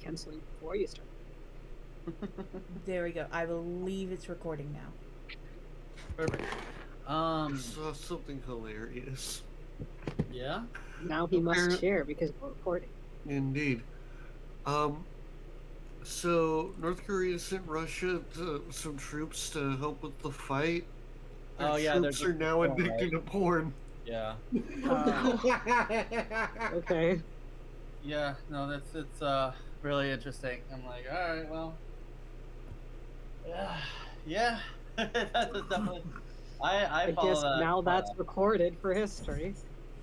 canceling before you start. There we go. I believe it's recording now. Perfect. I saw something hilarious. Yeah. Now he must share because we're recording. Indeed. So North Korea sent Russia some troops to help with the fight. Their troops are now addicted to porn. Yeah. Okay. Yeah. No, it's really interesting. I'm like, all right, well, yeah. That's definitely. I follow guess that. now that's recorded for history.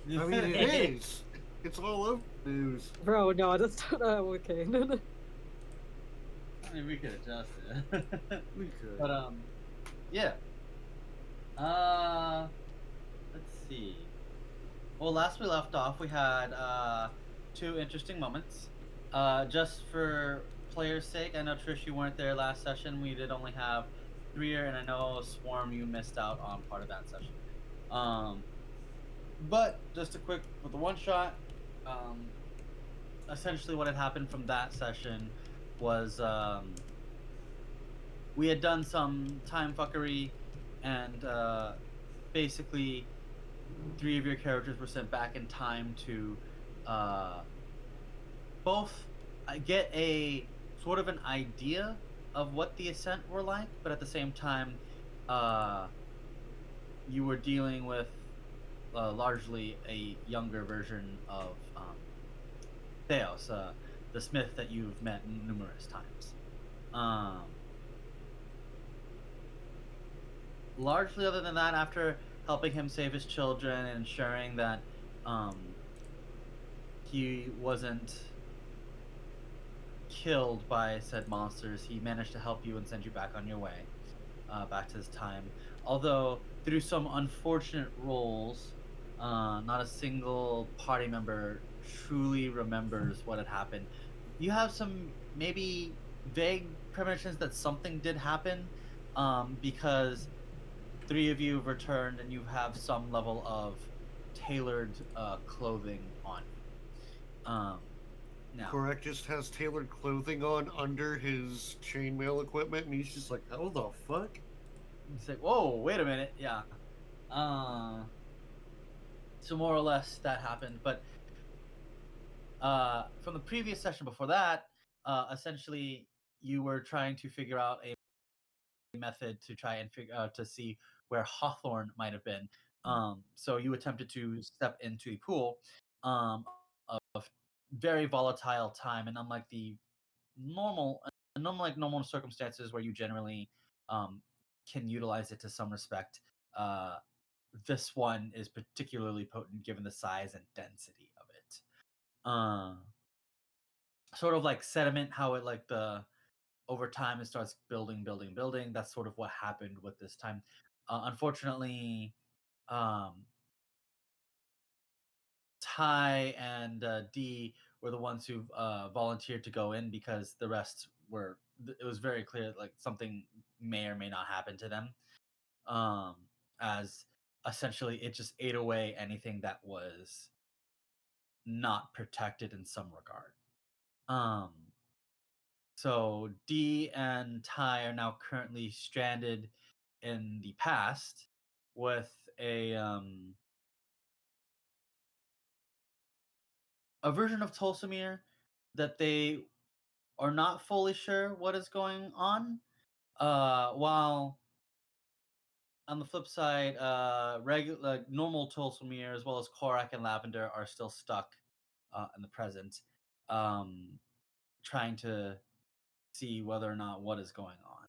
I mean, it is. It's all over the news. Bro, no, that's not okay. I mean, we could adjust it. We could. But yeah. Let's see. Well, last we left off, we had 2 interesting moments. Just for players' sake, I know Trish, you weren't there last session. We did only have 3, and I know Swarm, you missed out on part of that session. But just a quick with the one shot. Essentially, what had happened from that session was we had done some time fuckery, and basically 3 of your characters were sent back in time to both get a sort of an idea of what the Ascent were like, but at the same time, you were dealing with largely a younger version of Theos, the smith that you've met numerous times. Largely, other than that, after helping him save his children and ensuring that he wasn't killed by said monsters, he managed to help you and send you back on your way, back to this time. Although, through some unfortunate rolls, not a single party member truly remembers what had happened. You have some maybe vague premonitions that something did happen, because 3 of you have returned and you have some level of tailored clothing on you. Now, Korrak just has tailored clothing on under his chainmail equipment, and he's just like, "How the fuck?" you say, "Whoa, wait a minute, yeah." So more or less that happened, but from the previous session before that, essentially you were trying to figure out a method to try and figure out to see where Hawthorne might have been. So you attempted to step into the pool of very volatile time, and unlike the normal, normal circumstances where you generally can utilize it to some respect, this one is particularly potent given the size and density of it. Sort of like sediment, how it like the over time it starts building. That's sort of what happened with this time. Unfortunately, um, Ty and Dee were the ones who volunteered to go in because the rest were. It was very clear like something may or may not happen to them, um, as essentially it just ate away anything that was not protected in some regard. Um, so Dee and Ty are now currently stranded in the past with a version of Tulsimir that they are not fully sure what is going on. While on the flip side, regular normal Tulsimir as well as Korrak and Lavender are still stuck in the present, um, trying to see whether or not what is going on.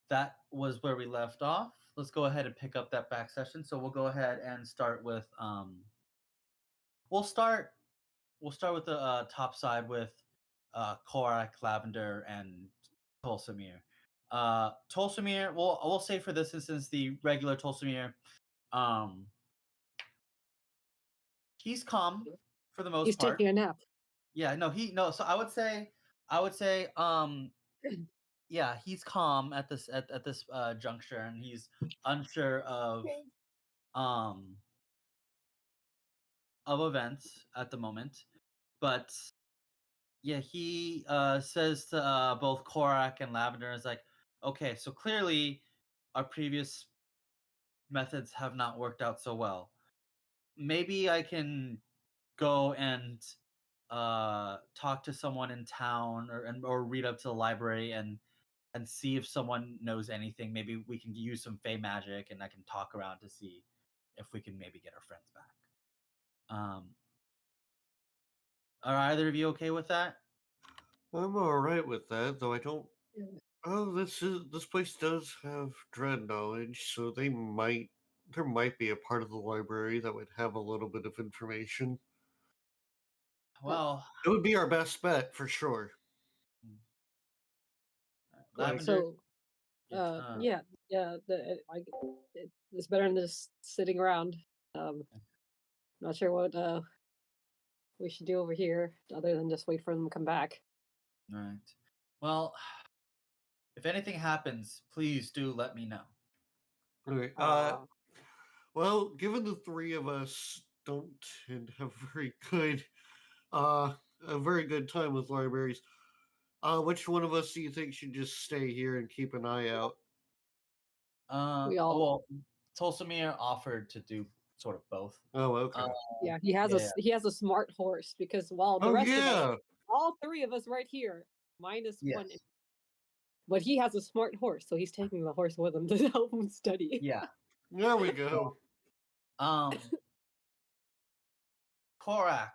That was where we left off. Let's go ahead and pick up that back session. So we'll go ahead and start with we'll start with the top side with Korak, Lavender, and Tulsimir. Tulsimir, we'll say for this instance the regular Tulsimir, um, he's calm for the most He's part. taking a nap. Yeah, no. So I would say, yeah, he's calm at this juncture, and he's unsure um of events at the moment, but Yeah, he says to both Korrak and Lavender is like, okay, so clearly our previous methods have not worked out so well. Maybe I can go and talk to someone in town or read up to the library and see if someone knows anything. Maybe we can use some fey magic and I can talk around to see if we can maybe get our friends back. Um, are either of you okay with that? I'm alright with that, though I don't. Yeah. Oh, this place does have dread knowledge, so there might be a part of the library that would have a little bit of information. Well, It would be our best bet for sure. Okay, Lavender, so your turn. yeah, it's better than just sitting around. Not sure what we should do over here other than just wait for them to come back. Right. Well, if anything happens, please do let me know. Okay. Uh, Well, given the three of us don't tend to have a very good time with libraries, which one of us do you think should just stay here and keep an eye out? we all, Well, Tolsimir offered to do sort of both. Oh, okay. yeah, Yeah. he has a smart horse because while the Oh, rest of us, yeah. all three of us right here, minus one, Yes. but he has a smart horse, so he's taking the horse with him to help him study. Yeah. There we go. Um, Korrak.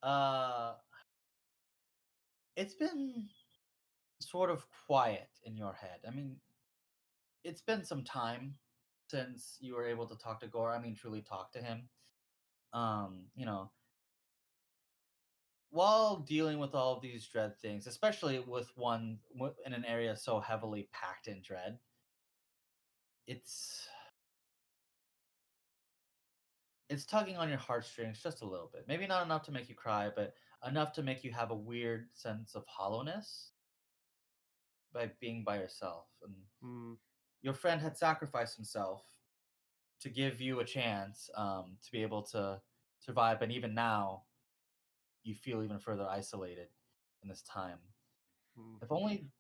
Uh, it's been sort of quiet in your head. I mean, it's been some time since you were able to talk to Gore. I mean, truly talk to him. You know, while dealing with all of these dread things, especially with in an area so heavily packed in dread, it's it's tugging on your heartstrings just a little bit. Maybe not enough to make you cry, but enough to make you have a weird sense of hollowness by being by yourself. And Hmm. your friend had sacrificed himself to give you a chance to be able to survive, but even now, you feel even further isolated in this time. Hmm. If only,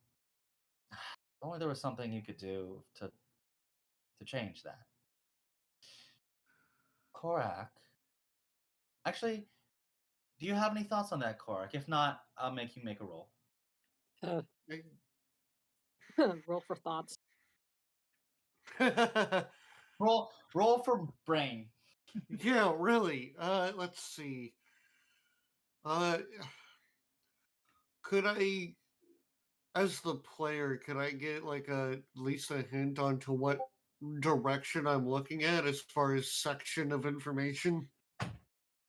if only there was something you could do to change that. Korak, actually, do you have any thoughts on that, Korak? If not, I'll make you make a roll. Uh, roll for thoughts. Roll for brain. Yeah, really. Let's see. Uh, could I, as the player, could I get like at least a hint onto what direction I'm looking at as far as section of information?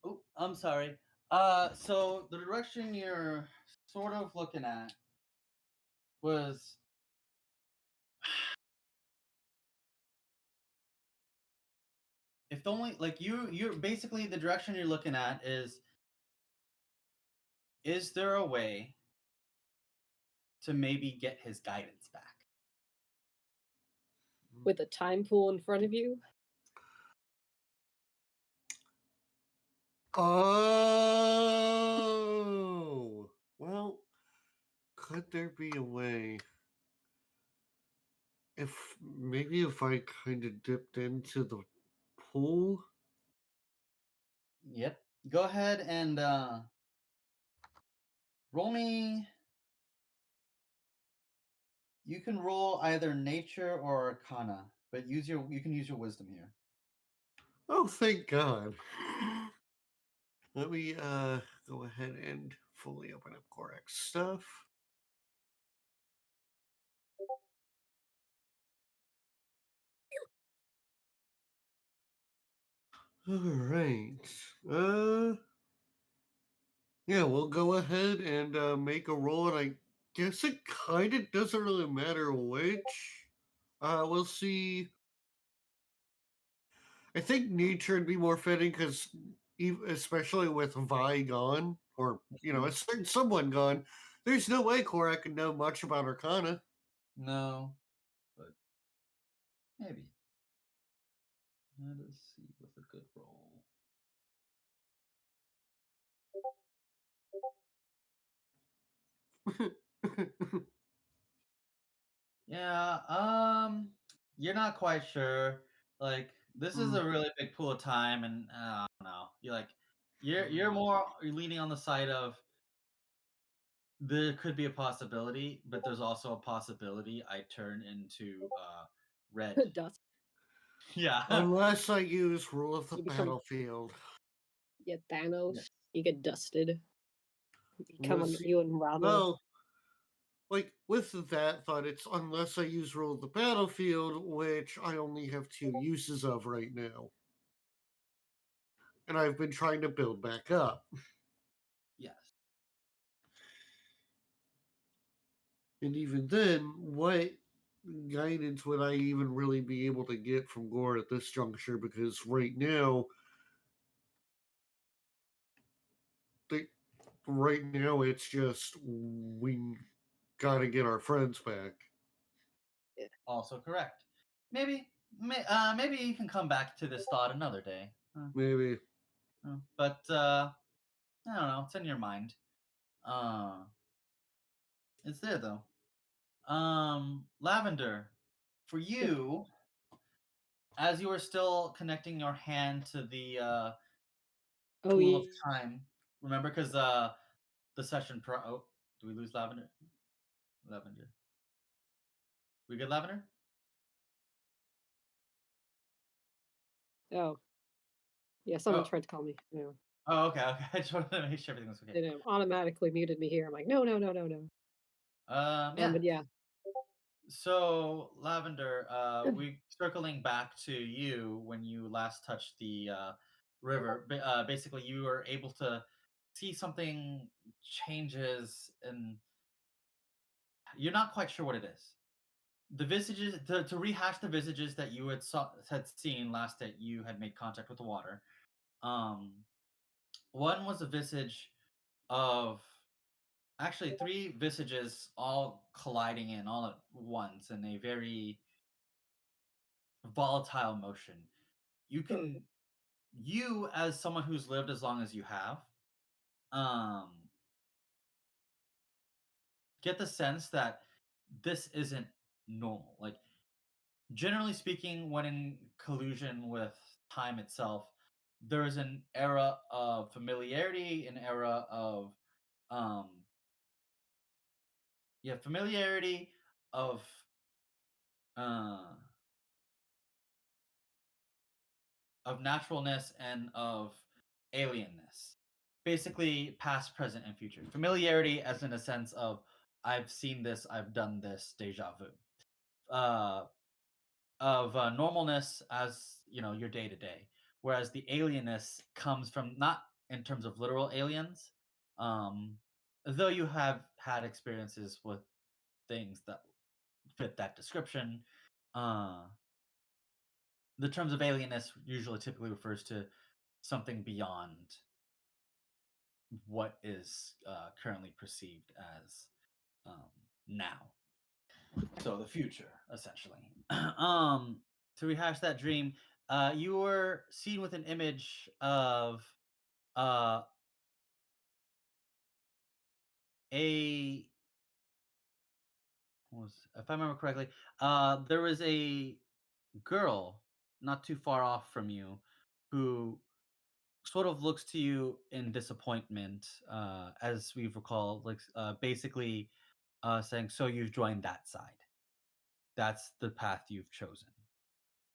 Oh, I'm sorry. So the direction you're sort of looking at was if only like you're basically the direction you're looking at is there a way to maybe get his guidance back? With a time pool in front of you. Oh, well, could there be a way? If I kind of dipped into the pool? Yep. Go ahead and roll me. You can roll either nature or arcana, but you can use your wisdom here. Oh, thank God. Let me go ahead and fully open up Korrak's stuff. All right. Uh, yeah, we'll go ahead and make a roll, and I guess it kind of doesn't really matter which. We'll see. I think nature would be more fitting because, especially with Vi gone, or a certain someone gone, there's no way Korrak could know much about Arcana. No, but maybe. Let us see what's a good roll. Yeah, you're not quite sure. Like, this is Mm, a really big pool of time, and I don't know. You're more leaning on the side of there could be a possibility, but there's also a possibility I turn into red. Dust. Yeah. Unless I use rule of the You become battlefield. yeah, Thanos. Yes. You get dusted. You come Well, on see, you unravel. well, like with that thought, it's unless I use rule of the battlefield, which I only have two uses of right now, and I've been trying to build back up. Yes. And even then, what guidance would I even really be able to get from Gore at this juncture? Because right now, they, right now it's just we got to get our friends back. Also correct. Maybe you can come back to this thought another day. Maybe. But I don't know. It's in your mind. Uh, it's there though. Lavender, for Yeah. you, as you are still connecting your hand to the Oh pool of yeah. time, remember because the session pro. Oh, do we lose Lavender? Lavender, we good, Lavender? Oh. Yeah, someone Oh, tried to call me. No. okay. I just wanted to make sure everything was okay. They automatically muted me here. I'm like, no, no, no, no, no. Yeah. But yeah. So, Lavender, we circling back to you when you last touched the river. Basically, you were able to see something changes, and you're not quite sure what it is. The visages to rehash the visages that you had seen last that you had made contact with the water. Um, one was a visage of actually three visages all colliding in all at once in a very volatile motion. You Oh, can you as someone who's lived as long as you have, um, get the sense that this isn't normal. Like generally speaking, when in collusion with time itself, there is an era of familiarity, an era of um familiarity of uh naturalness and of alienness. Basically, past, present, and future. Familiarity, as in a sense of I've seen this, I've done this, deja vu. Uh, of normalness, as you know, your day to day. Whereas the alienness comes from not in terms of literal aliens, um, though you have had experiences with things that fit that description. Uh, the terms of alienness usually typically refers to something beyond what is currently perceived as um, now. So the future, essentially. To rehash that dream, you were seen with an image of uh, a if I remember correctly, there was a girl not too far off from you who sort of looks to you in disappointment, as we recall, like basically saying, "So you've joined that side. That's the path you've chosen."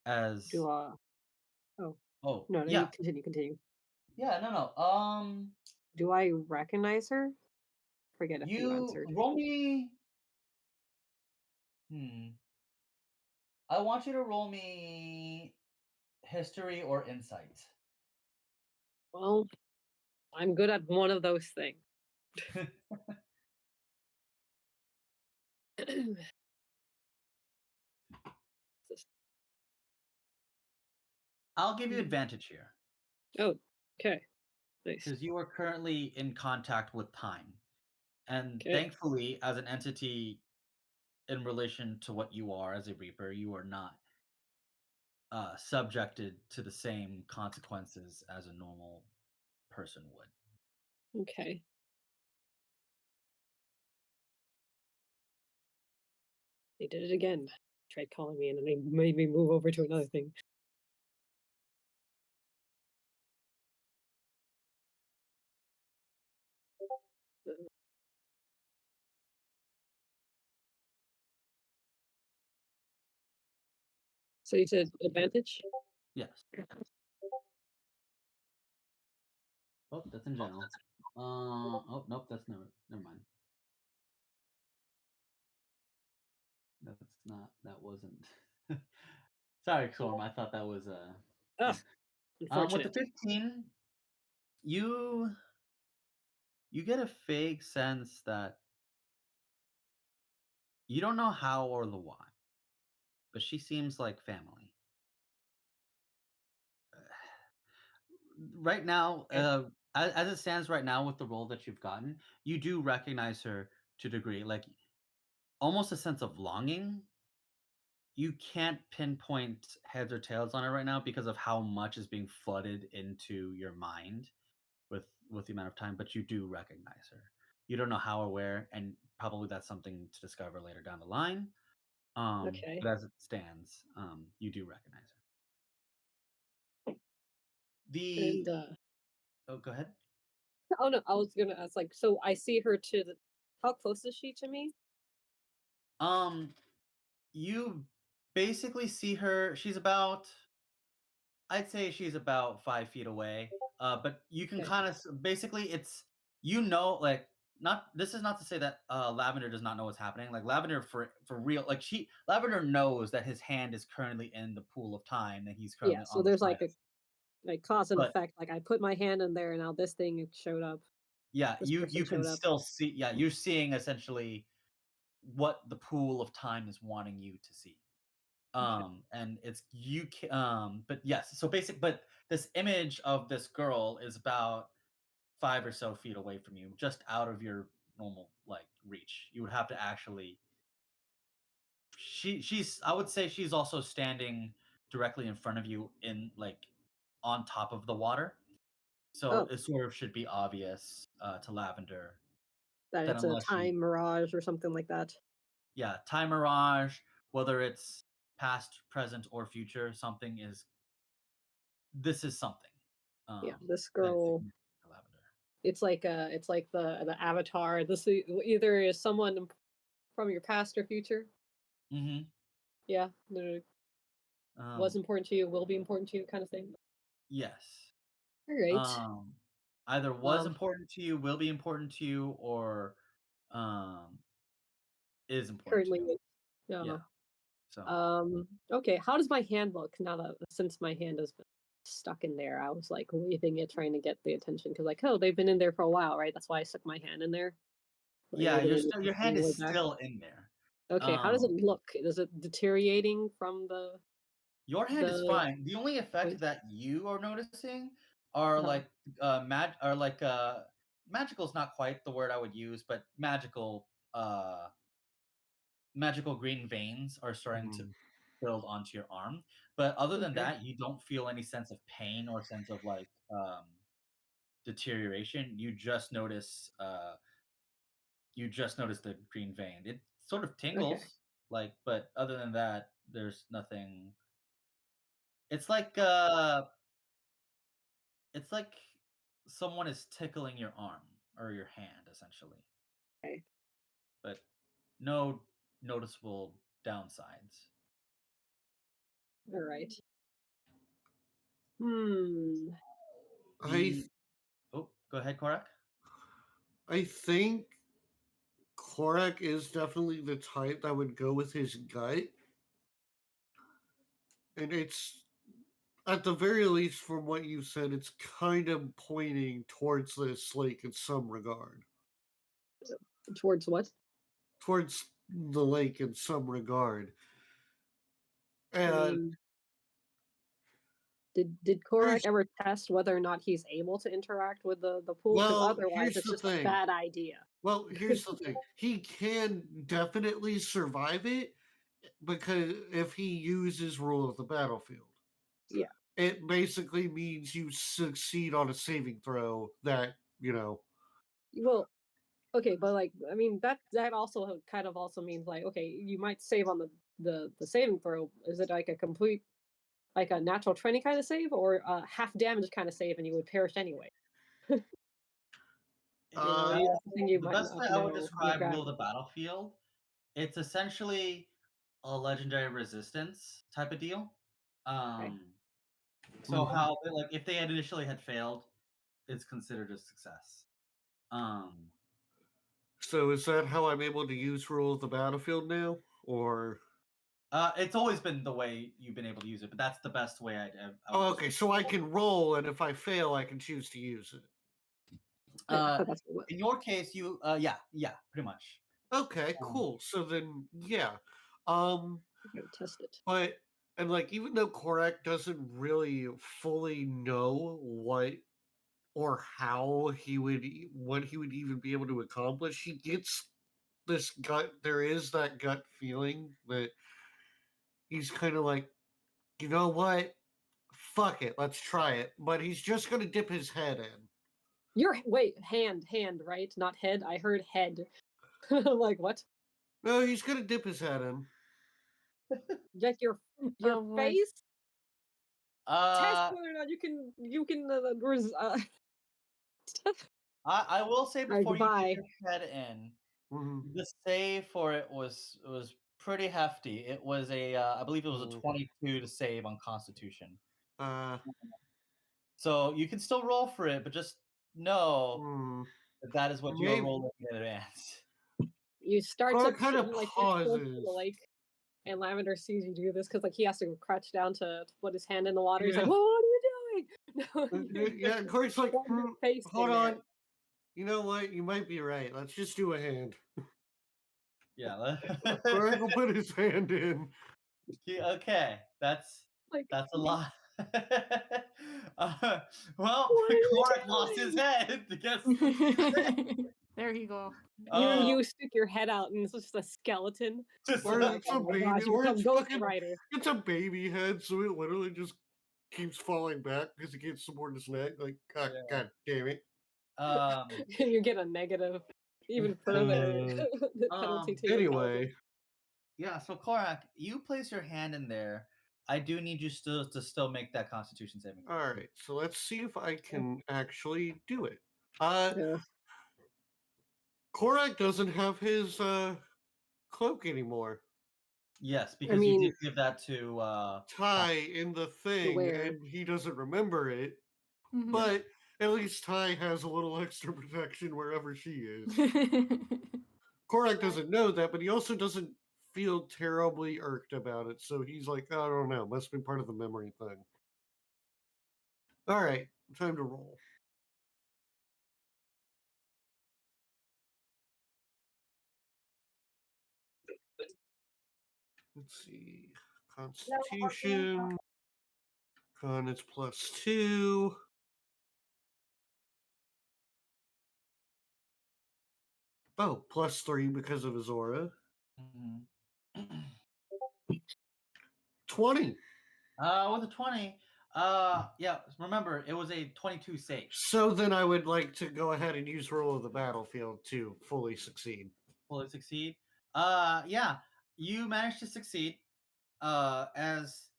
As do oh oh no, no, you yeah, continue, continue. yeah, no. Do I recognize her? Forget if you You answered. roll me. I want you to roll me history or insight. Well, I'm good at one of those things. I'll give you advantage here Oh, okay. Nice. because you are currently in contact with time, and Okay. thankfully, as an entity in relation to what you are as a reaper, you are not subjected to the same consequences as a normal person would. Okay. They did it again. Tried calling me and then they made me move over to another thing. Uh, So you said advantage? Yes. Oh, that's in general. Oh nope, that's never mind. That's not. That wasn't. Sorry, Storm. I thought that was Ah, with the unfortunate. 15, you get a vague sense that you don't know how or the why, but she seems like family. Right now, Okay. as it stands right now with the role that you've gotten, you do recognize her to a degree, like almost a sense of longing. You can't pinpoint heads or tails on it right now because of how much is being flooded into your mind with the amount of time, but you do recognize her. You don't know how or where, and probably that's something to discover later down the line. Okay. But as it stands, you do recognize her. And The Oh, go ahead. oh no, I was gonna ask like so I see her to the how close is she to me? Um, you basically see her. She's about, I'd say she's about 5 feet away. But you can Okay. kind of basically it's like not. This is not to say that Lavender does not know what's happening. Like Lavender for real. Like Lavender knows that his hand is currently in the pool of time that he's Yeah, currently so on the there's side like of. a like cause and But effect. Like I put my hand in there and now this thing showed up. yeah, This you person can showed up. still see. Yeah, you're seeing essentially what the pool of time is wanting you to see. Okay. And it's but yes, so but this image of this girl is about 5 or so feet away from you, just out of your normal like reach. You would have to actually she's I would say she's also standing directly in front of you in like on top of the water. So Oh, it sort of should be obvious to Lavender that that it's a unless she time mirage or something like that. yeah, time mirage, whether it's past, present, or future, this is something Yeah, this that is girl. significant to Lavender. It's like the avatar. Either is someone from your past or future. Hmm. Yeah, that was Um, important to you, will be important to you, kind of thing. yes. All right. Um, Either was Um, important to you, will be important to you, or um, is important to currently, you. yeah. Yeah. So Okay. How does my hand look now that since my hand has been stuck in there? I was like waving it, trying to get the attention because like, oh, they've been in there for a while, right? That's why I stuck my hand in there. Like yeah, maybe they need to your see hand the way is back. still in there. Okay. How does it Um, look? Is it deteriorating from your hand is the fine. The only effect point? that you are noticing are Uh, like magical is not quite the word I would use, but magical green veins are starting to Mm. build onto your arm. But other than okay. that, you don't feel any sense of pain or sense of like deterioration. You just notice the green vein. It sort of Okay. tingles, like, but other than that, there's nothing. It's like it's like someone is tickling your arm or your hand, essentially, Okay. but no noticeable downsides. All right. Hmm. I The Oh, go ahead, Korak. I think Korrak is definitely the type that would go with his gut, and it's at the very least from what you said, it's kind of pointing towards this lake in some regard. Towards what? Towards the lake in some regard. I And mean, did Korak here's ever test whether or not he's able to interact with the pool? Because well, otherwise, here's it's the just a thing. bad idea. Here's the thing. He can definitely survive it because if he uses rule of the battlefield. Yeah. It basically means you succeed on a saving throw that, Well, Okay, but like I mean that also kind of also means like okay, you might save on the saving throw. Is it like a complete like a natural 20 kind of save or a half damage kind of save and you would perish anyway? You know, Uh, that's the thing you The might best way not I would know on the describe Rule ground. of the Battlefield, it's essentially a legendary resistance type of deal. Okay. So mhm. how like if they had initially had failed, it's considered a success. Um, So is that how I'm able to use Rule of the Battlefield now? Or it's always been the way you've been able to use it, but that's the best way I would oh, describe okay, so I can roll, and if I fail, I can choose to use it. it. I thought that's what In your case, you yeah, pretty much. Okay, Um, cool. So then, yeah. Um, I would test it. but and like even though Korrak doesn't really fully know what or how what he would even be able to accomplish, he gets this gut. There is that gut feeling that he's kind of like, you know what? Fuck it, let's try it. But he's just gonna dip his head in. Your wait, hand, right? Not head. I heard head. Like what? No, he's gonna dip his head in. Like your Oh boy. face? Test uh, whether or not you can I will say Alright, before you dip goodbye. your head in, Mhm, the save for it was pretty hefty. It was I believe it was a mhm. 22 to save on Constitution. Uh, So you can still roll for it, but just know hmm. that that is what you are Maybe rolling in advance. You start to Korra kind of like get close to the pauses. lake, and Lavender sees you do this because like he has to crouch down to put his hand in the water. He's like, Yeah. "Well, what are you doing?" No, Yeah, and Corey's like, one your face hold in there. on. You know what? You might be right. Let's just do a hand. Yeah. Corey will put his hand in. Okay, Like, that's a lot. Well, what are you Korrak lost his doing? head. Guess. There you go. Uh, You stick your head out, and it's just a skeleton. just Or You're like, it's a "Oh my baby, gosh, you or become it's Ghost fucking, Rider." it's a baby head, so it literally just keeps falling back because he can't support his neck. Like, God, yeah. God damn it. And you get a negative, even further Uh, the penalty to your intelligence. anyway, Yeah. So Korrak, you place your hand in there. I do need you still to still make that Constitution saving throw. all right. So let's see if I can actually do it. Uh, Yeah. Korak doesn't have his cloak anymore. Yes, I because you did mean, give that to Ty in the to thing, wear. and he doesn't remember it. Mhm. But at least Ty has a little extra protection wherever she is. Korak doesn't know that, but he also doesn't feel terribly irked about it. So he's like, I don't know, must be part of the memory thing. All right, time to roll. Let's see. Constitution. Con is +2. Oh, +3 because of his aura. Mhm. 20. With a 20, yeah, remember it was a 22 save. So then I would like to go ahead and use Rule of the Battlefield to fully succeed. Will it succeed? Yeah, you managed to succeed. As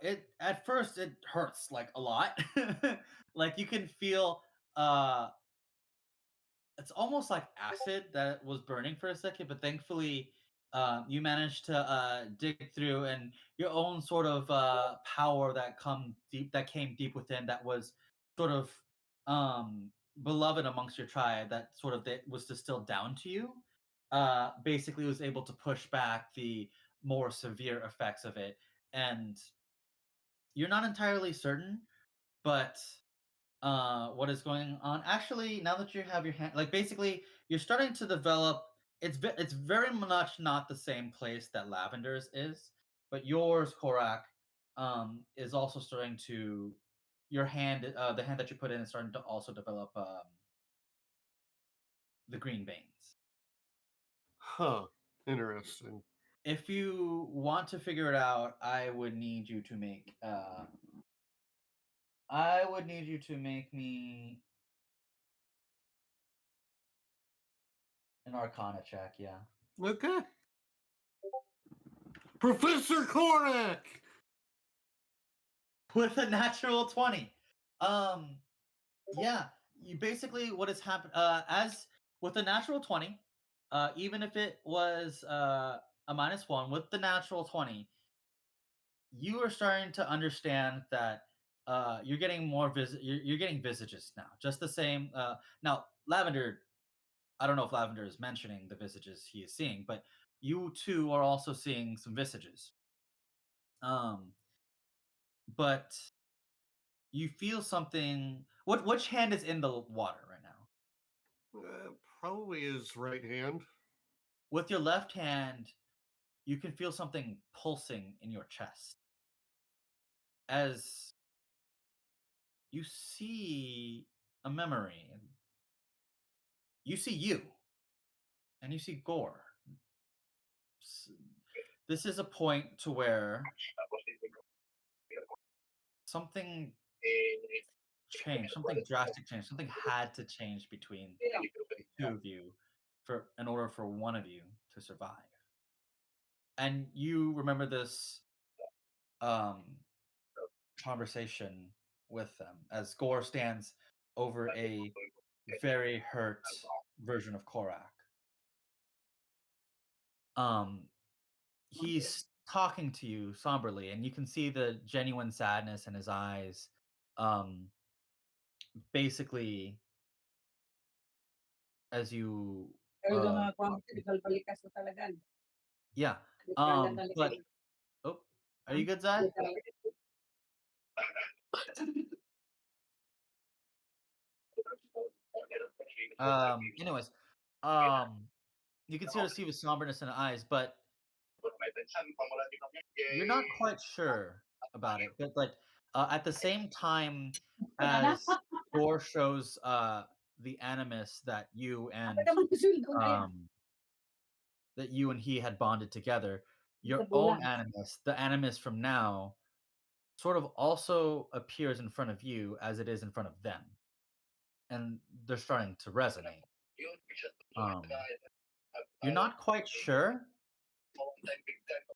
it at first it hurts like a lot. Like you can feel uh it's almost like acid that was burning for a second, but thankfully, you managed to dig through, and your own sort of power that came deep within, that was sort of beloved amongst your tribe, that sort of that was distilled down to you. Basically, was able to push back the more severe effects of it, and you're not entirely certain, but what is going on. Actually, now that you have your hand, like basically you're starting to develop, it's very much not the same place that Lavender's is, but yours, Korak, is also starting to, your hand, the hand that you put in is starting to also develop the green veins. Huh. Interesting. If you want to figure it out, I would need you to make me An Arcana check, yeah. Okay. Professor Korrak! With a natural 20. Yeah, you basically what has happened as with a natural 20, even if it was a -1 with the natural 20, you are starting to understand that you're getting more you're getting visages now. Just the same now Lavender, I don't know if Lavender is mentioning the visages he is seeing, but you too are also seeing some visages. But you feel something. Which hand is in the water right now? Probably his right hand. With your left hand, you can feel something pulsing in your chest as you see a memory. You see you, and you see Gore. This is a point to where something changed, something drastic changed, something had to change between the two of you in order for one of you to survive. And you remember this um, conversation with them as Gore stands over a very hurt version of Korrak. He's talking to you somberly, and you can see the genuine sadness in his eyes. Basically, as you, yeah. But oh, are you good, Zai? Anyways, you can sort of see the somberness in the eyes, but you're not quite sure about it. But like at the same time as Gore shows the animus um that you and he had bonded together, your own animus, the animus from now, sort of also appears in front of you as it is in front of them, and they're starting to resonate. You're not quite sure.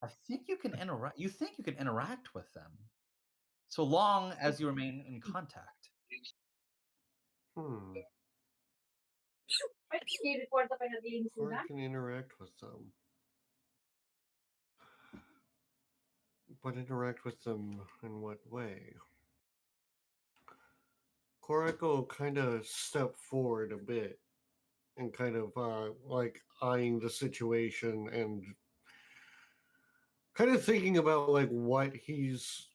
I think you can interact. You think you can interact with them, so long as you remain in contact. Or I can interact with them. But interact with them in what way? Korrak will kind of step forward a bit and kind of like eyeing the situation and kind of thinking about like what he's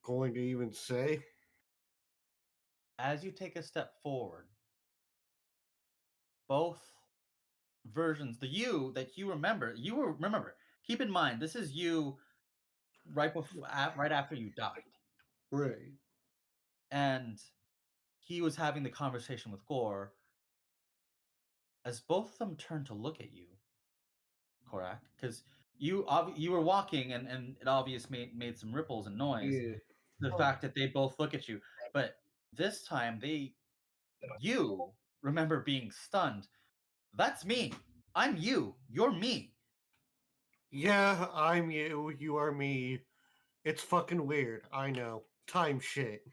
going to even say. As you take a step forward, both versions, the you that you remember, remember. Keep in mind, this is you right after you died, Right. and he was having the conversation with Gore. As both of them turned to look at you, Korrak, because you were walking and it obviously made some ripples and noise. Yeah. The fact that they both look at you, but this time you remember being stunned. That's me. I'm you. You're me. Yeah, I'm you. You are me. It's fucking weird. I know. Time shit.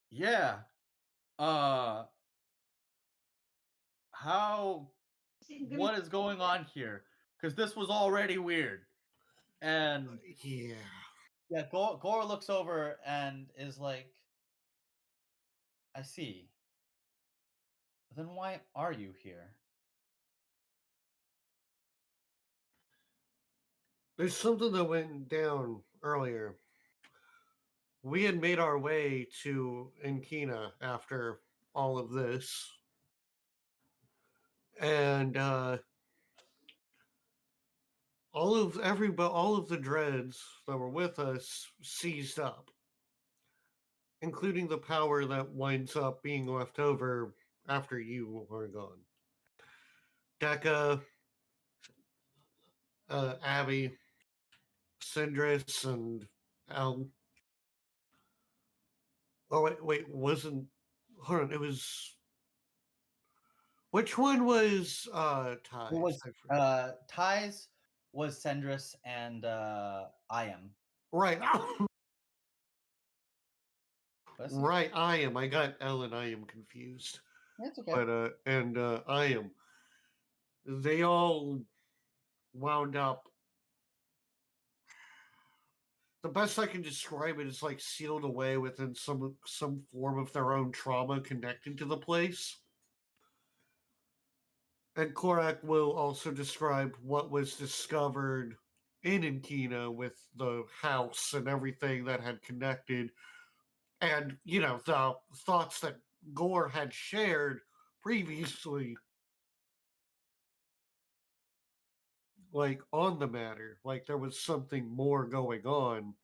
Yeah. How what is going on here? Because this was already weird. And Yeah. yeah, Gore looks over and is like, I see. Then why are you here? There's something that went down earlier. We had made our way to Enkina after all of this. And all of the dreads that were with us seized up, including the power that winds up being left over after you are gone. Dekka, Abby, Cindris, and Al. Oh wait, wasn't. Hold on, it was. Which one was Ties? It was I forget. Ties was Sendris and I am. Right. Bless you. Right, I am. I got L and I am confused. That's okay. But I am. They all wound up. The best I can describe it is like sealed away within some form of their own trauma connected to the place. And Korrak will also describe what was discovered in Inkina with the house and everything that had connected, and the thoughts that Gore had shared previously, like on the matter, like there was something more going on.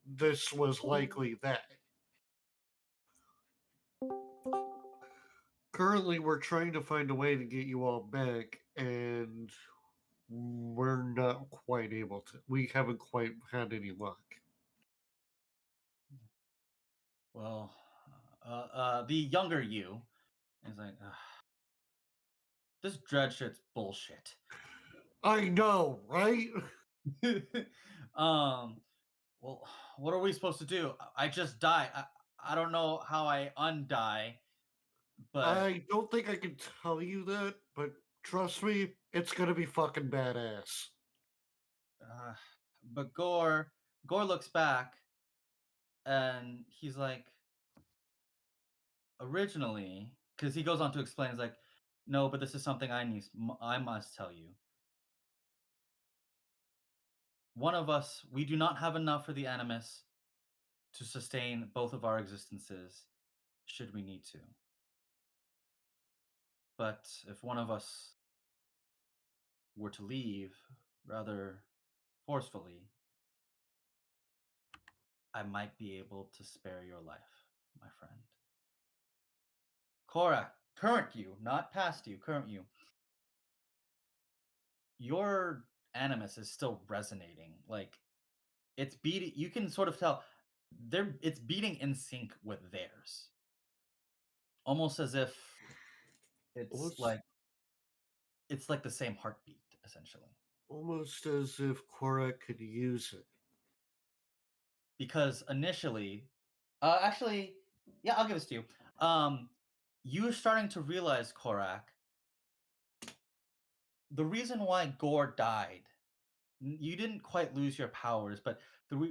This was likely that. Currently, we're trying to find a way to get you all back, and we're not quite able to. We haven't quite had any luck. Well, the younger you is like, "Ugh, this dread shit's bullshit." I know, right? Well, what are we supposed to do? I just die. I don't know how I undie, but I don't think I can tell you that, but trust me, it's gonna be fucking badass. uh, but Gore looks back and he's like, originally, because he goes on to explain, he's like, no, but this is something I must tell you. One of us, we do not have enough for the animus to sustain both of our existences, should we need to. But if one of us were to leave rather forcefully, I might be able to spare your life, my friend. Korrak, current you, not past you, current you. Your animus is still resonating. Like it's beating. You can sort of tell it's beating in sync with theirs, almost as if it's Almost, like it's like the same heartbeat, essentially. almost as if Korra could use it. Because initially, actually, yeah, I'll give this to you. You're starting to realize, Korrak, the reason why Gore died. You didn't quite lose your powers, but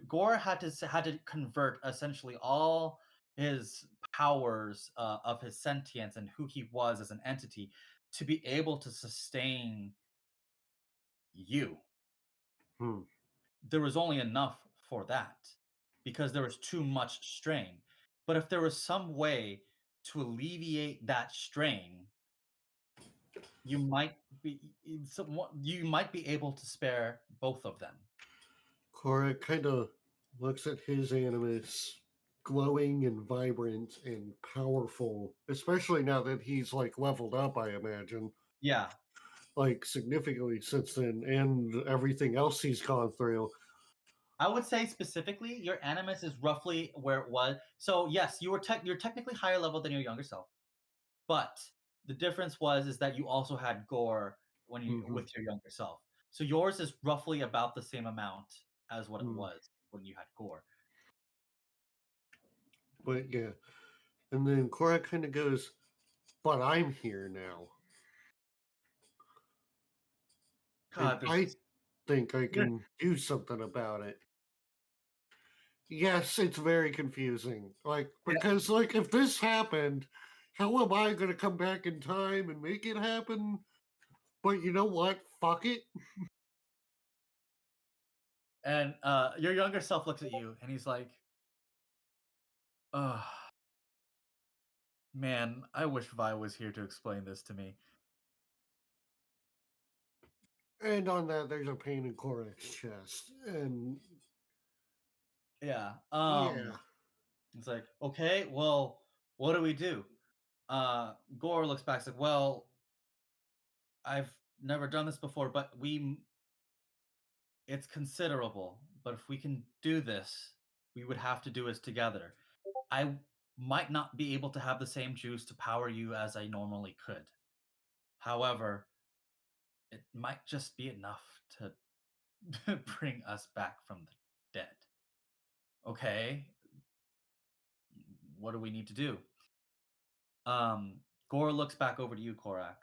Gore had to convert essentially all his powers of his sentience and who he was as an entity to be able to sustain you. Hmm. There was only enough for that because there was too much strain. But if there was some way to alleviate that strain, you might be you might be able to spare both of them. Korra kind of looks at his animus, glowing and vibrant and powerful, especially now that he's like leveled up, I imagine. Yeah. Like significantly since then, and everything else he's gone through. I would say specifically, your animus is roughly where it was. So yes, you're technically higher level than your younger self, but the difference is that you also had Gore when you Mhm. with your younger self. So yours is roughly about the same amount as what it Mm. was when you had Gore. But yeah, and then Korra kind of goes, "But I'm here now, and God, this I is think I can do something about it." Yes, it's very confusing. Like yeah. because like if this happened, how am I going to come back in time and make it happen? But you know what? Fuck it. And your younger self looks at you and he's like, "Oh, man, I wish Vi was here to explain this to me." And on that, there's a pain in Korrak's chest, and Yeah. yeah. It's like, okay, well, what do we do? Gore looks back, like, well, I've never done this before, but it's considerable. But if we can do this, we would have to do this together. I might not be able to have the same juice to power you as I normally could. However, it might just be enough to bring us back from the dead. Okay, what do we need to do? Gore looks back over to you, Korrak.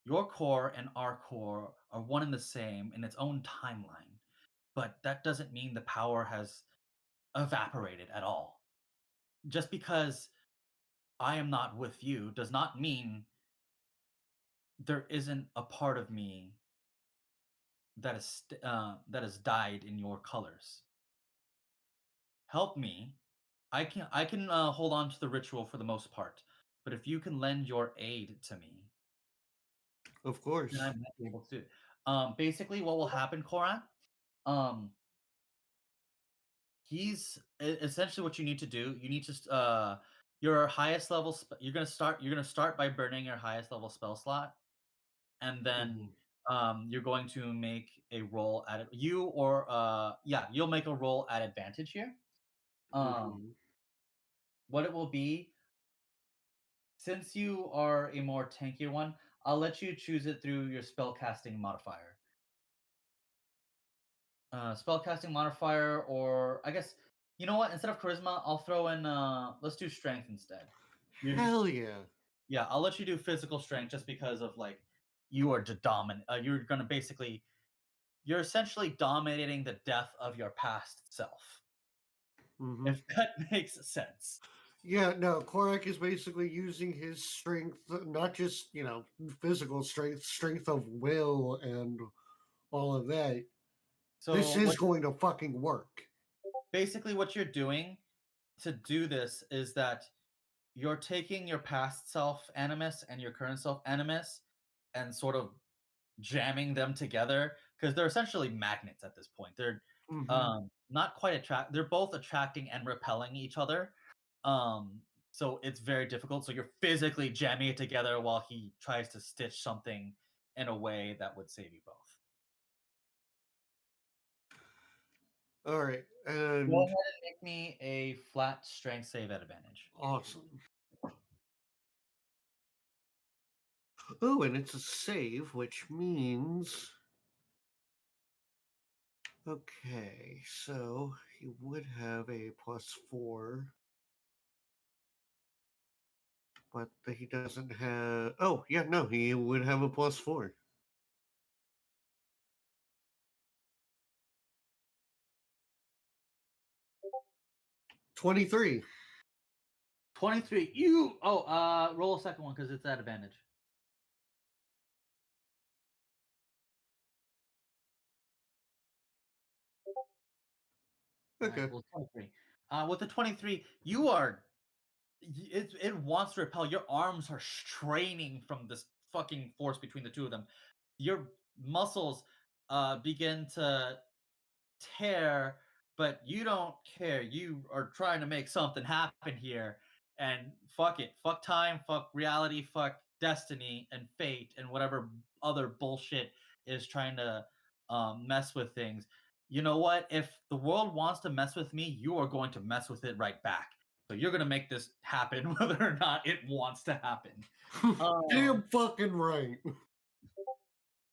Your core and our core are one and the same in its own timeline, but that doesn't mean the power has evaporated at all. Just because I am not with you does not mean there isn't a part of me that has died in your colors. Help me. I can hold on to the ritual for the most part, but if you can lend your aid to me, Of then I course. might be able to do it. Basically, what will happen, Cora? Um, essentially what you need to do. You need to your highest level. You're gonna start. You're gonna start by burning your highest level spell slot, and then Mhm. you're going to make a roll at it. You or yeah, you'll make a roll at advantage here. Um, Mhm. what it will be, since you are a more tankier one, I'll let you choose it through your spellcasting modifier. Spellcasting modifier, or I guess you know what? Instead of charisma, I'll throw in. Let's do strength instead. You, Hell yeah. yeah, I'll let you do physical strength just because of like you are the dominant. You're gonna basically you're essentially dominating the death of your past self. Mhm. If that makes sense. Yeah, no, Korrak is basically using his strength, not just, physical strength, strength of will and all of that. This So is what going to fucking work. basically what you're doing to do this is that you're taking your past self animus and your current self animus and sort of jamming them together because they're essentially magnets at this point. They're Mhm. not quite they're both attracting and repelling each other. Um, so it's very difficult. So you're physically jamming it together while he tries to stitch something in a way that would save you both. All right, Go and ahead and make me a flat strength save at advantage. awesome. Oh, and it's a save, which means. Okay, so he would have a +4, but he doesn't have. Oh, yeah, no, he would have a +4. 23. 23. Roll a second one because it's at advantage. All right, Okay. well, 23. With the 23, you are it wants to repel. Your arms are straining from this fucking force between the two of them. Your muscles begin to tear, but you don't care. You are trying to make something happen here. And fuck it. Fuck time, fuck reality, fuck destiny and fate and whatever other bullshit is trying to mess with things. You know what? If the world wants to mess with me, you are going to mess with it right back. So you're going to make this happen whether or not it wants to happen. Damn fucking right.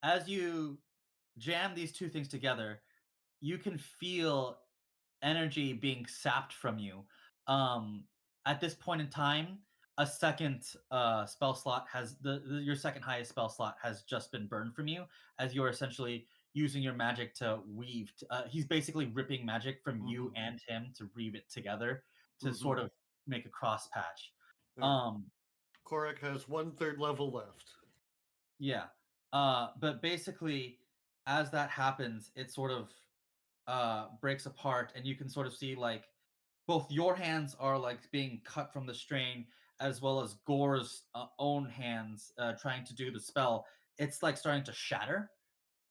As you jam these two things together, you can feel energy being sapped from you. Um, at this point in time, a second spell slot has your second highest spell slot has just been burned from you as you're essentially using your magic to weave. He's basically ripping magic from you Mhm. and him to weave it together to sort Mhm. of make a cross patch. All right. Um, Korrak has 1/3 level left. yeah. But basically, as that happens, it sort of breaks apart, and you can sort of see like both your hands are like being cut from the strain, as well as Gore's own hands trying to do the spell. It's like starting to shatter.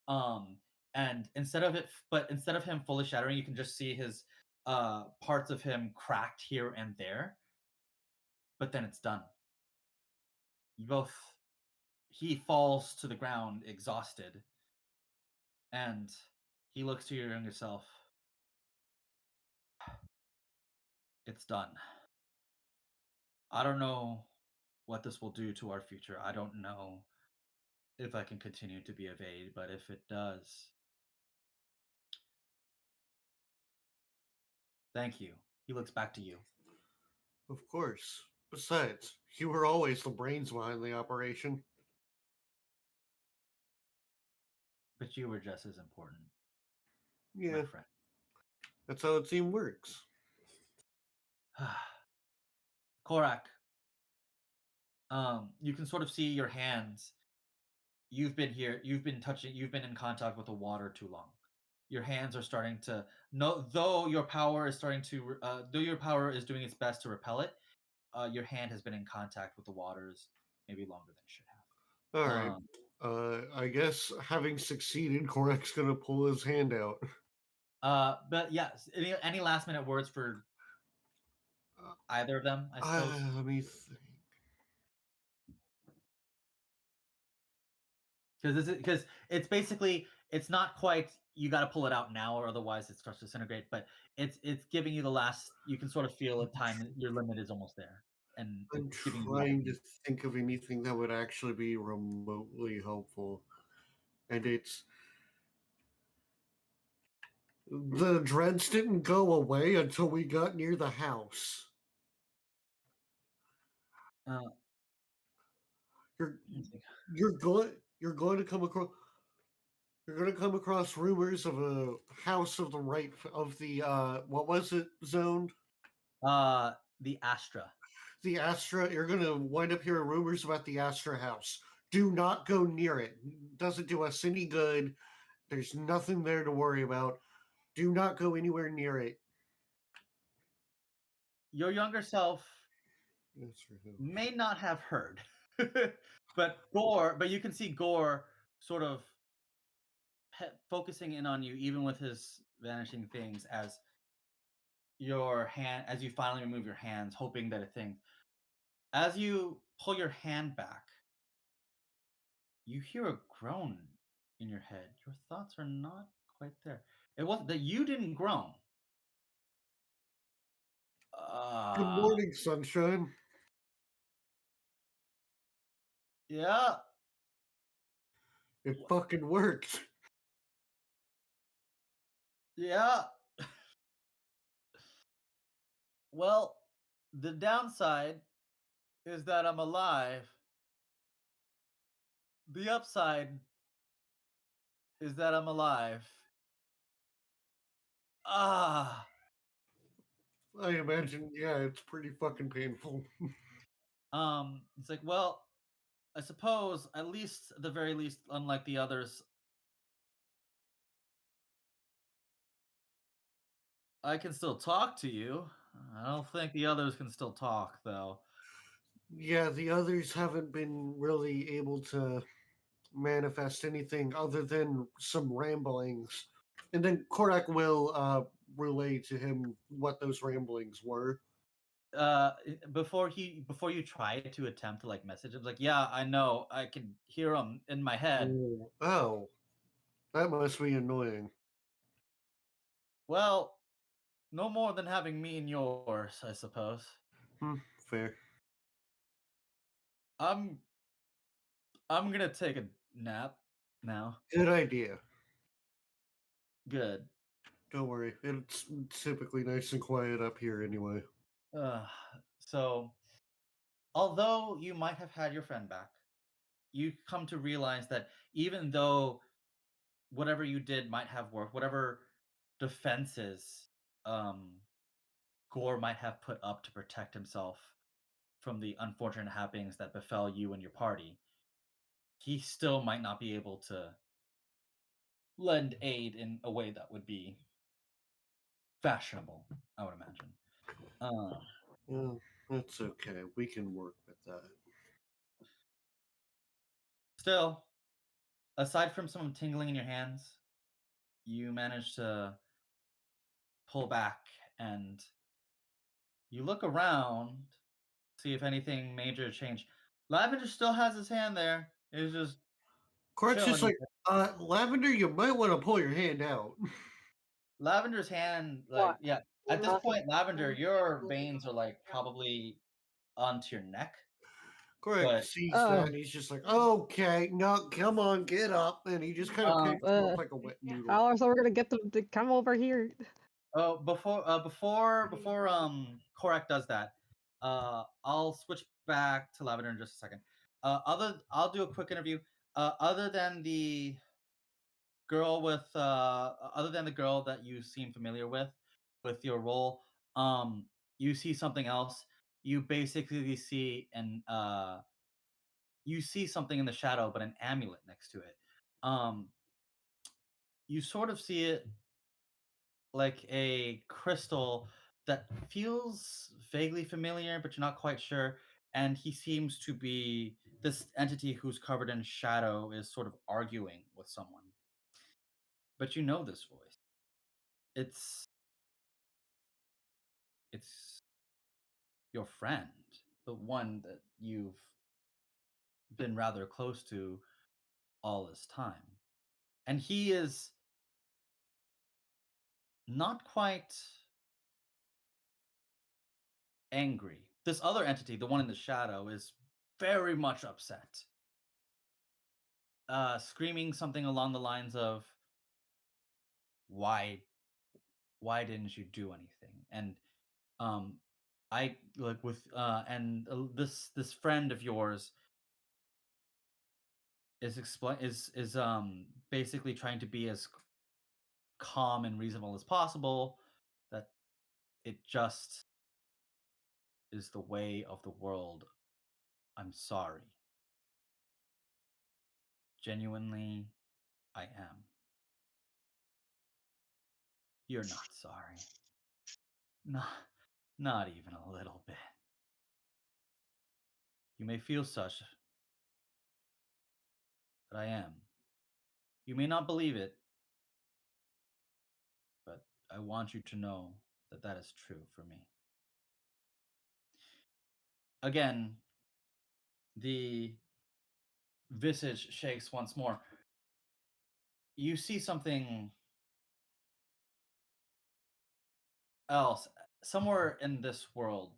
Um, and instead of him fully shattering, you can just see his parts of him cracked here and there. But then it's done. You both. He falls to the ground exhausted, and he looks to your younger self. It's done. I don't know what this will do to our future. I don't know if I can continue to be of aid, but if it does, thank you. He looks back to you. Of course. Besides, you were always the brains behind the operation. But you were just as important, Yeah, my friend. that's how a team works. Korrak, you can sort of see your hands. You've been here, you've been touching, you've been in contact with the water too long. Your hands are starting to no though your power is starting to though your power is doing its best to repel it, your hand has been in contact with the waters maybe longer than it should have. All right. I guess having succeeded, Korak's gonna pull his hand out. But yes, any last minute words for either of them, I suppose? Let me think. Because it's basically it's not quite you got to pull it out now or otherwise it starts to disintegrate, but it's giving you the last you can sort of feel a time your limit is almost there, and I'm it's giving you trying to think of anything that would actually be remotely helpful. And it's the dreads didn't go away until we got near the house. uh, You're you're going to come across rumors of a house of the right of the what was it zoned? the Astra. The Astra. You're going to wind up hearing rumors about the Astra house. Do not go near it. Doesn't do us any good. There's nothing there to worry about. Do not go anywhere near it. Your younger self That's for who? may not have heard, but you can see Gore sort of focusing in on you, even with his vanishing things, as you finally remove your hands, hoping that a thing. As you pull your hand back, you hear a groan in your head. Your thoughts are not quite there. It wasn't that you didn't groan. Good morning, sunshine. Yeah. It fucking worked. Yeah. Well, the downside is that I'm alive. The upside is that I'm alive. Ah. I imagine, yeah, it's pretty fucking painful. It's like, well, I suppose, at least, at the very least, unlike the others, I can still talk to you. I don't think the others can still talk, though. Yeah, the others haven't been really able to manifest anything other than some ramblings. And then Korak will relay to him what those ramblings were. Before you try to attempt to like message him, like, yeah, I know, I can hear him in my head. Oh, that must be annoying. Well, no more than having me in yours, I suppose. Fair. I'm gonna take a nap now. Good idea. Good. Don't worry. It's typically nice and quiet up here anyway. So, although you might have had your friend back, you come to realize that even though whatever you did might have worked, whatever defenses Gore might have put up to protect himself from the unfortunate happenings that befell you and your party, he still might not be able to lend aid in a way that would be fashionable, I would imagine. Well, that's okay. We can work with that. Still, aside from some tingling in your hands, you manage to pull back and you look around, see if anything major changed. Lavender still has his hand there. It's just Korak's just chilling. like, Lavender, you might want to pull your hand out. Lavender's hand, like, What? yeah. At this point, Lavender, your veins are like probably onto your neck. Korrak But- sees Oh. that and he's just like, okay, no, come on, get up. And he just kind of picks him up like a wet noodle. How else are we gonna get them to come over here? Oh, before Korrak does that, I'll switch back to Lavender in just a second. I'll do a quick interview. Other than the girl that you seem familiar with your role, you see something else. You basically see you see something in the shadow, but an amulet next to it. You sort of see it like a crystal that feels vaguely familiar, but you're not quite sure. And he seems to be this entity who's covered in shadow is sort of arguing with someone. But you know this voice. It's your friend, the one that you've been rather close to all this time. And he is not quite angry. This other entity, the one in the shadow, is very much upset. Screaming something along the lines of, why didn't you do anything? And I like with and this friend of yours is basically trying to be as calm and reasonable as possible, that it just is the way of the world. I'm sorry. Genuinely, I am. You're not sorry. Not even a little bit. You may feel such, but I am. You may not believe it, but I want you to know that that is true for me. Again, the visage shakes once more. You see something else somewhere in this world.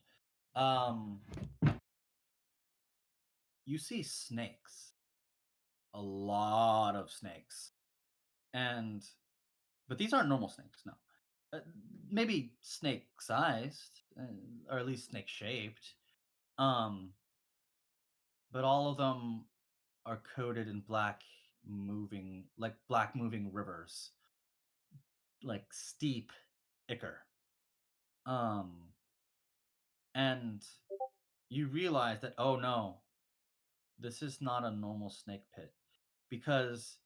You see snakes, a lot of snakes, but these aren't normal snakes. No, maybe snake sized, or at least snake shaped. But all of them are coated in black moving rivers, like steep ichor. And you realize that, oh no, this is not a normal snake pit, because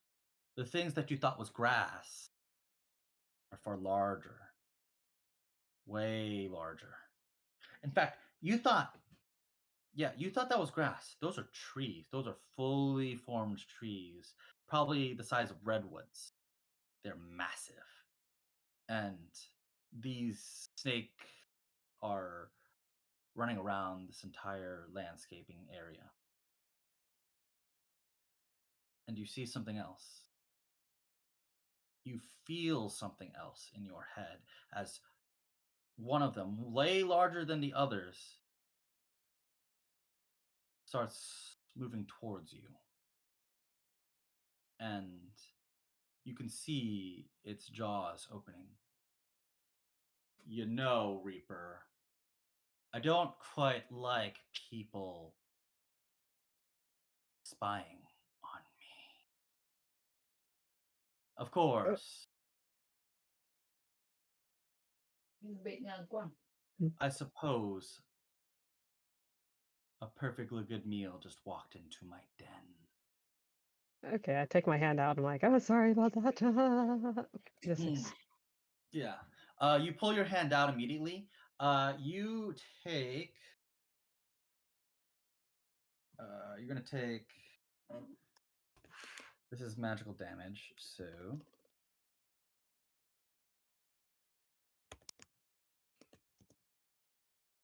the things that you thought was grass are far larger, way larger. In fact, you thought that was grass. Those are trees. Those are fully formed trees, probably the size of redwoods. They're massive. And these snake are running around this entire landscaping area. And you see something else. You feel something else in your head as one of them, way larger than the others, starts moving towards you. And you can see its jaws opening. You know, Reaper, I don't quite like people spying on me. Of course, I suppose a perfectly good meal just walked into my den. Okay, I take my hand out. I'm like, oh, sorry about that. This is Yeah. You pull your hand out immediately. You take. You're gonna take. This is magical damage, so.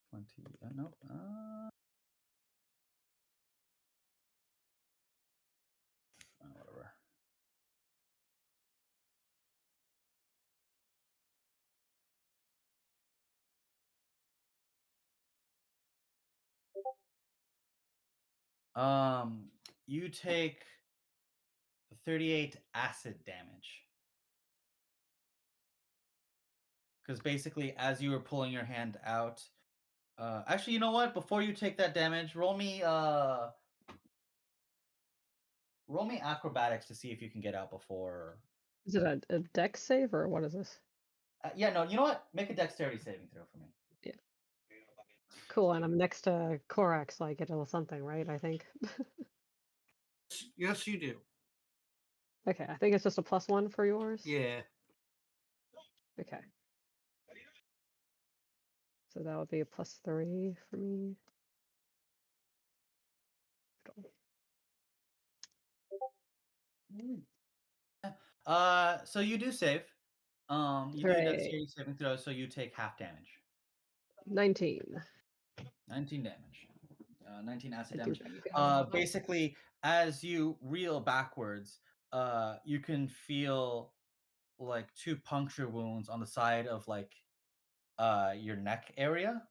20. No. Whatever. You take 38 acid damage. Because basically, as you were pulling your hand out, actually, you know what? Before you take that damage, roll me acrobatics to see if you can get out before. Is it a dex save or what is this? Yeah, no, you know what? Make a dexterity saving throw for me. Yeah. Cool, and I'm next to Korrak, so I get a little something, right? I think. Yes, you do. Okay, I think it's just a +1 for yours. Yeah. Okay. So that would be a +3 for me. So you do save. You do Hooray. dexterity saving throw, so you take half damage. 19. 19 damage. 19 acid I do damage. that. Basically, as you reel backwards, you can feel like 2 puncture wounds on the side of like your neck area.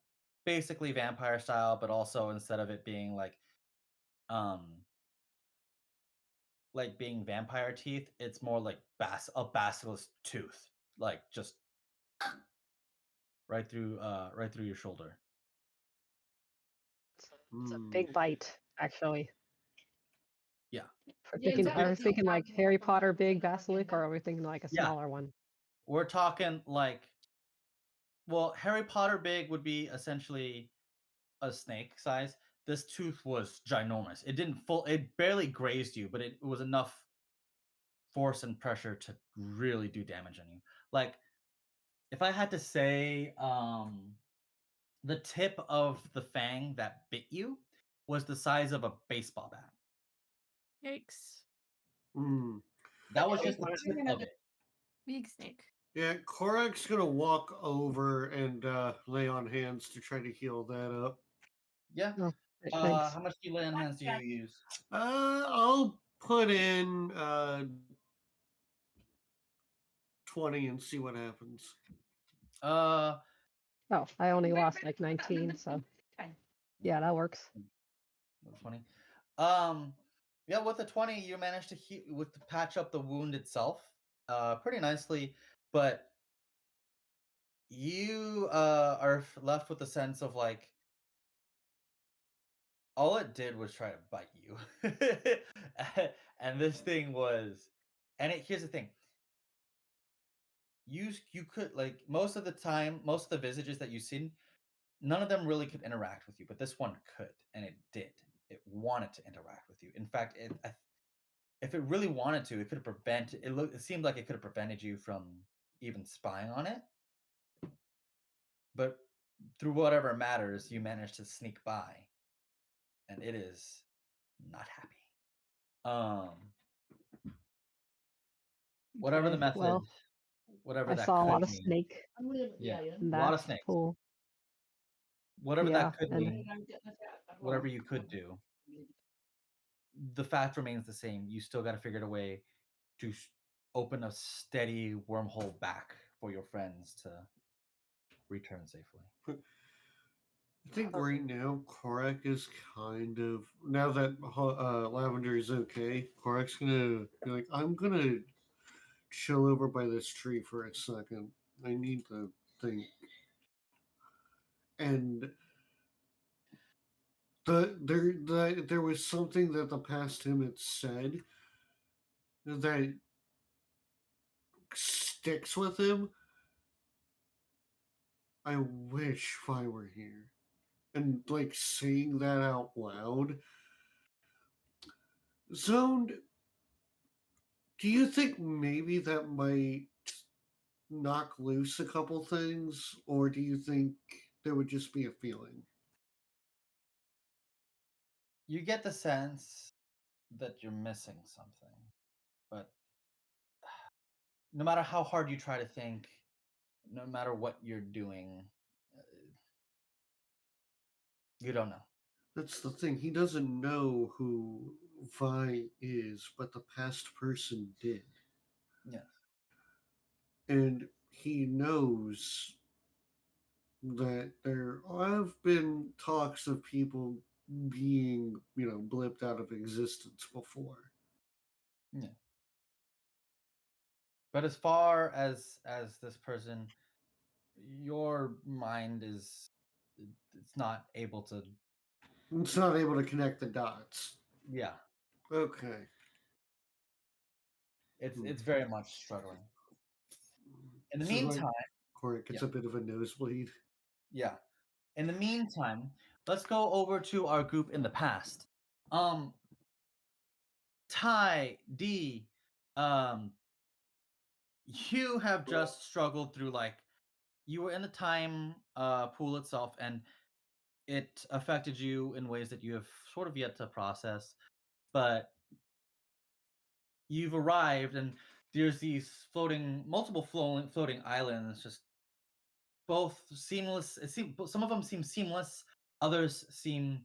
Basically vampire style, but also instead of it being being vampire teeth, it's more like a basilisk tooth. Like just right through your shoulder. It's a big bite, actually. Yeah. Are we thinking like Harry Potter big basilisk, or are we thinking like a Yeah. smaller one? We're talking like, well, Harry Potter big would be essentially a snake size. This tooth was ginormous. It barely grazed you, but it was enough force and pressure to really do damage on you. Like, if I had to say, the tip of the fang that bit you was the size of a baseball bat. Yikes. That was just the tip of it. Big snake. Yeah, Korrak's gonna walk over and lay on hands to try to heal that up. Yeah. Oh, thanks. How much do you lay on hands do you use? I'll put in 20 and see what happens. Uh, Oh, I only lost like 19, so yeah, that works. 20. Yeah, with the 20, you managed to patch up the wound itself, pretty nicely, but you are left with the sense of like all it did was try to bite you, and this thing was, here's the thing. You could, like, most of the time, most of the visages that you've seen, none of them really could interact with you, but this one could, and it did. It wanted to interact with you. In fact, if it really wanted to, it could have prevented. It seemed like it could have prevented you from even spying on it. But through whatever matters, you managed to sneak by, and it is not happy. Whatever the Okay, method, well, whatever I that saw a could lot of mean. snake. Yeah, In a lot that of snakes. pool. Whatever Yeah, that could and mean, whatever you could do, the fact remains the same. You still got to figure out a way to open a steady wormhole back for your friends to return safely. I think right now Korrak is kind of, now that Lavender is okay, Korrak's gonna be like, I'm gonna chill over by this tree for a second. I need to think. And there was something that the past him had said that sticks with him. I wish I were here. And like saying that out loud. Zoned, do you think maybe that might knock loose a couple things, or do you think there would just be a feeling? You get the sense that you're missing something, but no matter how hard you try to think, no matter what you're doing, you don't know. That's the thing. He doesn't know who Vi is, but the past person did. Yes. And he knows that there have been talks of people being, blipped out of existence before. Yeah. But as far as this person, your mind is it's not able to. It's not able to connect the dots. Yeah. Okay. It's very much struggling. In the This is why meantime, Korrak gets a bit of a nosebleed. yeah. In the meantime, let's go over to our group in the past. Ty, Dee, you have just struggled through, like, you were in the time pool itself, and it affected you in ways that you have sort of yet to process. But you've arrived, and there's these multiple floating islands, just both seamless. Some of them seem seamless, others seem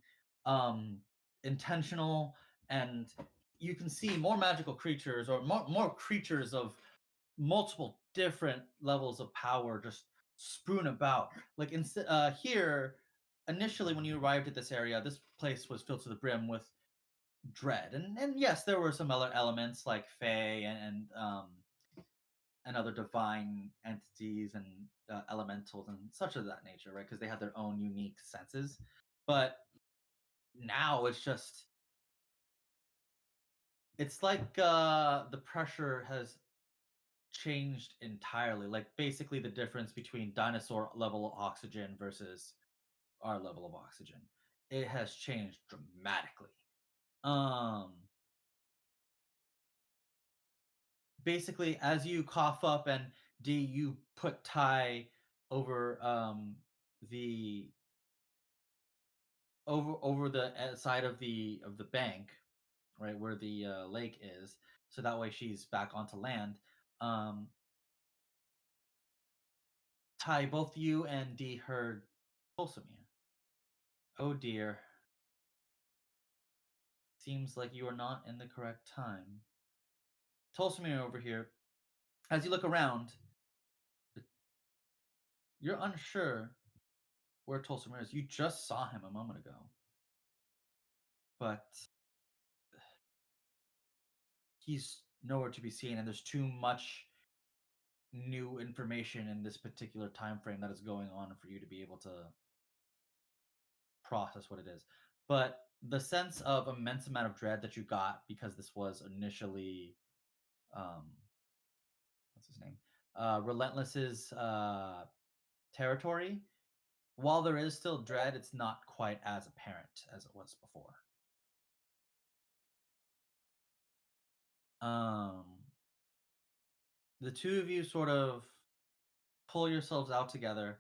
intentional, and you can see more magical creatures, or more creatures of multiple different levels of power just strewn about. Like here, initially when you arrived at this area, this place was filled to the brim with dread, and yes, there were some other elements like fae and other divine entities and elementals and such of that nature, right? Because they have their own unique senses. But now it's like the pressure has changed entirely. Like basically the difference between dinosaur level oxygen versus our level of oxygen. It has changed dramatically. Basically, as you cough up, and D, you put Ty over the over the side of the bank, right where the lake is, so that way she's back onto land. Ty, both you and D heard Tulsamir. Oh dear. Seems like you are not in the correct time. Tulsamir over here, as you look around, you're unsure where Tulsamir is. You just saw him a moment ago. But he's nowhere to be seen, and there's too much new information in this particular time frame that is going on for you to be able to process what it is. But the sense of immense amount of dread that you got, because this was initially what's his name, Relentless's territory, while there is still dread, it's not quite as apparent as it was before. The two of you sort of pull yourselves out together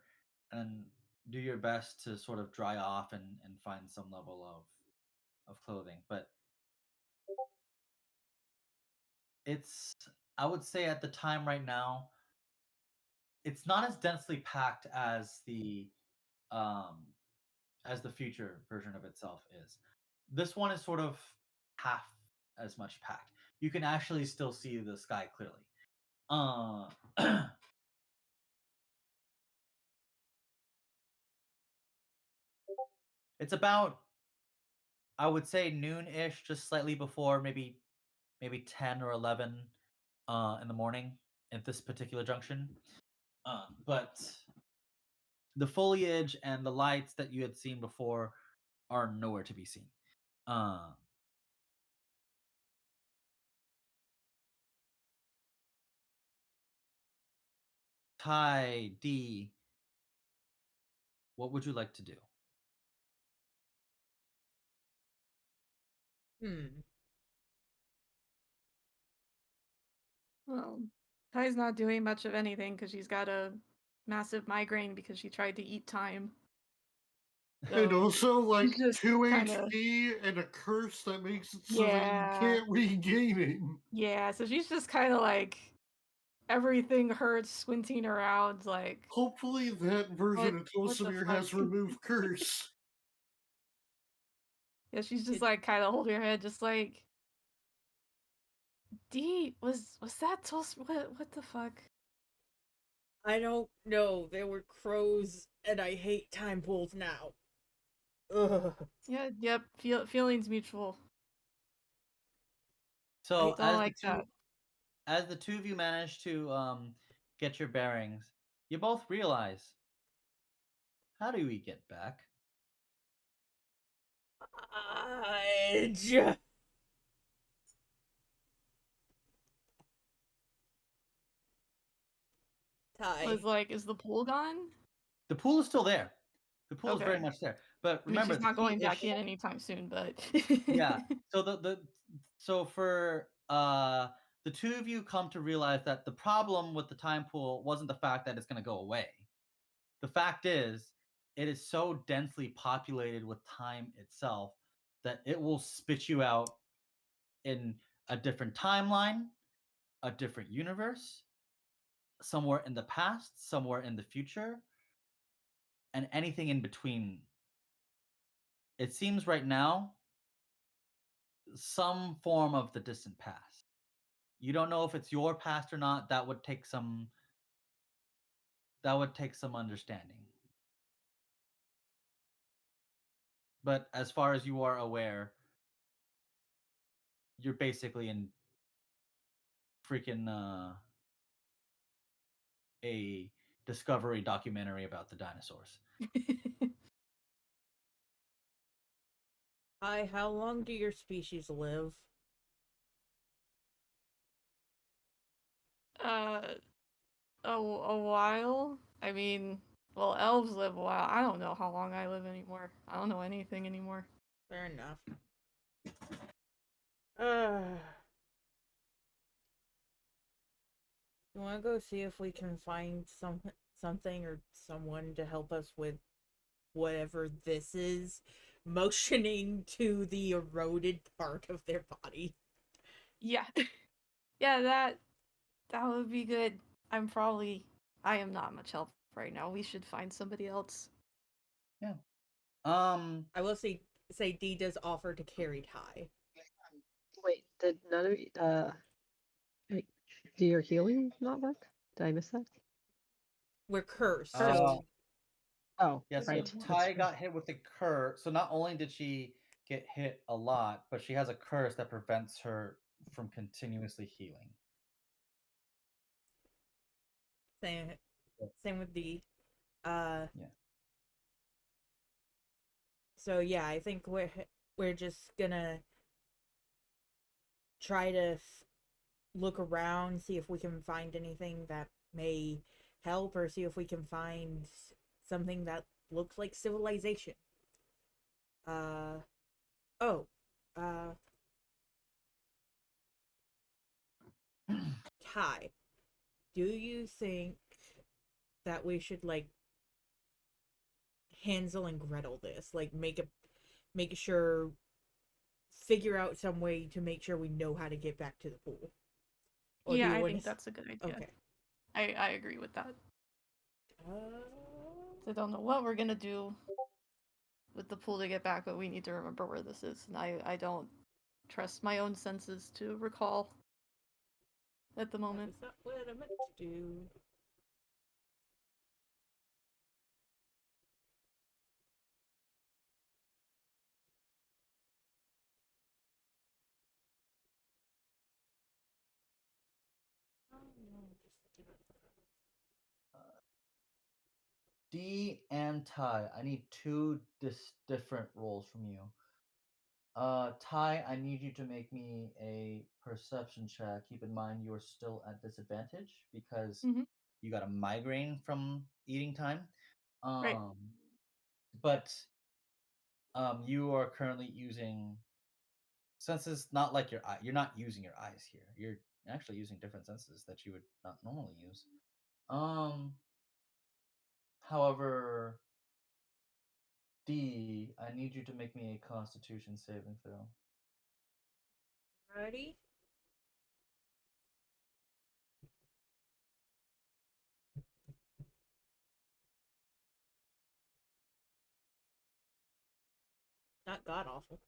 and do your best to sort of dry off and find some level of clothing. But it's, I would say at the time right now, it's not as densely packed um as the future version of itself is. This one is sort of half as much packed. You can actually still see the sky clearly. It's about, I would say, noon-ish, just slightly before, maybe 10 or 11 in the morning at this particular junction. But the foliage and the lights that you had seen before are nowhere to be seen. Ty, D, what would you like to do? Well, Ty's not doing much of anything because she's got a massive migraine because she tried to eat time. And also, like, just 2 kinda- HP and a curse that makes it so that Yeah. you can't regain it. Yeah, so she's just kind of like everything hurts, squinting around, like. Hopefully, that version of What the Tulsamir has fuck? removed curse. Yeah, she's just like kind of holding her head, just like. D, was that Tulsa? What the fuck? I don't know. There were crows, and I hate time pools now. Ugh. Yeah, yep. Feelings mutual. So Don't like that. as the two of you manage to get your bearings, you both realize, how do we get back? Fudge. I Ty. was like, is the pool gone? The pool is still there. The pool is very Okay. much there. But I mean, remember, she's the not key going back issue. in anytime soon, but Yeah. So for the two of you come to realize that the problem with the time pool wasn't the fact that it's going to go away. The fact is, it is so densely populated with time itself that it will spit you out in a different timeline, a different universe, somewhere in the past, somewhere in the future, and anything in between. It seems right now some form of the distant past. You don't know if it's your past or not. That would take some understanding. But as far as you are aware, you're basically in freaking a Discovery documentary about the dinosaurs. Ty, how long do your species live? uh, a while. I mean, well, elves live a while. I don't know how long I live anymore. I don't know anything anymore. Fair enough. Uh, you want to go see if we can find something or someone to help us with whatever this is, motioning to the eroded part of their body. Yeah, yeah, that would be good. I am not much help right now. We should find somebody else. Yeah. I will say Dee does offer to carry Ty. Wait, did none of wait, do your healing not work? Did I miss that? We're cursed, Uh, so Oh, Yeah, so right. that's Ty right. got hit with a curse. So not only did she get hit a lot, but she has a curse that prevents her from continuously healing. same with Dee. Yeah. Yeah. So yeah, I think we're just gonna try to look around, see if we can find anything that may help, or see if we can find something that looks like civilization. Oh, uh, Ty, do you think that we should like Hansel and Gretel this, like make sure, figure out some way to make sure we know how to get back to the pool? Or do Yeah, you I want think to? that's a good idea. Okay. I agree with that. Uh, I don't know what we're gonna do with the pool to get back, but we need to remember where this is, and I don't trust my own senses to recall at the moment. That's not what I meant to do. Dee and Ty, I need two different roles from you. Ty, I need you to make me a perception check. Keep in mind you are still at disadvantage because Mhm. you got a migraine from eating time. Right. But you are currently using senses not like your eye. You're not using your eyes here. You're actually using different senses that you would not normally use. However, D, I need you to make me a Constitution saving throw. Ready? Not god awful.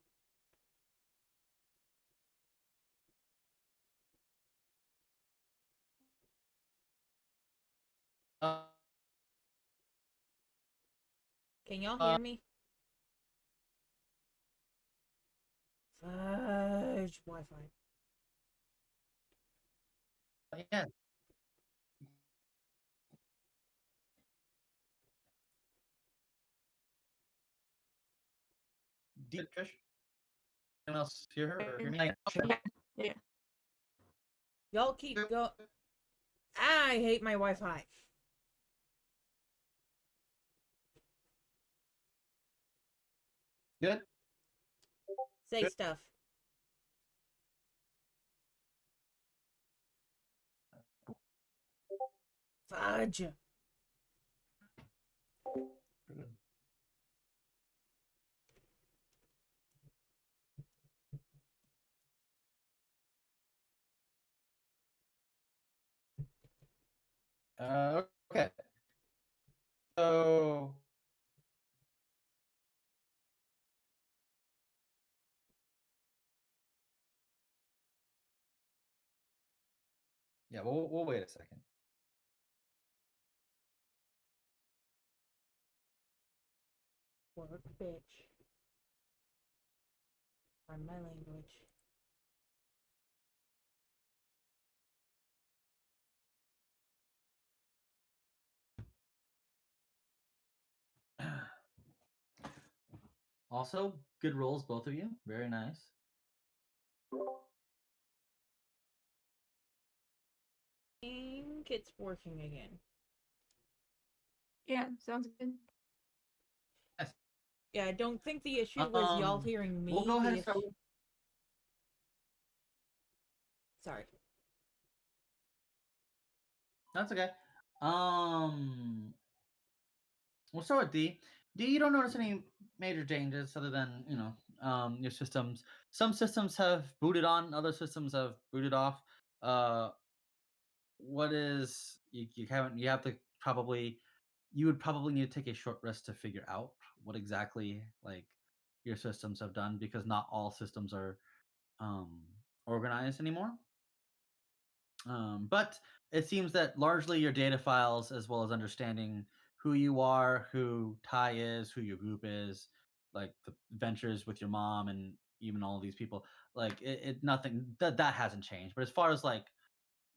Uh, Can y'all hear me? Fudge Wi-Fi. Yeah. Trish? Anyone else hear her or hear me? Yeah. Y'all keep going. I hate my Wi-Fi. Good. Say Good. stuff. Fudge. Okay. So yeah, we'll wait a second. Work, bitch. Pardon my language. Also, good rolls, both of you. Very nice. I think it's working again. Yeah, sounds good. Yes. Yeah, I don't think the issue was y'all hearing me. We'll go ahead and start. Sorry. That's okay. We'll start with D. D, you don't notice any major changes other than your systems. Some systems have booted on, other systems have booted off. What is you haven't you have to probably you would probably need to take a short rest to figure out what exactly like your systems have done because not all systems are organized anymore. But it seems that largely your data files, as well as understanding who you are, who Ty is, who your group is, like the ventures with your mom, and even all of these people, like it nothing that hasn't changed. But as far as like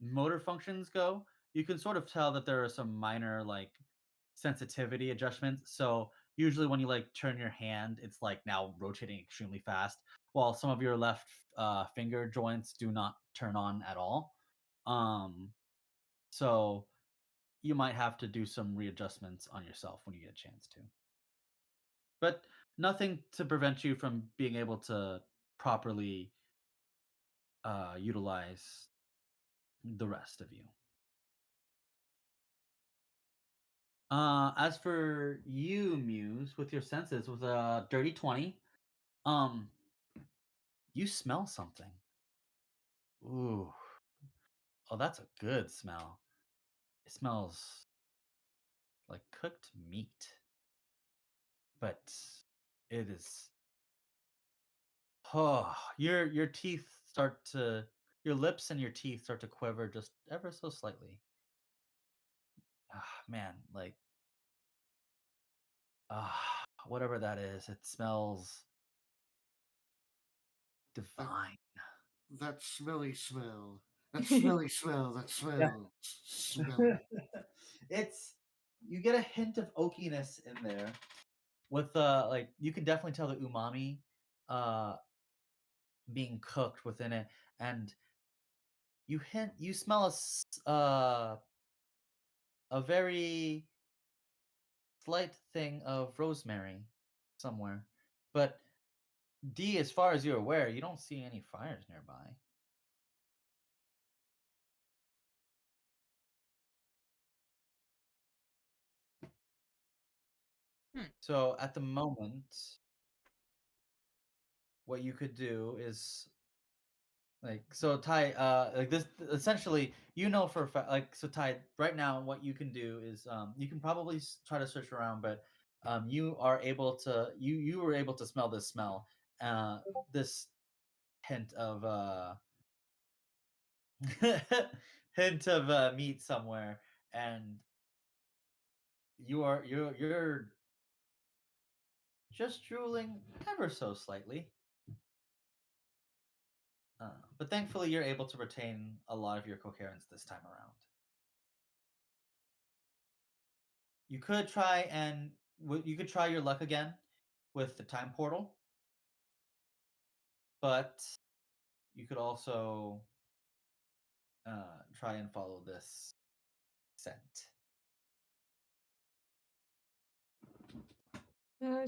motor functions go, you can sort of tell that there are some minor like sensitivity adjustments. So usually when you like turn your hand, it's like now rotating extremely fast, while some of your left finger joints do not turn on at all. Um, so you might have to do some readjustments on yourself when you get a chance to. But nothing to prevent you from being able to properly utilize the rest of you. As for you, Muse, with your senses, with a dirty 20, um, you smell something. Ooh. Oh, that's a good smell. It smells like cooked meat. But it is oh, your teeth start to your lips and your teeth start to quiver just ever so slightly. Ah, man, like whatever that is, it smells divine. That smelly smell. That smelly smell. That Yeah. smell. Smelly. It's you get a hint of oakiness in there with like you can definitely tell the umami uh being cooked within it, and you smell a very slight thing of rosemary somewhere. But D, as far as you're aware, you don't see any fires nearby. So at the moment, what you could do is like so Ty like this essentially for a fact like so Ty right now what you can do is you can probably try to search around, but you are able to you were able to smell this smell this hint of hint of meat somewhere, and you're just drooling ever so slightly. But thankfully, you're able to retain a lot of your coherence this time around. You could try you could try your luck again with the time portal, but you could also try and follow this scent.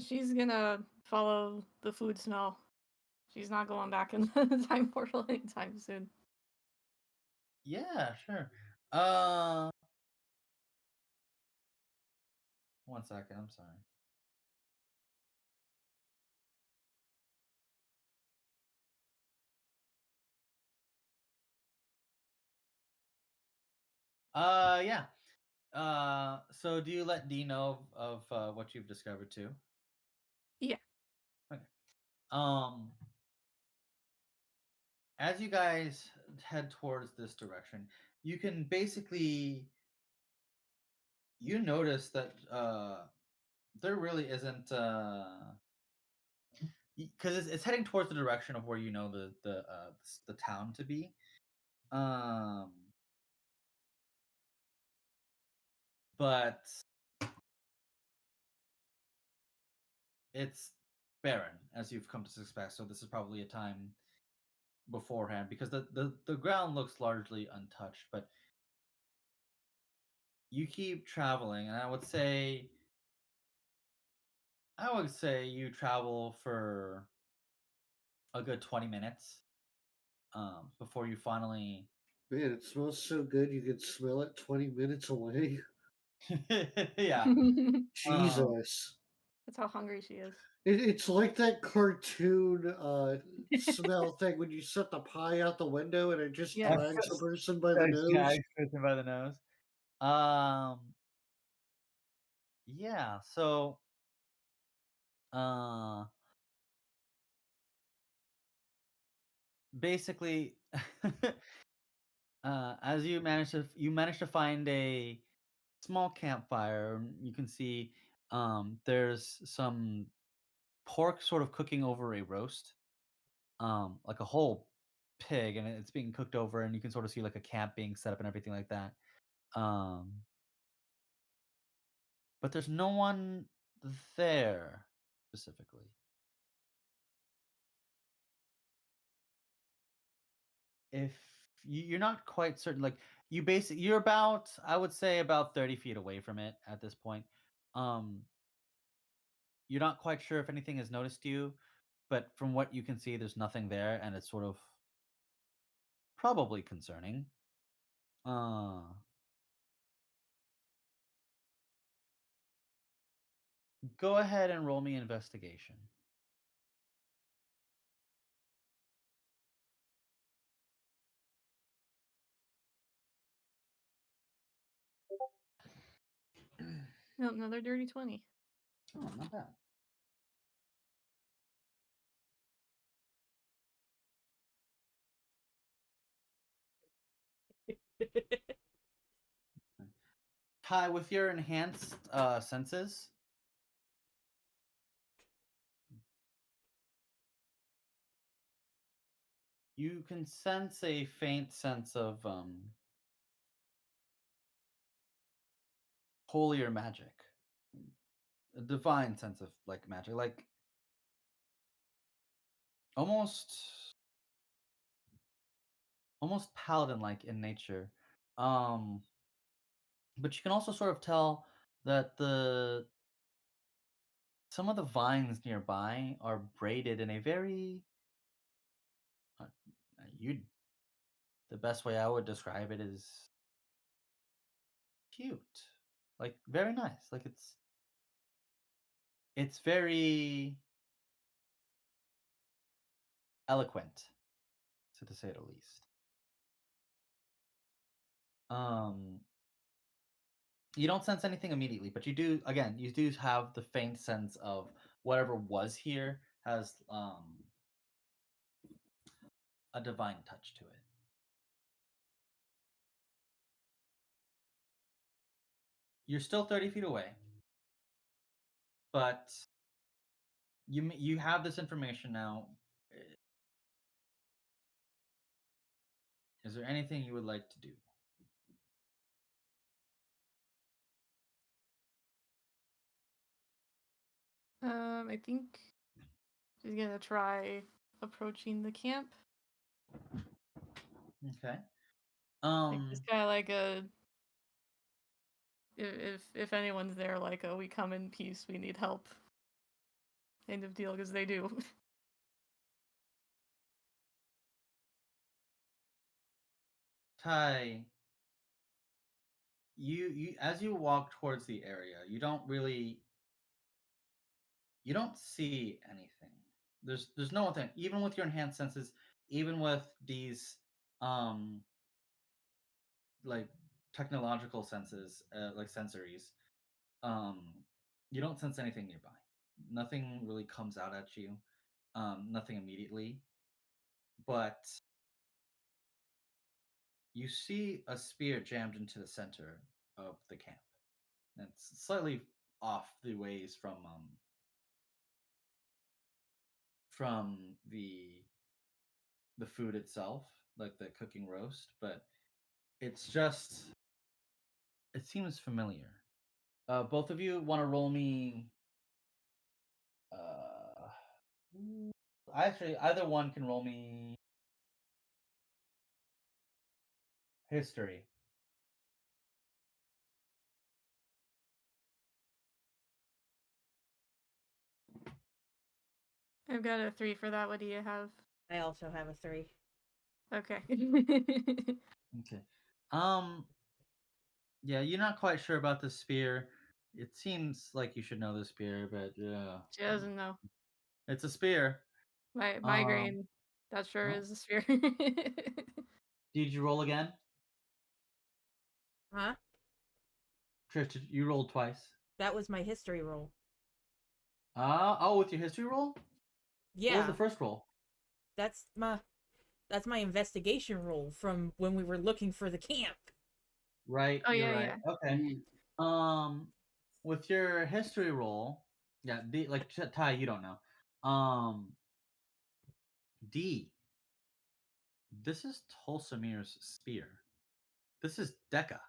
She's gonna follow the food smell. She's not going back in the time portal anytime soon. Yeah, sure. One second. I'm sorry. Yeah. So do you let Dee know of what you've discovered too? Yeah. Okay. Um, as you guys head towards this direction, you can basically you notice that there really isn't because it's heading towards the direction of where you know the town to be. Um, but it's barren, as you've come to suspect. So this is probably a time beforehand because the ground looks largely untouched. But you keep traveling, and I would say you travel for a good 20 minutes before you finally Man, it smells so good you can smell it 20 minutes away. yeah. Jesus. That's how hungry she is. It's like that cartoon smell thing when you set the pie out the window and it just Yes. drags the person by the Yeah, nose. Christian by the nose. Yeah, so uh basically as you manage to find a small campfire. You can see there's some pork sort of cooking over a roast, like a whole pig, and it's being cooked over, and you can sort of see like a camp being set up and everything like that. Um, but there's no one there specifically. If you're not quite certain, like you're about, I would say about 30 feet away from it at this point. Um, you're not quite sure if anything has noticed you, but from what you can see, there's nothing there, and it's sort of probably concerning. Uh, Go ahead and roll me investigation. No, another dirty 20. Oh, not bad. Ty, with your enhanced senses, you can sense a faint sense of holier magic, a divine sense of like magic, like almost almost paladin like in nature. Um, but you can also sort of tell that the some of the vines nearby are braided in a very uh, you the best way I would describe it is cute, like very nice, like it's very eloquent, so to say the least. Um, you don't sense anything immediately, but you do have the faint sense of whatever was here has a divine touch to it. You're still 30 feet away, but you have this information now. Is there anything you would like to do? I think she's gonna try approaching the camp. Okay. Like it's kind of like a if anyone's there, like a we come in peace, we need help kind of deal, because they do. Ty, you as you walk towards the area, you don't see anything. There's no thing. Even with your enhanced senses, even with these like technological senses, like sensories, you don't sense anything nearby. Nothing really comes out at you. Nothing immediately, but you see a spear jammed into the center of the camp. And it's slightly off the ways from the food itself, like the cooking roast, but it's just it seems familiar. Both of you want to roll me. Actually, either one can roll me history. I've got a 3 for that. What do you have? I also have a 3. Okay. Okay. Yeah, you're not quite sure about the spear. It seems like you should know the spear, but yeah. She doesn't know. It's a spear. My Um, migraine. That sure oh. is a sphere. Did you roll again? Huh? Trish, you rolled twice. That was my history roll. Oh, with your history roll? Yeah. What was the first roll? That's my investigation roll from when we were looking for the camp. Right. Oh, you're yeah, right. Okay. With your history roll, yeah, D, like Ty, you don't know. D. This is Tulsamir's spear. This is Deca.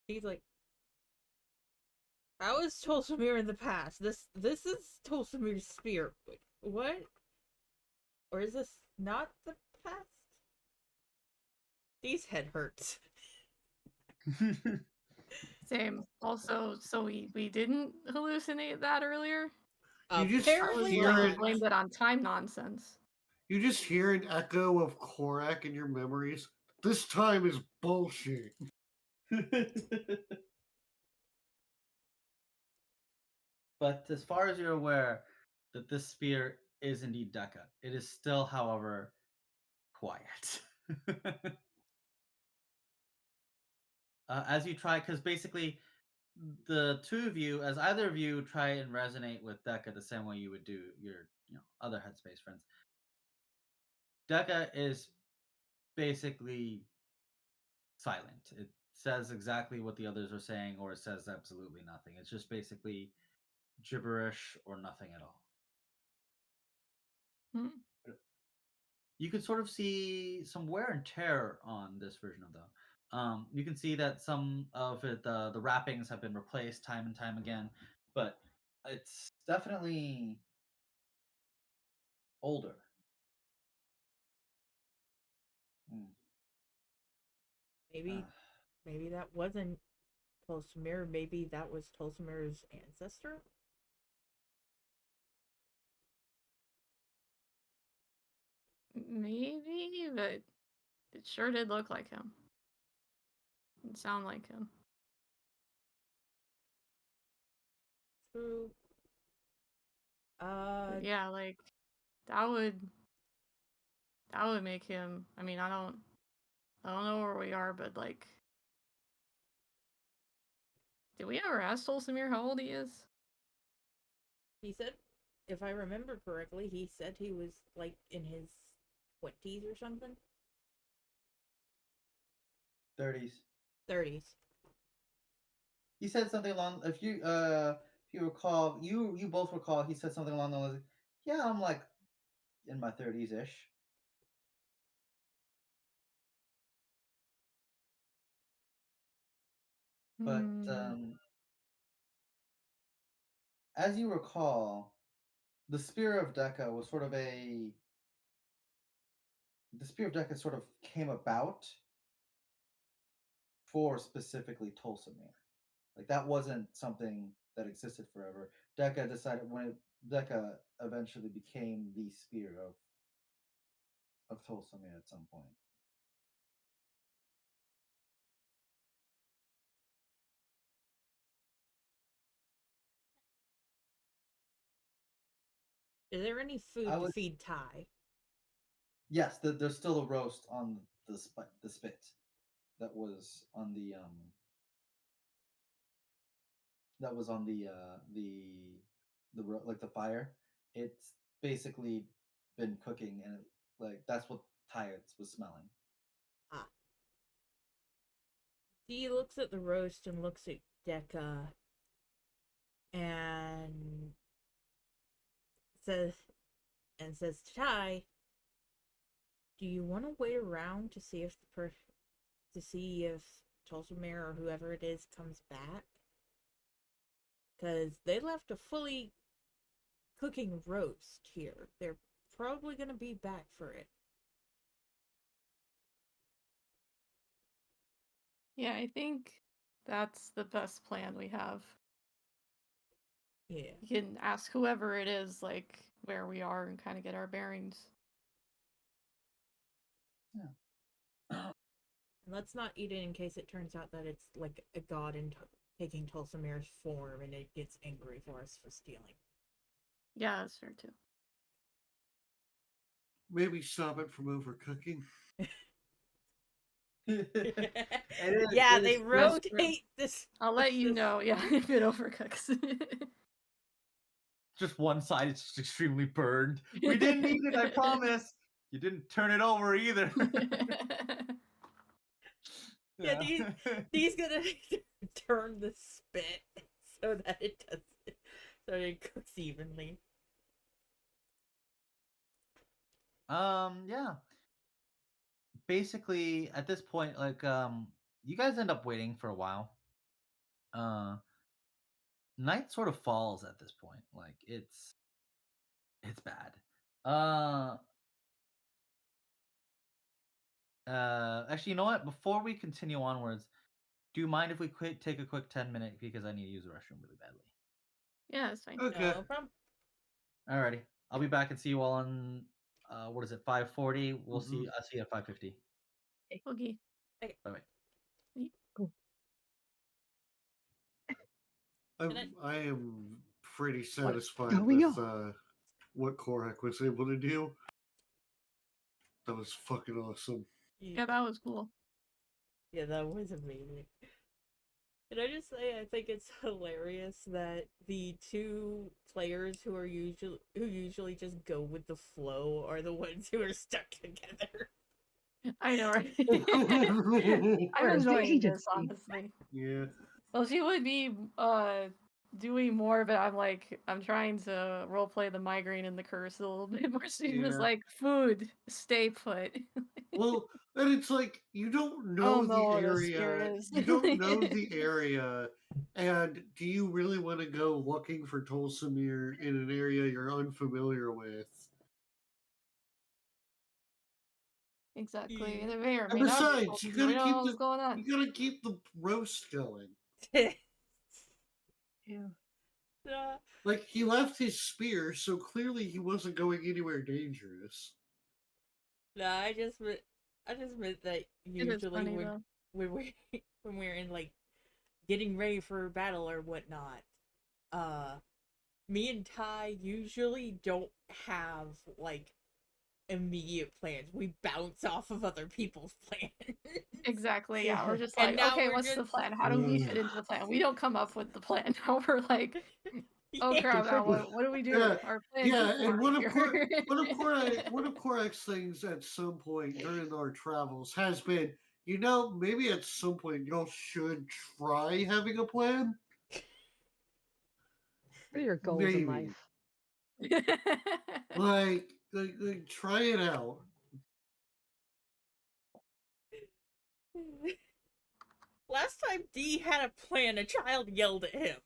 He's like, how is Tulsamir in the past? This is Tulsamir's spear. Wait, what? Or is this not the past? These head hurts. Same. Also, so we didn't hallucinate that earlier? You just Apparently hear Like, it. you not. blamed it on time nonsense. You just hear an echo of Korrak in your memories. This time is bullshit. But as far as you're aware, that this spear is indeed Deca. It is still, however, quiet. As you try, because basically the two of you, as either of you try and resonate with Deca the same way you would do your, other headspace friends. Deca is basically silent. It says exactly what the others are saying, or it says absolutely nothing. It's just basically gibberish or nothing at all. Hmm. You can sort of see some wear and tear on this version of them. You can see that some of it, the wrappings have been replaced time and time again, but it's definitely older. Mm. Maybe that wasn't Tulsamir. Maybe that was Tulsamir's ancestor. Maybe, but it sure did look like him. And sound like him. True. But yeah, like that would make him. I mean, I don't know where we are, but like, did we ever ask Tolsamir how old he is? He said, if I remember correctly, he said he was like in his 20s or something. 30s. 30s. He said something along. If you If you recall, you both recall, he said something along the lines, "Yeah, I'm like in my 30s ish." But as you recall, the Spear of Decca was sort of the Spear of Decca sort of came about for specifically Tulsamere. Like that wasn't something that existed forever. Decca decided Decca eventually became the Spear of Tulsamere at some point. Is there any food to feed Ty? Yes, there's still a roast on the spit that was on the like the fire. It's basically been cooking, and like that's what Ty was smelling. Ah. He looks at the roast and looks at Decca and says to Ty, "Do you want to wait around to see if Tulsamere or whoever it is comes back? Because they left a fully cooking roast here. They're probably gonna be back for it." Yeah, I think that's the best plan we have. Yeah. You can ask whoever it is, like, where we are and kind of get our bearings. Yeah. And let's not eat it in case it turns out that it's like a god taking Tulsamere's form and it gets angry for us for stealing. Yeah, that's fair too. Maybe stop it from overcooking. Yeah, they rotate this. I'll let you know, yeah, if it overcooks. Just one side is just extremely burned. We didn't eat it, I promise. You didn't turn it over either. Yeah, Dee's gonna turn the spit so that it cooks evenly. Yeah. Basically, at this point, like, you guys end up waiting for a while. Night sort of falls at this point. Like, it's bad. Actually, you know what? Before we continue onwards, do you mind if we take a quick 10-minute because I need to use the restroom really badly? Yeah, that's fine. Okay. No problem. Alrighty, I'll be back and see you all on what is it, 5:40? We'll see. I'll see you at 5:50. Okay. Bye bye. I am pretty satisfied with what Korrak was able to do. That was fucking awesome. Yeah, that was cool. Yeah, that was amazing. Can I just say, I think it's hilarious that the two players who usually just go with the flow are the ones who are stuck together. I know, right? I'm enjoying this, honestly. Yeah. Well, she would be doing more, but I'm trying to roleplay the migraine and the curse a little bit more. She's just like, food, stay put. Well, and it's like you don't Oh, know no, the the spear area. is. You don't know the area, and do you really want to go looking for Tulsamere in an area you're unfamiliar with? Exactly. And it may or And may not be besides, you Tulsamere. gotta We don't know keep what's going on. you gotta keep the roast going. Yeah. Like he left his spear, so clearly he wasn't going anywhere dangerous. No, I just meant that It is usually funny, when though. when we're in like getting ready for battle or whatnot, me and Ty usually don't have like immediate plans. We bounce off of other people's plans. Exactly, yeah. We're just And like, now okay, we're what's the just- plan? How do we fit into the plan? We don't come up with the plan. Now we're like, oh crap, now what do we do? Yeah, Our plan yeah, is and formed here. one of Korrak's things at some point during our travels has been, maybe at some point y'all should try having a plan. What are your goals in Maybe. life? Like, try it out. Last time Dee had a plan, a child yelled at him.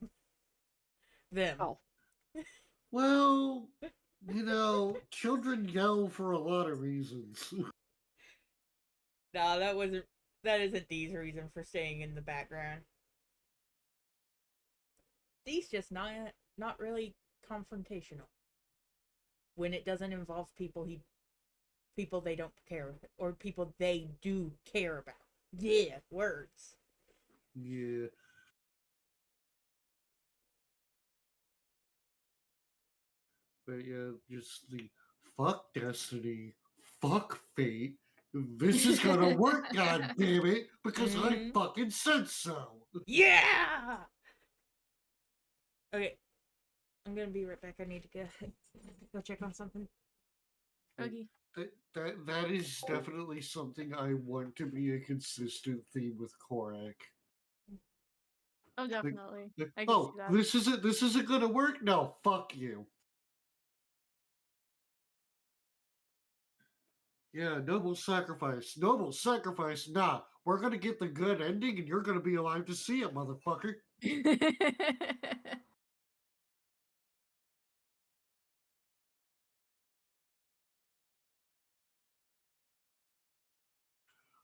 Them. Oh. Well, children yell for a lot of reasons. Nah, that isn't Dee's reason for staying in the background. Dee's just not really confrontational. When it doesn't involve people they don't care, or people they do care about. Yeah, words. Yeah. But yeah, just the fuck destiny, fuck fate. This is gonna work, god damn it, because I fucking said so. Yeah. Okay, I'm gonna be right back. I need to go check on something. Okay. That is definitely something I want to be a consistent theme with Korrak. Oh, definitely. Like, I can oh, see that. this isn't gonna work? No, fuck you. Yeah, noble sacrifice. Noble sacrifice. Nah, we're gonna get the good ending and you're gonna be alive to see it, motherfucker.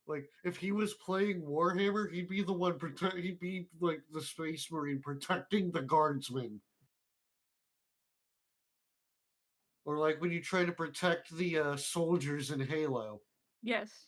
Like, if he was playing Warhammer, he'd be the one he'd be like the Space Marine protecting the guardsmen. Or like when you try to protect the soldiers in Halo. Yes.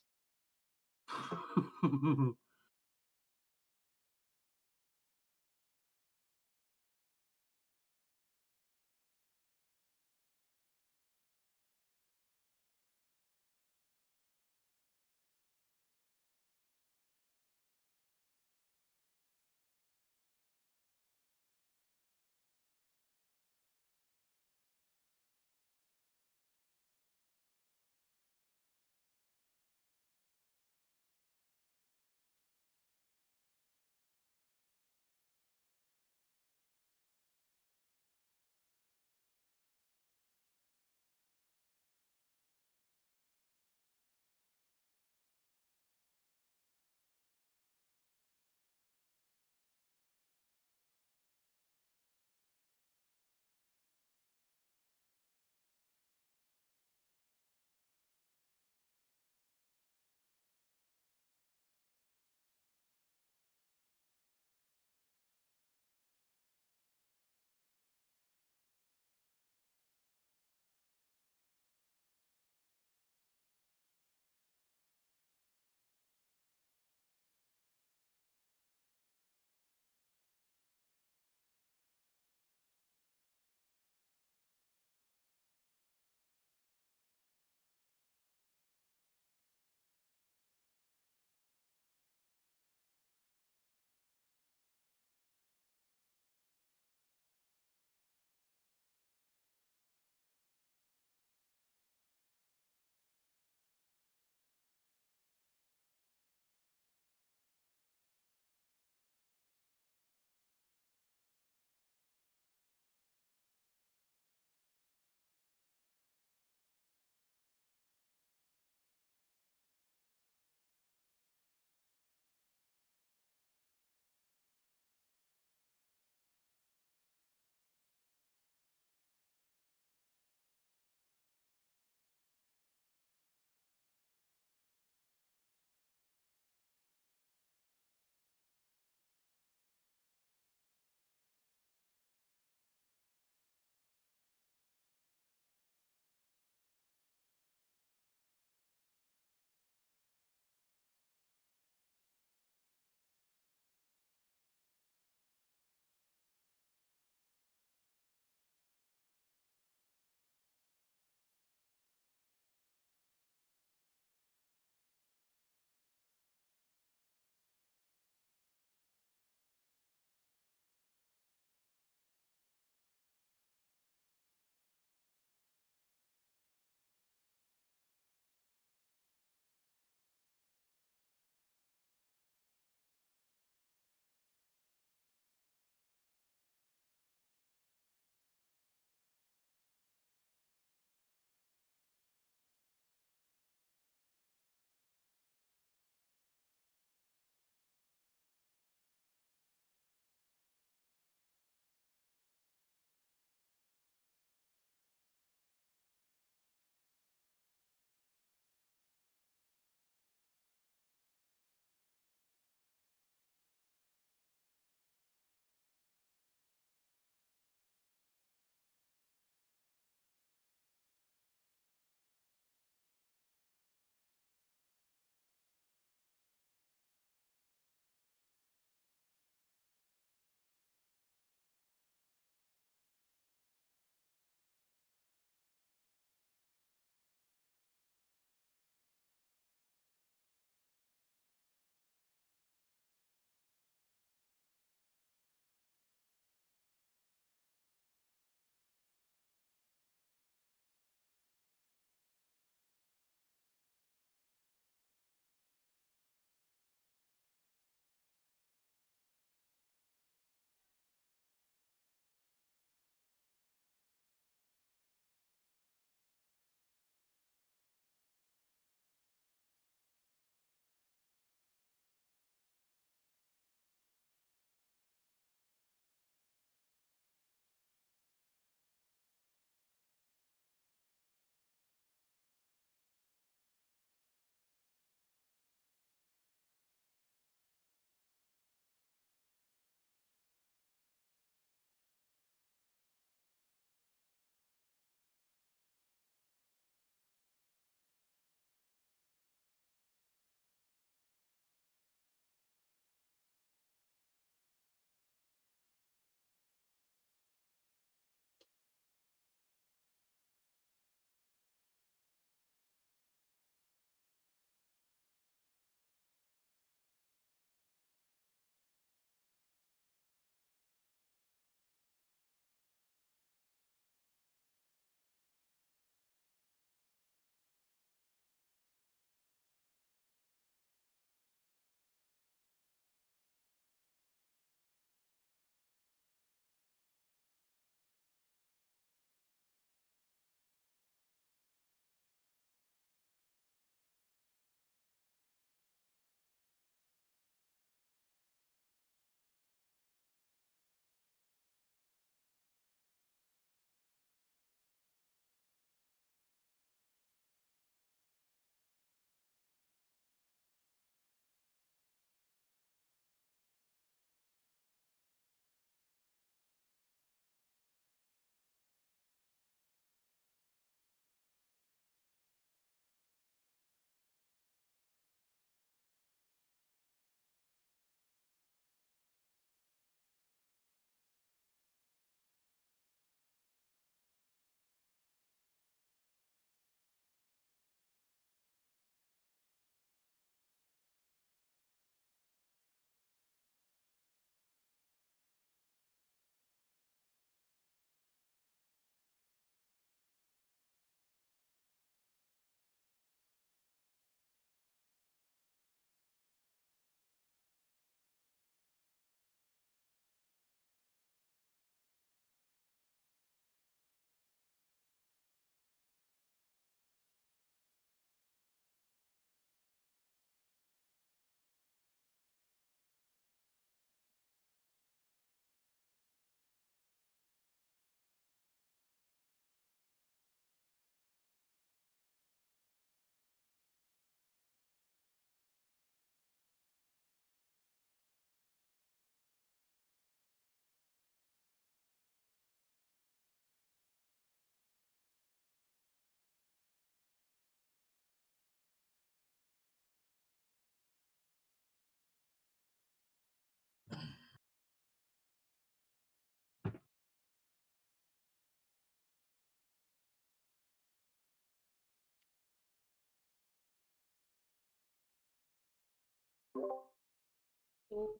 Hello.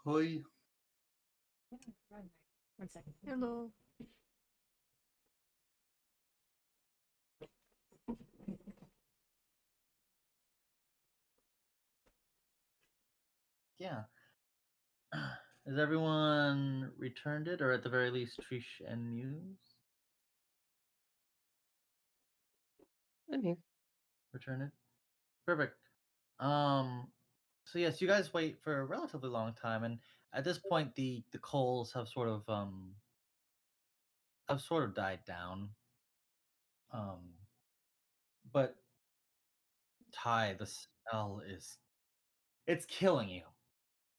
Hoi. One second. Hello. Yeah. Has everyone returned it, or at the very least, Trish and Muse? I'm here. Return it. Perfect. So yes, you guys wait for a relatively long time, and at this point, the coals have sort of died down. But Ty, the smell it's killing you.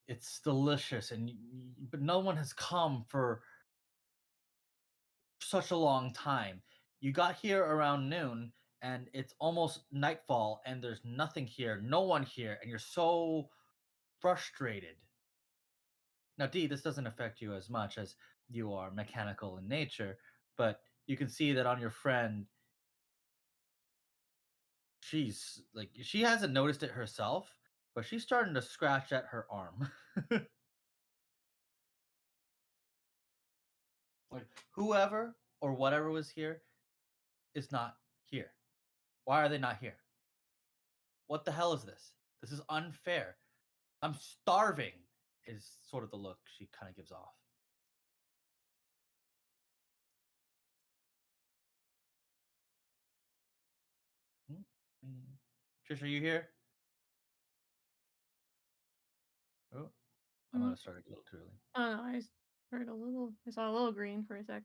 It's delicious, and but no one has come for such a long time. You got here around noon, and it's almost nightfall, and there's nothing here, no one here, and you're so frustrated. Now, D, this doesn't affect you as much as you are mechanical in nature, but you can see that on your friend, she hasn't noticed it herself, but she's starting to scratch at her arm. Like, whoever or whatever was here is not here. Why are they not here? What the hell is this? This is unfair. I'm starving, is sort of the look she kind of gives off. Trish, are you here? Oh, I might have started a little too early. Oh no, I saw a little green for a sec.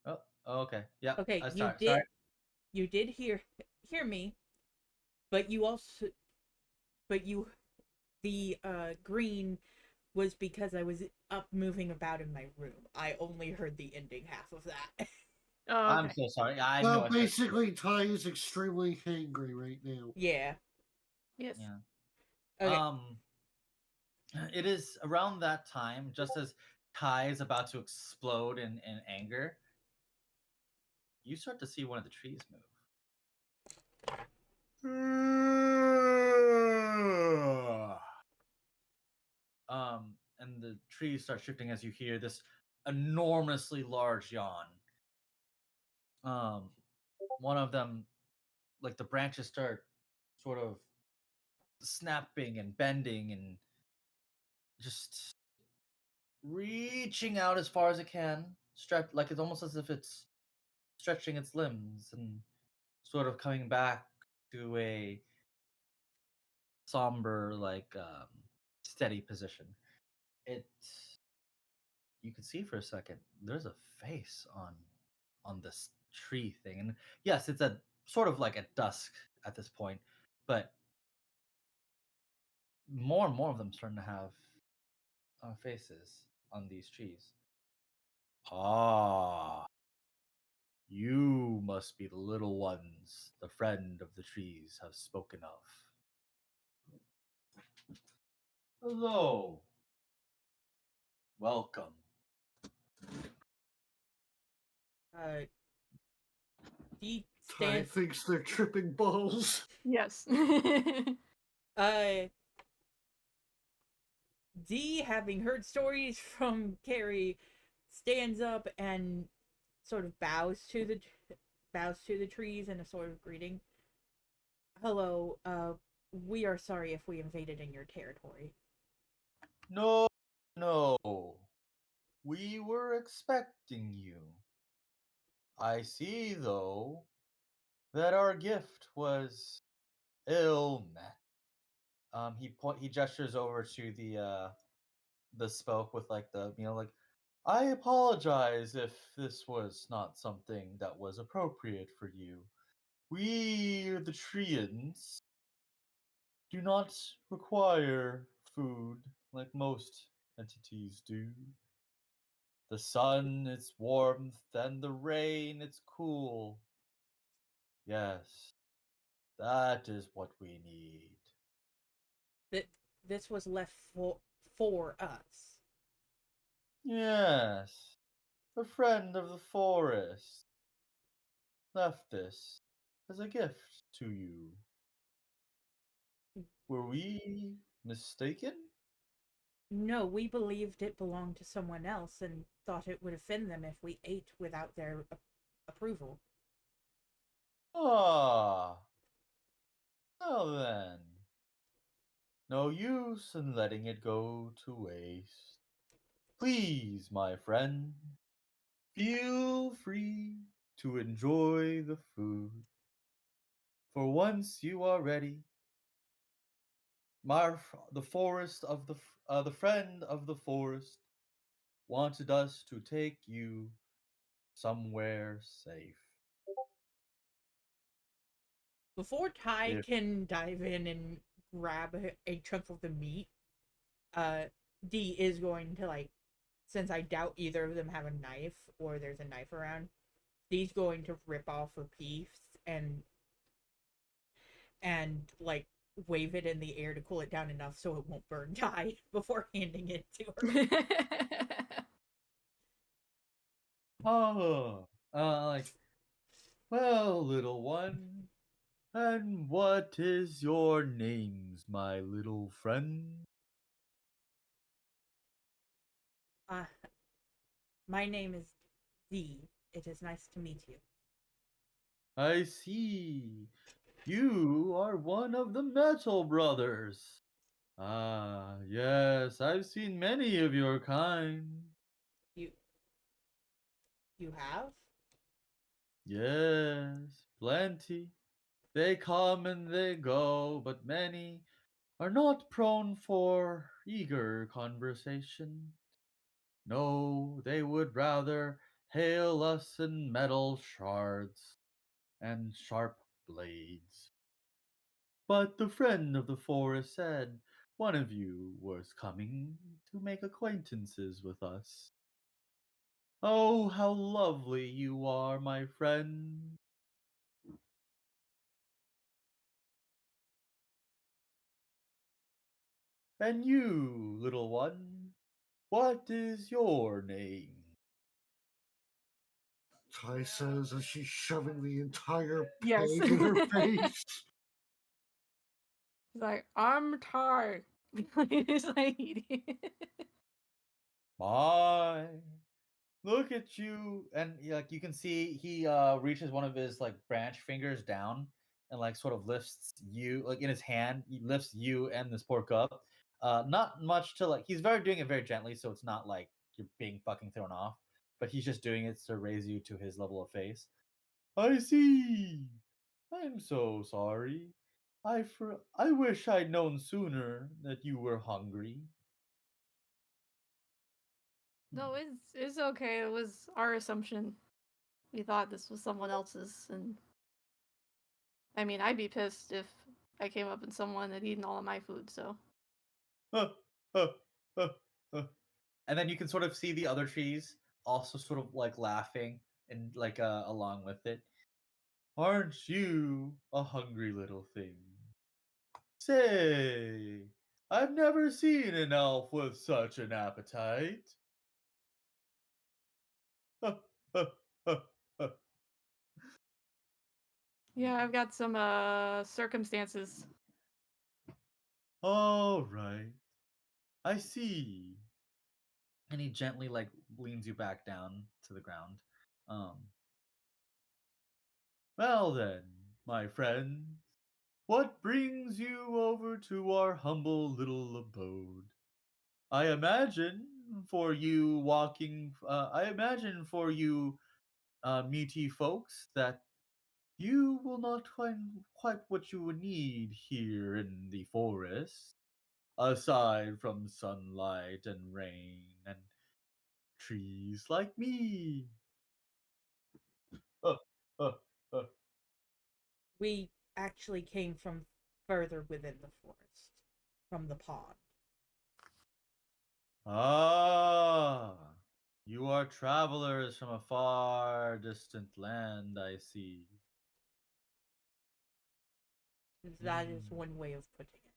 Oh, okay. Yep. Okay, Sorry. you did hear me, but you also, but you, the green was because I was up moving about in my room. I only heard the ending half of that. Oh, I'm okay. so sorry. I Well, know. I started- basically, Ty is extremely hangry right now. Yeah. Yes. Yeah. Okay. It is around that time, just as Ty is about to explode in anger. You start to see one of the trees move. And the trees start shifting as you hear this enormously large yawn. One of them, like the branches start sort of snapping and bending and just reaching out as far as it can, stretch like it's almost as if it's stretching its limbs and sort of coming back to a somber, steady position. It You can see for a second there's a face on this tree thing, and yes, it's a sort of like at dusk at this point, but more and more of them starting to have faces on these trees. Ah, you must be the little ones the friend of the trees have spoken of. Hello. Welcome. D Ty stands. thinks they're tripping balls. Yes. Uh, D, having heard stories from Carrie, stands up and sort of bows to the trees in a sort of greeting. Hello. We are sorry if we invaded in your territory. No, no. We were expecting you. I see, though, that our gift was ill met. He gestures over to the spoke with like I apologize if this was not something that was appropriate for you. We, the Treants, do not require food like most entities do. The sun, its warmth, and the rain, its cool. Yes, that is what we need. That this was left for us. Yes, a friend of the forest left this as a gift to you. Were we mistaken? No, we believed it belonged to someone else and thought it would offend them if we ate without their approval. Ah, well then. No use in letting it go to waste. Please, my friend, feel free to enjoy the food. For once you are ready, the forest of the friend of the forest wanted us to take you somewhere safe. Before Ty If can dive in and grab a chunk of the meat, uh, Dee is going to, like, since I doubt either of them have a knife or there's a knife around, Dee's going to rip off a piece and like wave it in the air to cool it down enough so it won't burn Ty before handing it to her. oh, like, well, little one, and what is your names, my little friend? Uh, my name is Dee. It is nice to meet you. I see. You are one of the Metal Brothers. Ah, yes, I've seen many of your kind. You you have? Yes, plenty. They come and they go, but many are not prone for eager conversation. No, they would rather hail us in metal shards and sharp blades. But the friend of the forest said one of you was coming to make acquaintances with us. Oh, how lovely you are, my friend. And you, little one, what is your name? Ty says as she's shoving the entire Yes. pig in her face. He's like, I'm tired. He's like eating. My, look at you. And like you can see he reaches one of his like branch fingers down and like sort of lifts you like in his hand, he lifts you and this pork up. Not much to like he's very doing it very gently, so it's not like you're being fucking thrown off, but he's just doing it to raise you to his level of face. I see. I'm so sorry. I wish I'd known sooner that you were hungry. No, it's okay. It was our assumption. We thought this was someone else's, and I mean, I'd be pissed if I came up and someone had eaten all of my food. So Huh, huh, huh, huh. And then you can sort of see the other trees also sort of like laughing and like along with it. Aren't you a hungry little thing? Say, I've never seen an elf with such an appetite. Huh, huh, huh, huh. yeah, I've got some circumstances. All right, I see. And he gently like leans you back down to the ground. Um, well then, my friend, what brings you over to our humble little abode? I imagine for you meaty folks that you will not find quite what you would need here in the forest, aside from sunlight and rain and trees like me. Uh, uh, uh. We actually came from further within the forest, from the pond. Ah, you are travelers from a far distant land, I see. That is Hmm. one way of putting it.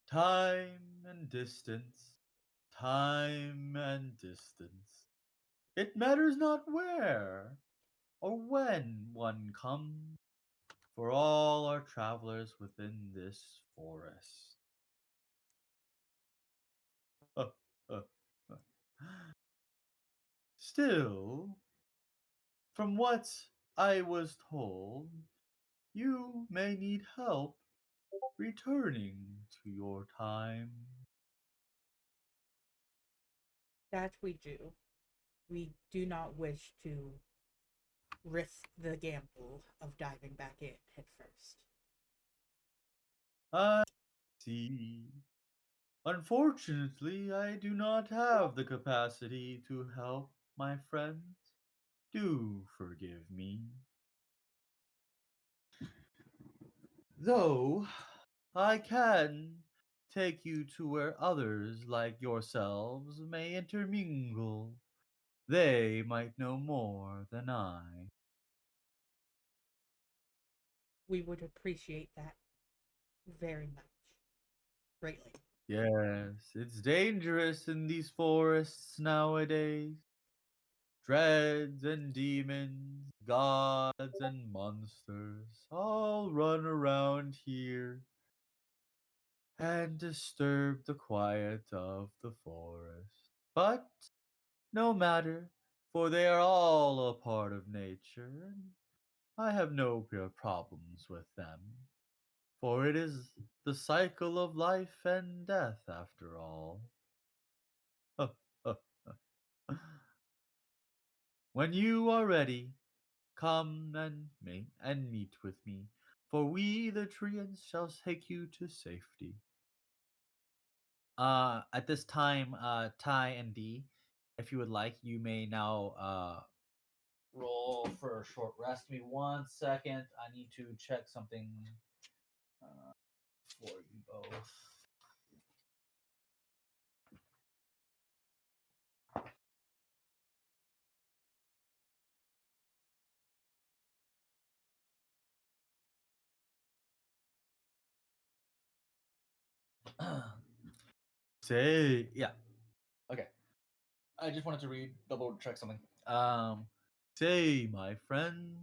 Time and distance, time and distance. It matters not where or when one comes. for all our travelers within this forest. Still, from what I was told, you may need help returning to your time. That we do. We do not wish to risk the gamble of diving back in head first. I see. Unfortunately, I do not have the capacity to help my friends. Do forgive me. Though, I can take you to where others like yourselves may intermingle. They might know more than I. We would appreciate that very much. Greatly. Yes, it's dangerous in these forests nowadays. Dreads and demons, gods and monsters all run around here and disturb the quiet of the forest. But no matter, for they are all a part of nature, and I have no problems with them. For it is the cycle of life and death, after all. When you are ready, come and meet with me, for we, the treants, shall take you to safety. At this time, Ty and Dee, if you would like, you may now roll for a short rest. Give me 1 second. I need to check something for you both. Say, yeah. Okay. I just wanted to double check something. Say, my friend,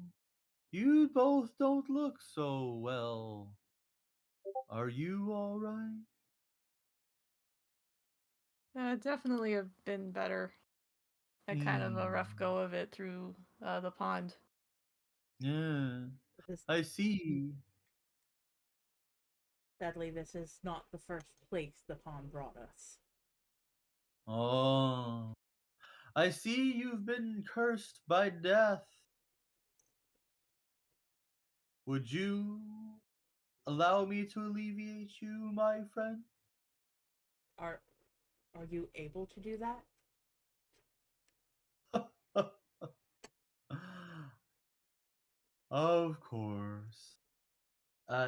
you both don't look so well. Are you all right? Definitely have been better. Had kind of a rough go of it through the pond. Yeah, This, I see. sadly, this is not the first place the pond brought us. Oh, I see you've been cursed by death. Would you allow me to alleviate you, my friend? Are you able to do that? Of course.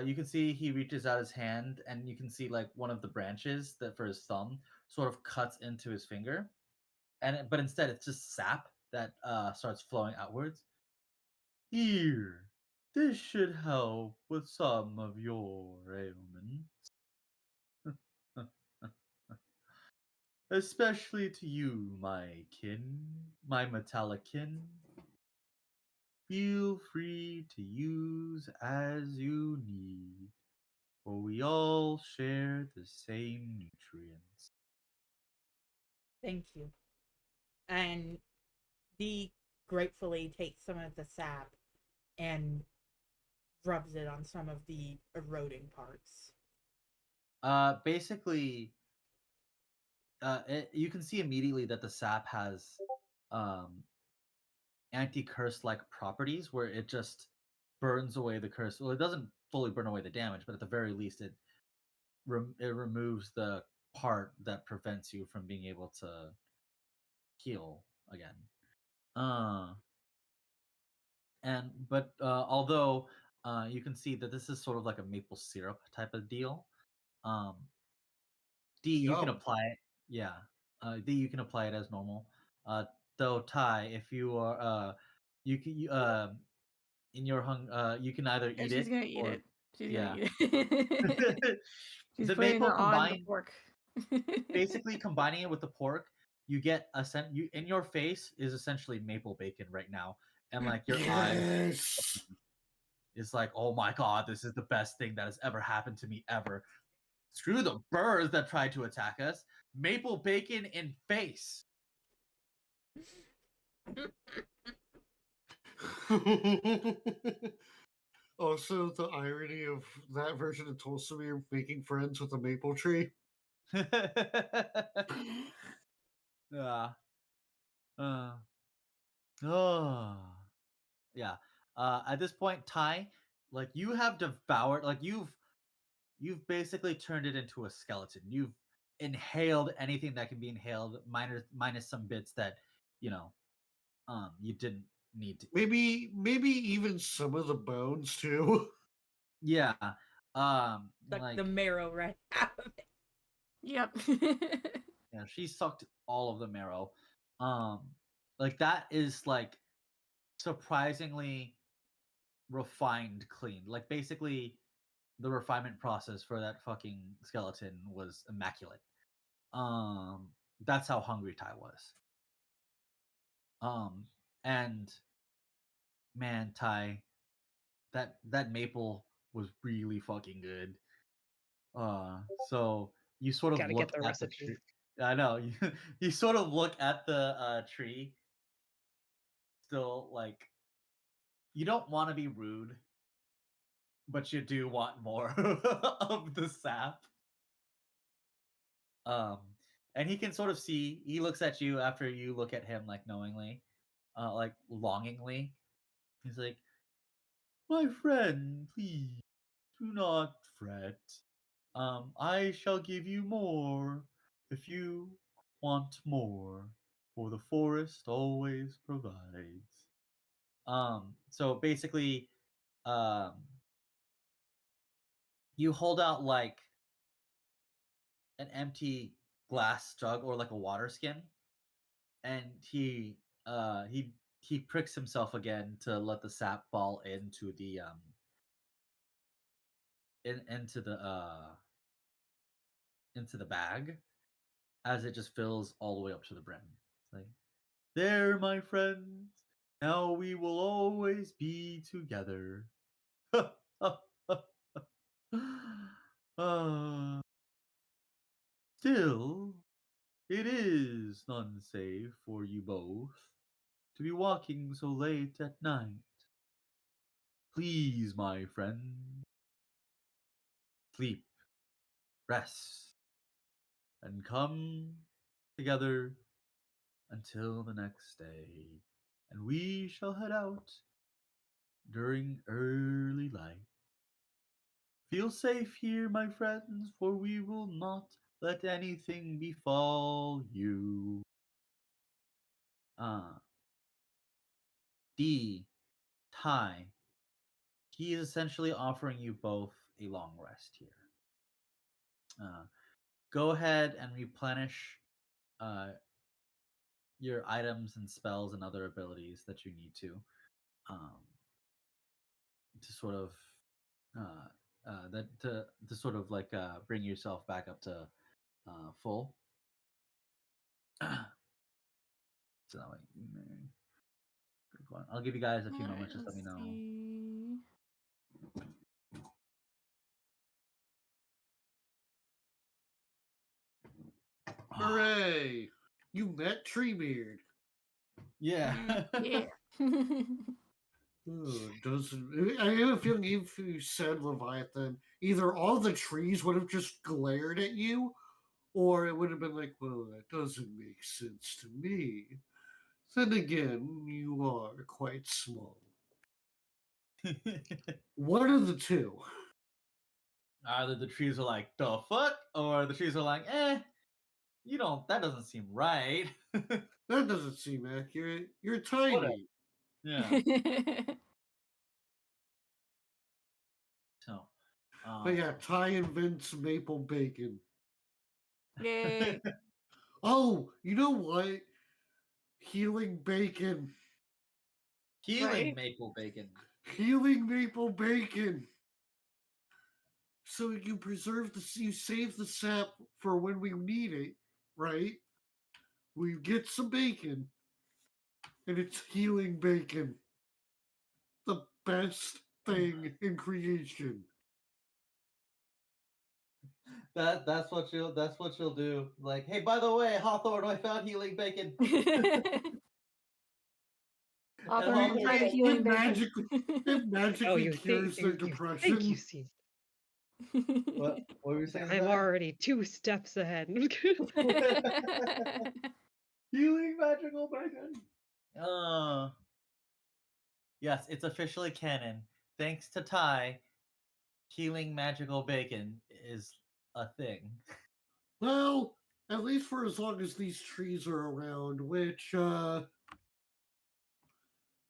You can see he reaches out his hand, and you can see like one of the branches that for his thumb sort of cuts into his finger, but instead it's just sap that starts flowing outwards. Here, this should help with some of your ailments, especially to you, my kin, my metallic kin. Feel free to use as you need, for we all share the same nutrients. Thank you. And Dee gratefully takes some of the sap and rubs it on some of the eroding parts. Basically, you can see immediately that the sap has um, anti-curse like properties where it just burns away the curse. Well, it doesn't fully burn away the damage, but at the very least, it removes the part that prevents you from being able to heal again. Uh, although you can see that this is sort of like a maple syrup type of deal. Um, D, you can Yum. apply it. Yeah, D, you can apply it as normal. Though Ty, if you are you can in your you can either Yeah, eat she's it gonna eat or it. She's yeah. gonna eat it. She's The putting it maple on the combined, pork. basically combining it with the pork, you get you in your face is essentially maple bacon right now, and like your eyes. Yes. is like, oh my god, this is the best thing that has ever happened to me ever. Screw the birds that tried to attack us. Maple bacon in face. Also, the irony of that version of Tolstomir making friends with a maple tree. Yeah. Oh. Yeah. At this point, Ty, like you have devoured, like you've basically turned it into a skeleton. You've inhaled anything that can be inhaled, minus some bits that you know, you didn't need to. Maybe even some of the bones too. Yeah. Like the marrow right out of it. Yep. Yeah, she sucked all of the marrow. Like that is like surprisingly refined clean. Like basically the refinement process for that fucking skeleton was immaculate. That's how hungry Ty was. And man, Ty, that maple was really fucking good. So you sort of Gotta look get the at the recipe. tree. I know you sort of look at the tree. Still, like you don't want to be rude, but you do want more of the sap. Um, and he can sort of see. He looks at you after you look at him, like knowingly, like longingly. He's like, "My friend, please do not fret. I shall give you more if you want more, for the forest always provides." So basically, um, you hold out like an empty glass jug or like a water skin, and he pricks himself again to let the sap fall into the into the bag as it just fills all the way up to the brim. It's like, there, my friends, now we will always be together. uh, Still, it is unsafe for you both to be walking so late at night. Please, my friend, sleep, rest, and come together until the next day, and we shall head out during early light. Feel safe here, my friends, for we will not let anything befall you. Uh, Dee, Ty, he is essentially offering you both a long rest here. Go ahead and replenish uh, your items and spells and other abilities that you need um, to sort of that to sort of like bring yourself back up to full. So that way you may. Good one. I'll give you guys a few Alright, moments. Just let me let's know. see. Hooray! You met Treebeard. Yeah. Yeah. Doesn't I have a feeling if you said Leviathan, either all the trees would have just glared at you, or it would have been like, well, that doesn't make sense to me. Then again, you are quite small. One of the two. Either the trees are like, the fuck? Or the trees are like, you don't, that doesn't seem right. That doesn't seem accurate. You're Whatever. tiny. Yeah. So, But yeah, Ty invents maple bacon. Yay. Oh, you know what? Healing bacon. healing Right? maple bacon. Healing maple bacon. So you preserve you save the sap for when we need it, right? We get some bacon, and it's healing bacon. The best thing in creation. That's what she'll do. Like, hey, by the way, Hawthorne, I found healing bacon. Author Hawthorne- can find a healing bacon. It magically cures their think you depression. see. What were you saying? I'm Zach? already 2 steps ahead. Healing magical bacon. Yes, it's officially canon. Thanks to Ty, healing magical bacon is a thing. Well, at least for as long as these trees are around, which I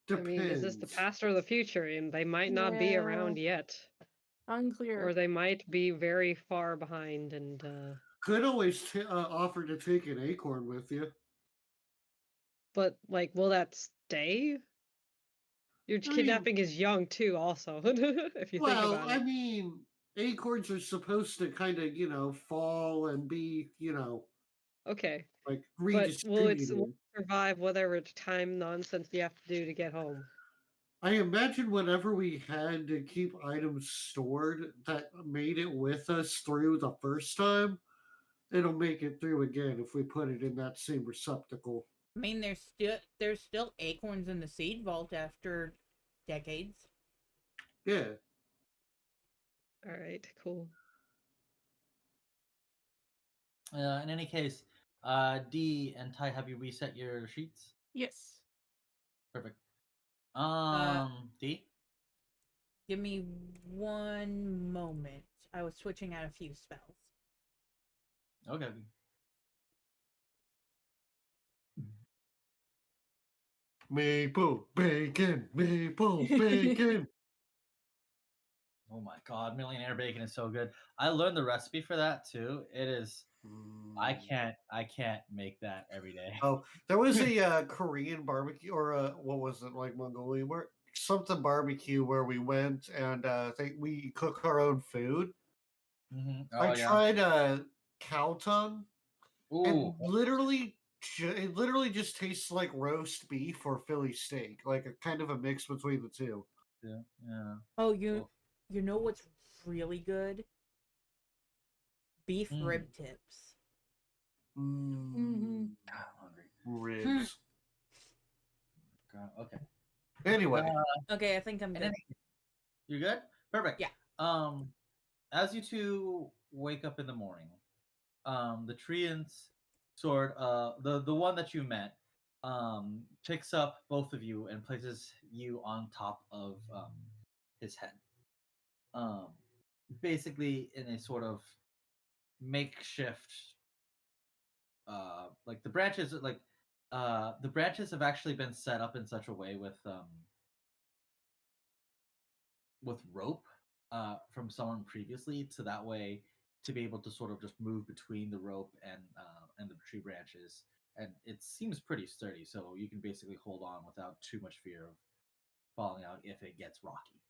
depends. mean, is this the past or the future? And they might not be around yet. Unclear. Or they might be very far behind and Could always offer to take an acorn with you. but like will that stay? Your I mean, kidnapping is young too, also, if you think well, about I it. mean, acorns are supposed to kind of, fall and be, Okay. like But will it redistributed. survive whatever time nonsense you have to do to get home? I imagine whenever we had to keep items stored that made it with us through the first time, it'll make it through again if we put it in that same receptacle. I mean, there's still acorns in the seed vault after decades. Yeah. All right, cool. In any case, Dee and Ty, have you reset your sheets? Yes. Perfect. Dee? Give me one moment. I was switching out a few spells. Okay. Maple bacon, maple bacon. Oh my god, millionaire bacon is so good. I learned the recipe for that too. It is I can't make that every day. Oh, there was a Korean barbecue or what was it, like Mongolian where something barbecue where we went and we cook our own food. Mm-hmm. I Oh yeah. tried cow tongue, and Ooh. it literally just tastes like roast beef or Philly steak, like a kind of a mix between the two. Yeah. Yeah. Oh, you know what's really good? Beef rib tips. Mm-hmm. God, I'm hungry. Ribs. God, okay. Anyway, Okay, I think I'm good. You good? Perfect. Yeah. As you two wake up in the morning, the treants the one that you met picks up both of you and places you on top of his head. Um, basically in a sort of makeshift like the branches have actually been set up in such a way with rope from someone previously to that way to be able to sort of just move between the rope and the tree branches, and it seems pretty sturdy, so you can basically hold on without too much fear of falling out if it gets rocky.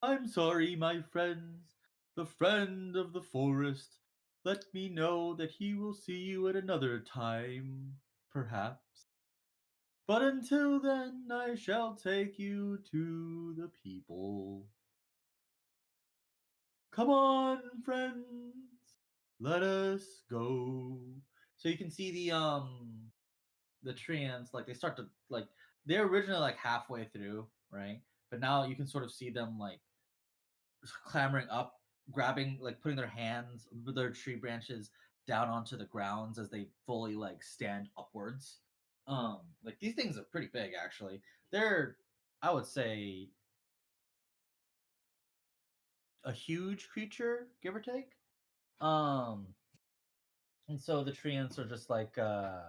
I'm sorry, my friends, the friend of the forest. Let me know that he will see you at another time, perhaps. But until then, I shall take you to the people. Come on, friends, let us go. So you can see the treants, like they start to like they're originally like halfway through, right? But now you can sort of see them like clambering up, grabbing, like putting their hands with their tree branches down onto the grounds as they fully like stand upwards. Like these things are pretty big actually. They're, I would say, a huge creature, give or take. Um, and so the treants are just like, oh,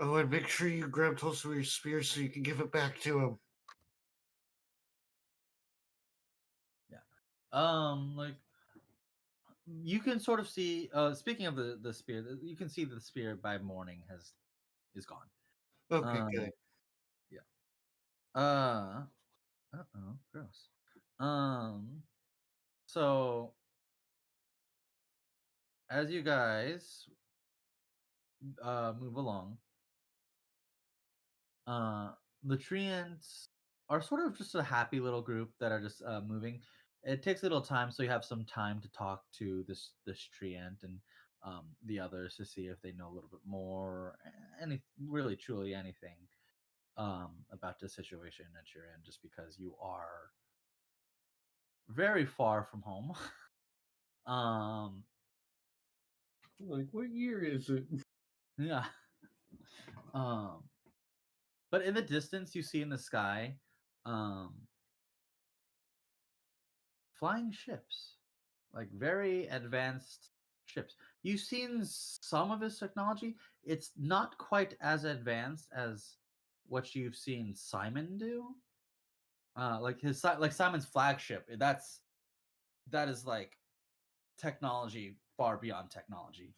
and make sure you grab Tolstoy's spear so you can give it back to him. like you can sort of see. Speaking of the spear, you can see the spear by morning is gone. Okay, good. Yeah. Uh-oh, gross. So as you guys move along, the tree ants are sort of just a happy little group that are just moving. It takes a little time, so you have some time to talk to this tree ant and the others to see if they know a little bit more, any really truly anything about the situation that you're in, just because you are very far from home. um, Like, what year is it? yeah. Um, but in the distance, you see in the sky, um, flying ships, like very advanced ships. You've seen some of his technology. It's not quite as advanced as what you've seen Simon do. Like Simon's flagship. That is like technology far beyond technology.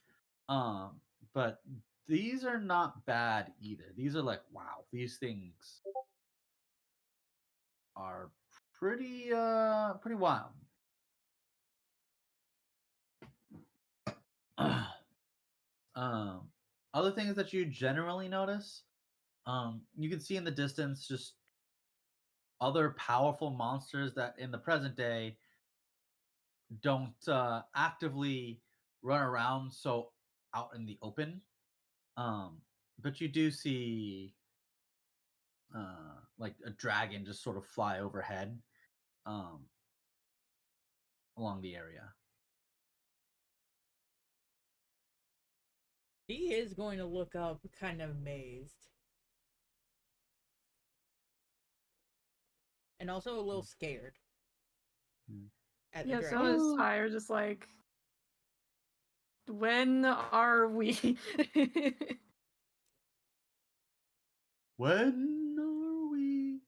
Um, but these are not bad either. These are like, wow, these things are pretty wild. um Other things that you generally notice, you can see in the distance just other powerful monsters that in the present day don't actively run around so out in the open. um but you do see like a dragon just sort of fly overhead um along the area. He is going to look up, kind of amazed. And also a little scared. Hmm. At the Yeah, so dragon. is Tyre just like, when are we? When are we?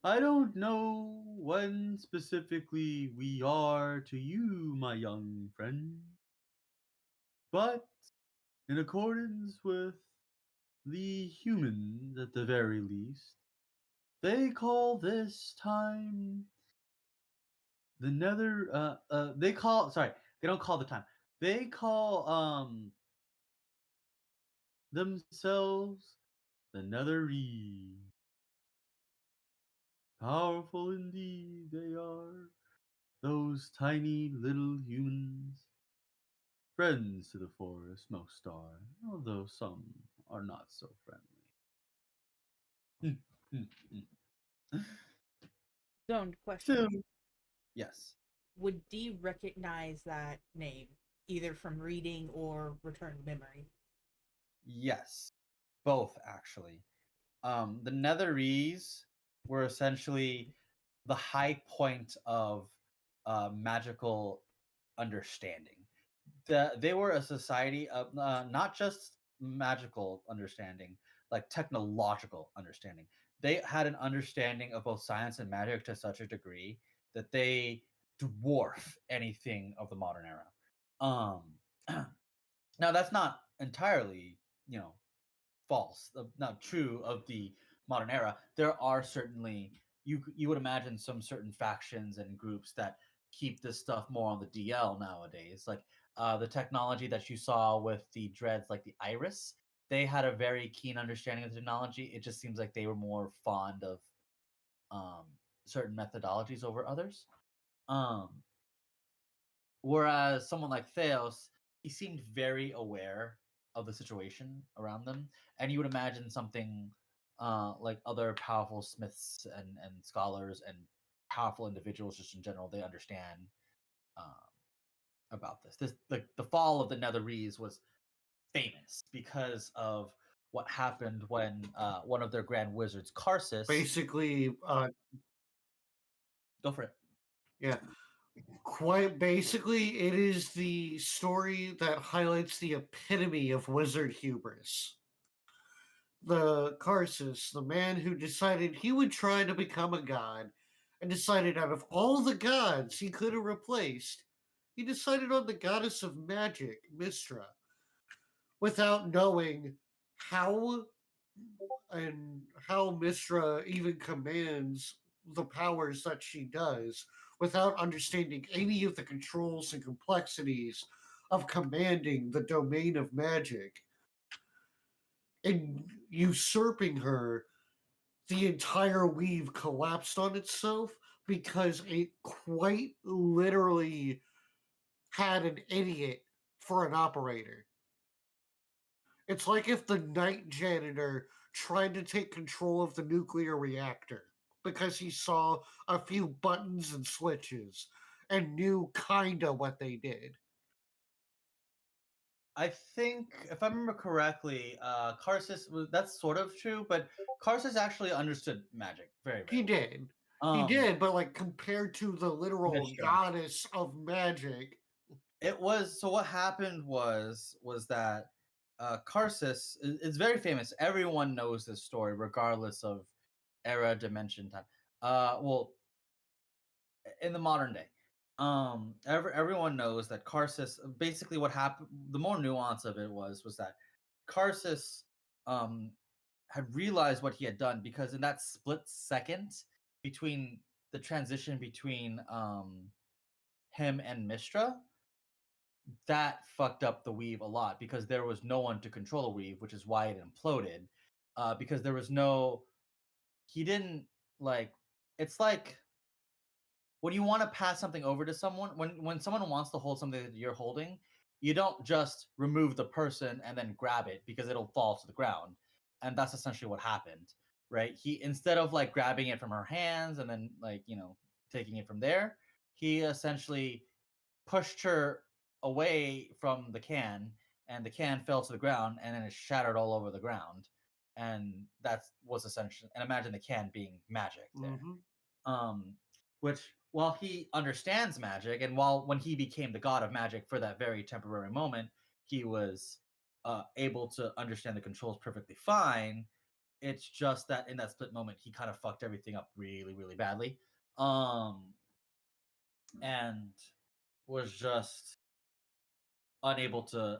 I don't know when specifically we are to you, my young friend. But in accordance with the humans at the very least, they call this time the nether they call sorry, they don't call the time. They call themselves the netherese. Powerful indeed they are, those tiny little humans. Friends to the forest, most are, although some are not so friendly. Zoned question. So, yes. Would Dee recognize that name, either from reading or returned memory? Yes. Both, actually. The Netherese were essentially the high point of magical understanding. They were a society of not just magical understanding, like technological understanding. They had an understanding of both science and magic to such a degree that they dwarf anything of the modern era. Um, now that's not entirely, false, not true of the modern era. There are certainly, you would imagine, some certain factions and groups that keep this stuff more on the DL nowadays. Like the technology that you saw with the dreads, like the Iris, they had a very keen understanding of the technology. It just seems like they were more fond of um, certain methodologies over others. Um, Whereas someone like Theos, he seemed very aware of the situation around them, and you would imagine something like other powerful smiths and scholars and powerful individuals, just in general, they understand um, about this. The fall of the Netherese was famous because of what happened when one of their grand wizards, Karsus, Basically, go for it. yeah, quite basically, it is the story that highlights the epitome of wizard hubris. The Karsus, the man who decided he would try to become a god, and decided out of all the gods he could have replaced, he decided on the goddess of magic, Mistra, without knowing how how Mistra even commands the powers that she does, without understanding any of the controls and complexities of commanding the domain of magic. in usurping her, the entire weave collapsed on itself because it quite literally had an idiot for an operator. It's like if the night janitor tried to take control of the nuclear reactor because he saw a few buttons and switches and knew kinda what they did. I think, if I remember correctly, Karsus that's sort of true, but Karsus actually understood magic very, He very did. well. He did, but like compared to the literal Mishra. goddess of magic, It was so. What happened was that Karsus is very famous. Everyone knows this story, regardless of era, dimension, time. Well, in the modern day, everyone knows that Karsus. Basically, what happened. The more nuance of it was that Karsus um had realized what he had done, because in that split second between the transition between him and Mistra, that fucked up the weave a lot, because there was no one to control the weave, which is why it imploded. Because there was no, he didn't, like, it's like when you want to pass something over to someone, when someone wants to hold something that you're holding, you don't just remove the person and then grab it, because it'll fall to the ground. And that's essentially what happened, right? He, instead of like grabbing it from her hands and then, like, taking it from there, he essentially pushed her away from the can, and the can fell to the ground, and then it shattered all over the ground. And that was essentially, and imagine the can being magic there. Um, which, while he understands magic, and while when he became the god of magic for that very temporary moment, he was able to understand the controls perfectly fine. It's just that in that split moment, he kind of fucked everything up really, really badly. And was just unable to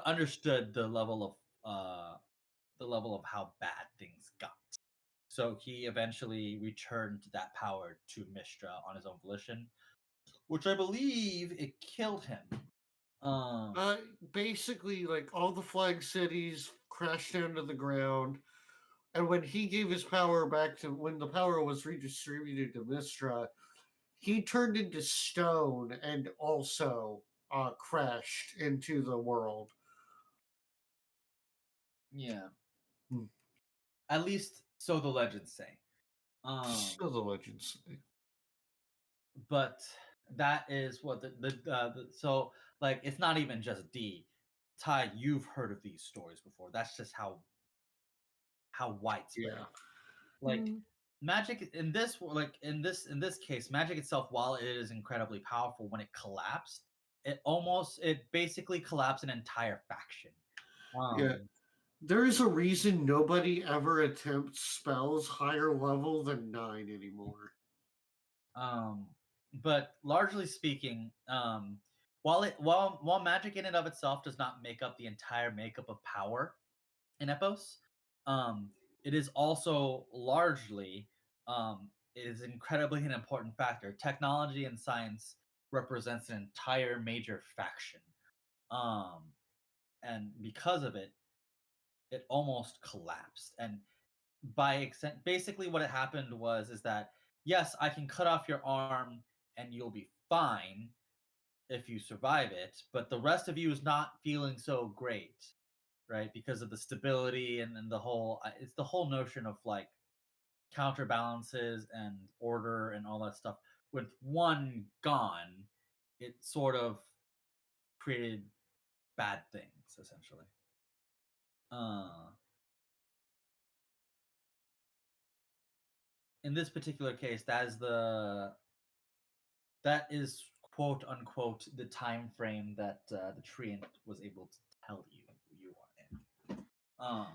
understood the level of how bad things got. So he eventually returned that power to Mistra on his own volition, which I believe it killed him. basically, like all the flag cities crashed down to the ground. And when he gave his power back to, when the power was redistributed to Mistra, he turned into stone and also crashed into the world. Yeah. Hmm. At least so the legends say. So the legends say. But that is what so, like, it's not even just Dee. Ty, you've heard of these stories before. That's just how widespread. Yeah. Like, Mm. magic in this, like, in this case, magic itself, while it is incredibly powerful, when it collapsed, it basically collapsed an entire faction. Yeah. There is a reason nobody ever attempts spells higher level than 9 anymore. But largely speaking, while magic in and of itself does not make up the entire makeup of power in Epos, it is also largely, it is incredibly an important factor. Technology and science represents an entire major faction, and because of it, it almost collapsed. And by extent, basically what happened is that, yes, I can cut off your arm and you'll be fine if you survive it, but the rest of you is not feeling so great, right? Because of the stability and the whole, it's the whole notion of like counterbalances and order and all that stuff. With one gone, it sort of created bad things, essentially. In this particular case, that is quote unquote the time frame that the treant was able to tell you are in.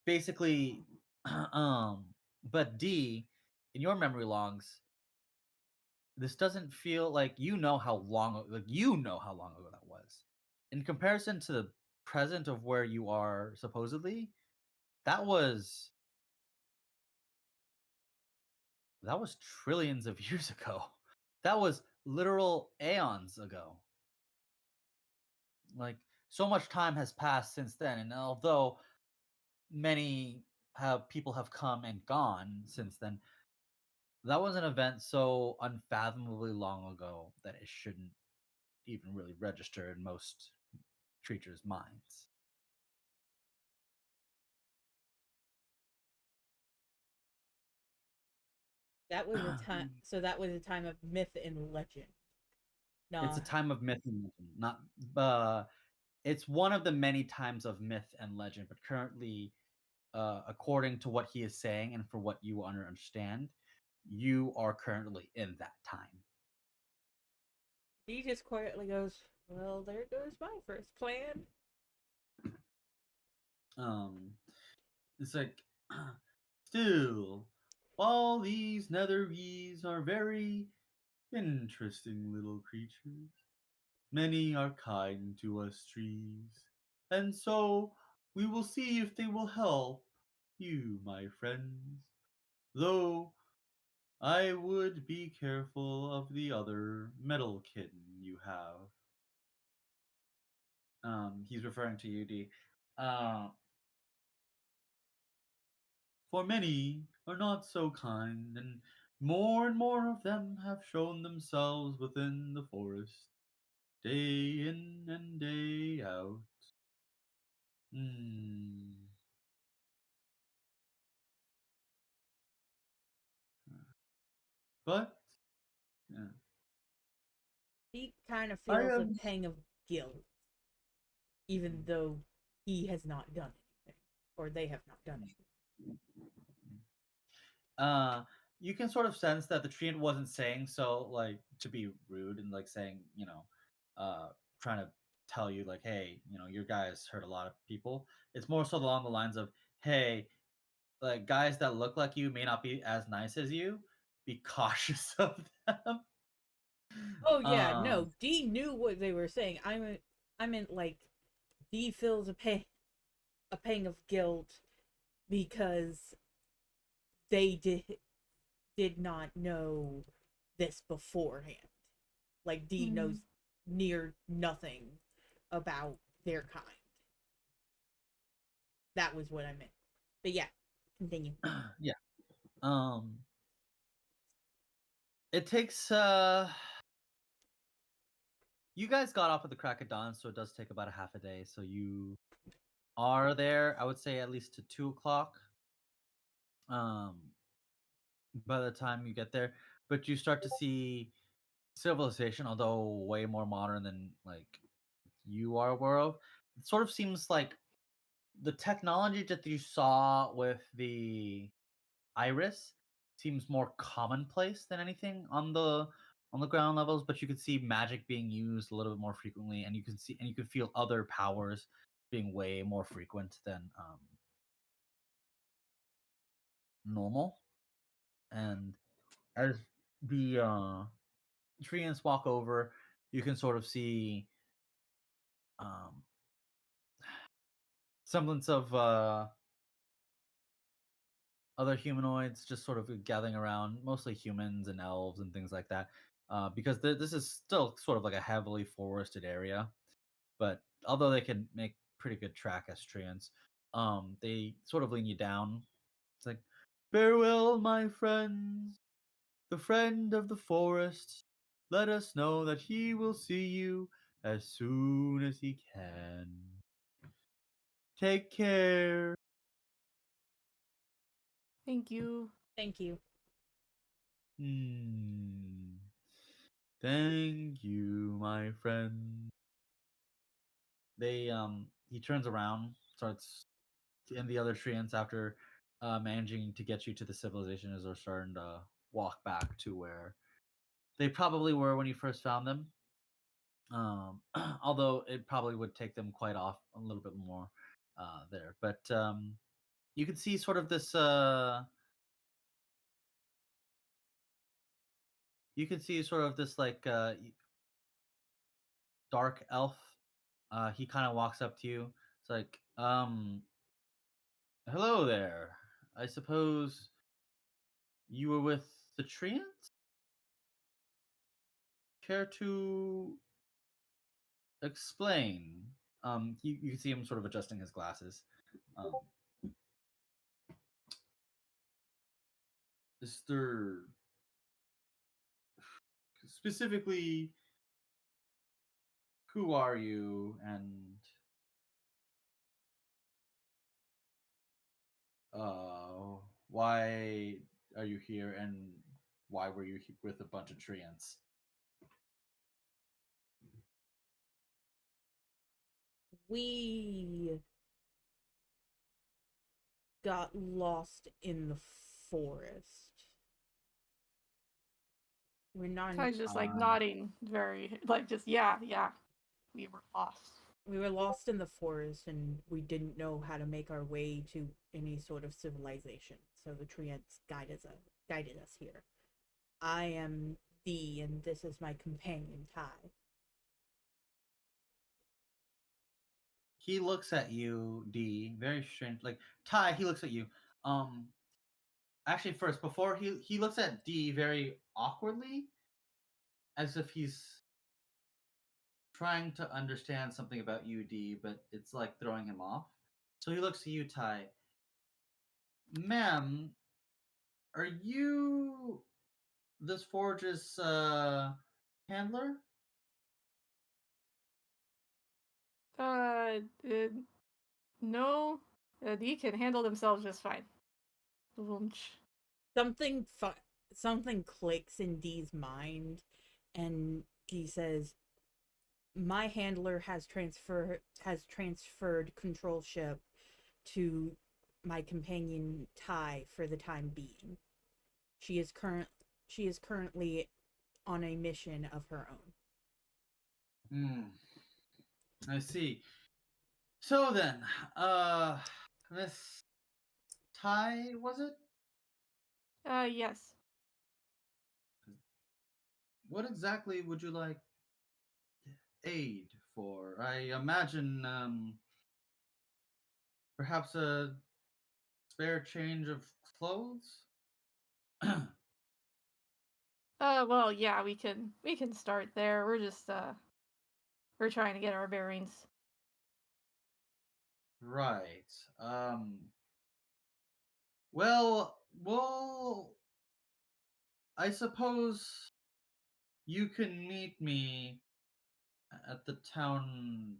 Basically, but D, in your memory logs, this doesn't feel like how long ago that was. In comparison to the present of where you are supposedly, that was trillions of years ago. That was literal aeons ago. Like, so much time has passed since then, and although many people have come and gone since then, that was an event so unfathomably long ago that it shouldn't even really register in most creatures' minds. That was a time. So that was a time of myth and legend. No, It's a time of myth and legend, not. It's one of the many times of myth and legend, but currently, according to what he is saying and for what you understand, you are currently in that time. he just quietly goes, "Well, there goes my first plan." It's like, still, all these netherese are very interesting little creatures. Many are kind to us trees, and so we will see if they will help you, my friends. Though I would be careful of the other metal kitten you have. He's referring to you, Dee. Uh, for many are not so kind, and more of them have shown themselves within the forest, day in and day out. Hmm. But yeah, He kind of I feels a am. pang of guilt, even though he has not done anything, or they have not done anything. Uh, you can sort of sense that the treant wasn't saying so like to be rude and like saying, trying to tell you like, hey, your guys hurt a lot of people. It's more so along the lines of, hey, like guys that look like you may not be as nice as you. Be cautious of them. Oh yeah, Um, no. Dee knew what they were saying. I meant like Dee feels a pang of guilt because they did not know this beforehand. Like Dee knows near nothing about their kind. That was what I meant. But yeah, continue. yeah. Um, it takes you guys got off at the crack of dawn, so it does take about a half a day. So you are there, I would say, at least to 2 o'clock. Um, by the time you get there, but you start to see civilization, although way more modern than like you are aware of. It sort of seems like the technology that you saw with the iris seems more commonplace than anything on the ground levels, but you could see magic being used a little bit more frequently, and you can feel other powers being way more frequent than normal. And as the treants walk over, you can sort of see um, semblance of other humanoids just sort of gathering around, mostly humans and elves and things like that. Because this is still sort of like a heavily forested area, but although they can make pretty good track as treants, they sort of lean you down. It's like, farewell, my friends, the friend of the forest. Let us know that he will see you as soon as he can. Take care. Thank you. Thank you. Hmm. Thank you, my friend. He turns around, starts, and the other treants, after managing to get you to the civilization, are starting to walk back to where they probably were when you first found them. Although it probably would take them quite off a little bit more there, but you can see sort of this. You can see sort of this like dark elf. He kind of walks up to you. It's like, hello there. I suppose you were with the treants? Care to explain? You can see him sort of adjusting his glasses. Is there specifically who are you and why are you here and why were you with a bunch of treants? We got lost in the forest. We're not. Ty's just like nodding, very like just yeah. We were lost. We were lost in the forest, and we didn't know how to make our way to any sort of civilization. So the treants guided us here. I am Dee, and this is my companion Ty. He looks at you, D, very strange. Like Ty, he looks at you. Actually, first before he looks at D very awkwardly, as if he's trying to understand something about you, D, but it's like throwing him off. So he looks at you, Ty. Ma'am, are you this forge's handler? Uh, no. He can handle themselves just fine. Lunch. Something clicks in Dee's mind, and he says, "My handler has transferred controlship to my companion Ty for the time being. She is currently on a mission of her own." I see. So then, Miss Ty, was it? Yes. What exactly would you like aid for? I imagine perhaps a spare change of clothes? Well, yeah, we can start there. We're just we're trying to get our bearings. Right. Well, I suppose you can meet me at the town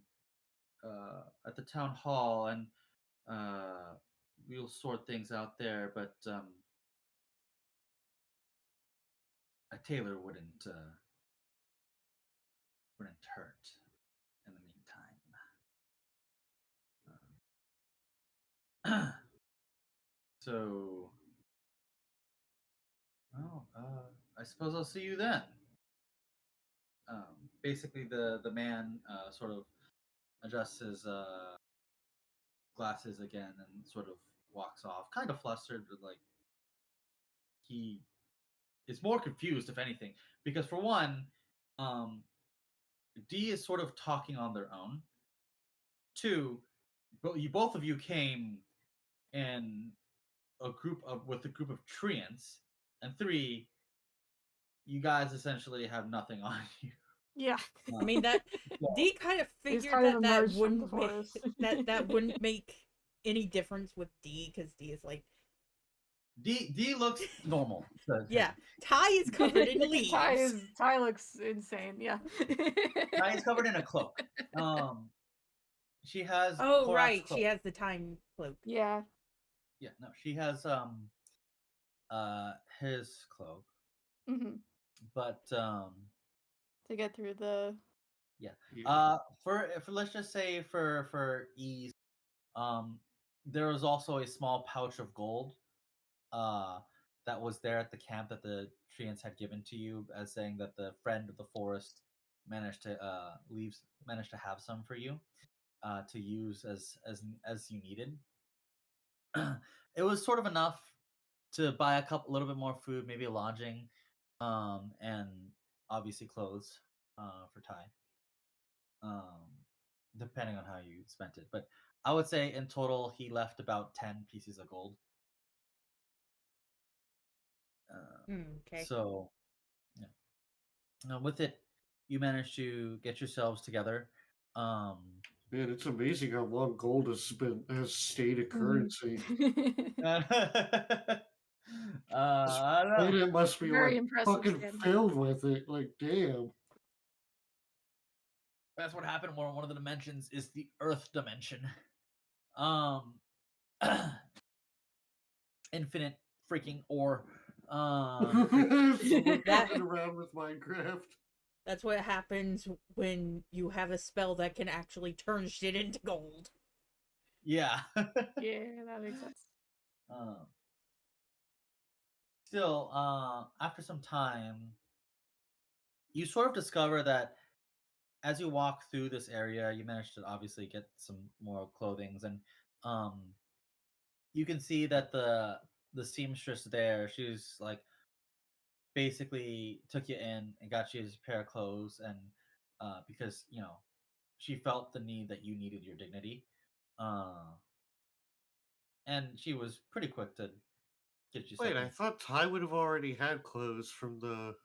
hall, and we'll sort things out there, but a tailor wouldn't hurt in the meantime. So, well, I suppose I'll see you then. Basically, the man sort of adjusts his glasses again and sort of walks off, kind of flustered, but like he is more confused, if anything, because for one, um, D is sort of talking on their own. Two, but both of you came in with a group of treants, and three, you guys essentially have nothing on you. Yeah. I mean that Dee kind of He's figured kind of that emerged from the wouldn't make forest. that wouldn't make any difference with Dee, because Dee is like, D looks normal. yeah, Ty is covered in leaves. Ty looks insane. Yeah. Ty is covered in a cloak. She has. Oh Korrak's right, cloak. she has the time cloak. Yeah. Yeah, no, she has his cloak, Mm-hmm. but To get through the. yeah. For let's just say for ease, there was also a small pouch of gold, that was there at the camp that the treants had given to you, as saying that the friend of the forest managed to managed to have some for you, to use as you needed. It was sort of enough to buy a little bit more food, maybe a lodging, and obviously clothes, for Ty, um, depending on how you spent it. But I would say in total he left about 10 pieces of gold. Okay. So, yeah. With it, you managed to get yourselves together. Man, it's amazing how long gold has stayed a currency. I don't know. Planet must be Very like impressive, fucking Stan. filled with it. Like, damn. That's what happened when one of the dimensions is the Earth dimension. Infinite freaking ore. So we're That- fucking around with Minecraft. That's what happens when you have a spell that can actually turn shit into gold. Yeah. Yeah, that makes sense. Still, after some time, you sort of discover that as you walk through this area, you manage to obviously get some more clothings, and you can see that the seamstress there, she's like basically took you in and got you a pair of clothes, and because she felt the need that you needed your dignity, and she was pretty quick to get you Wait, I something. thought Ty would have already had clothes from the.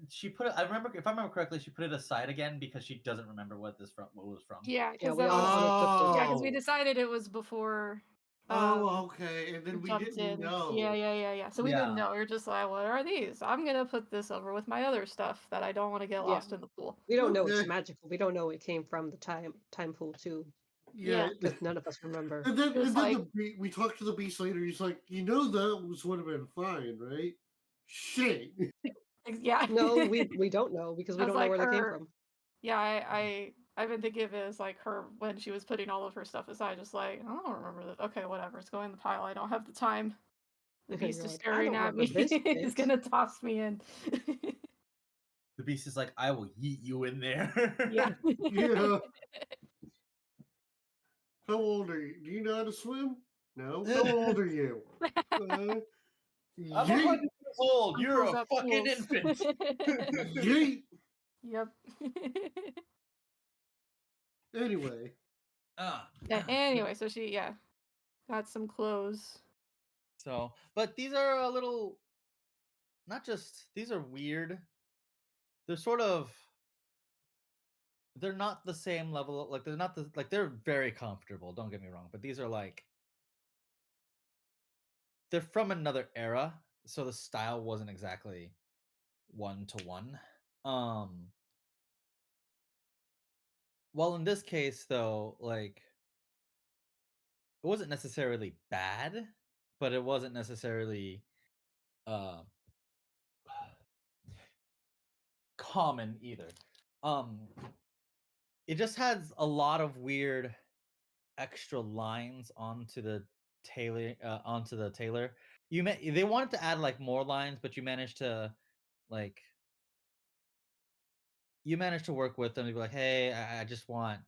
She put it. I remember, if I remember correctly, she put it aside again because she doesn't remember what was from. Yeah, Yeah, because we that all was unequipped it. yeah, because we Oh. decided it was before. Oh, okay. And then we jumped didn't in. know. Yeah. So we Yeah. didn't know. We were just like, what are these? I'm gonna put this over with my other stuff that I don't want to get Yeah. lost in the pool. We don't know it's Okay. magical. We don't know it came from the time pool too, Yeah. because none of us remember. And then, It's like- we talked to the beast later. He's like, that would have been fine, right? Shit. Yeah. No, we don't know because we That's don't know like where they came her- from. Yeah, I've been thinking of it as like her when she was putting all of her stuff aside, just like, I don't remember that. Okay, whatever. It's going in the pile. I don't have the time. The beast You're is like, I staring don't at me. remember this He's bit. gonna toss me in. The beast is like, I will yeet you in there. Yeah. Yeah. How old are you? Do you know how to swim? No. How old are you? I'm Yeet. 100 years old. You're Uncles a at fucking pools. infant. Yeet. Yep. Anyway. Yeah, anyway, so she got some clothes. So, but these are a little, not just, these are weird. They're sort of, they're not the same level. Like they're not like they're very comfortable. Don't get me wrong, but these are like, they're from another era, so the style wasn't exactly one to one. Well, in this case, though, like it wasn't necessarily bad, but it wasn't necessarily uh common either. It just has a lot of weird extra lines onto the tailor. They wanted to add like more lines, but like you managed to work with them to be like, hey, I just want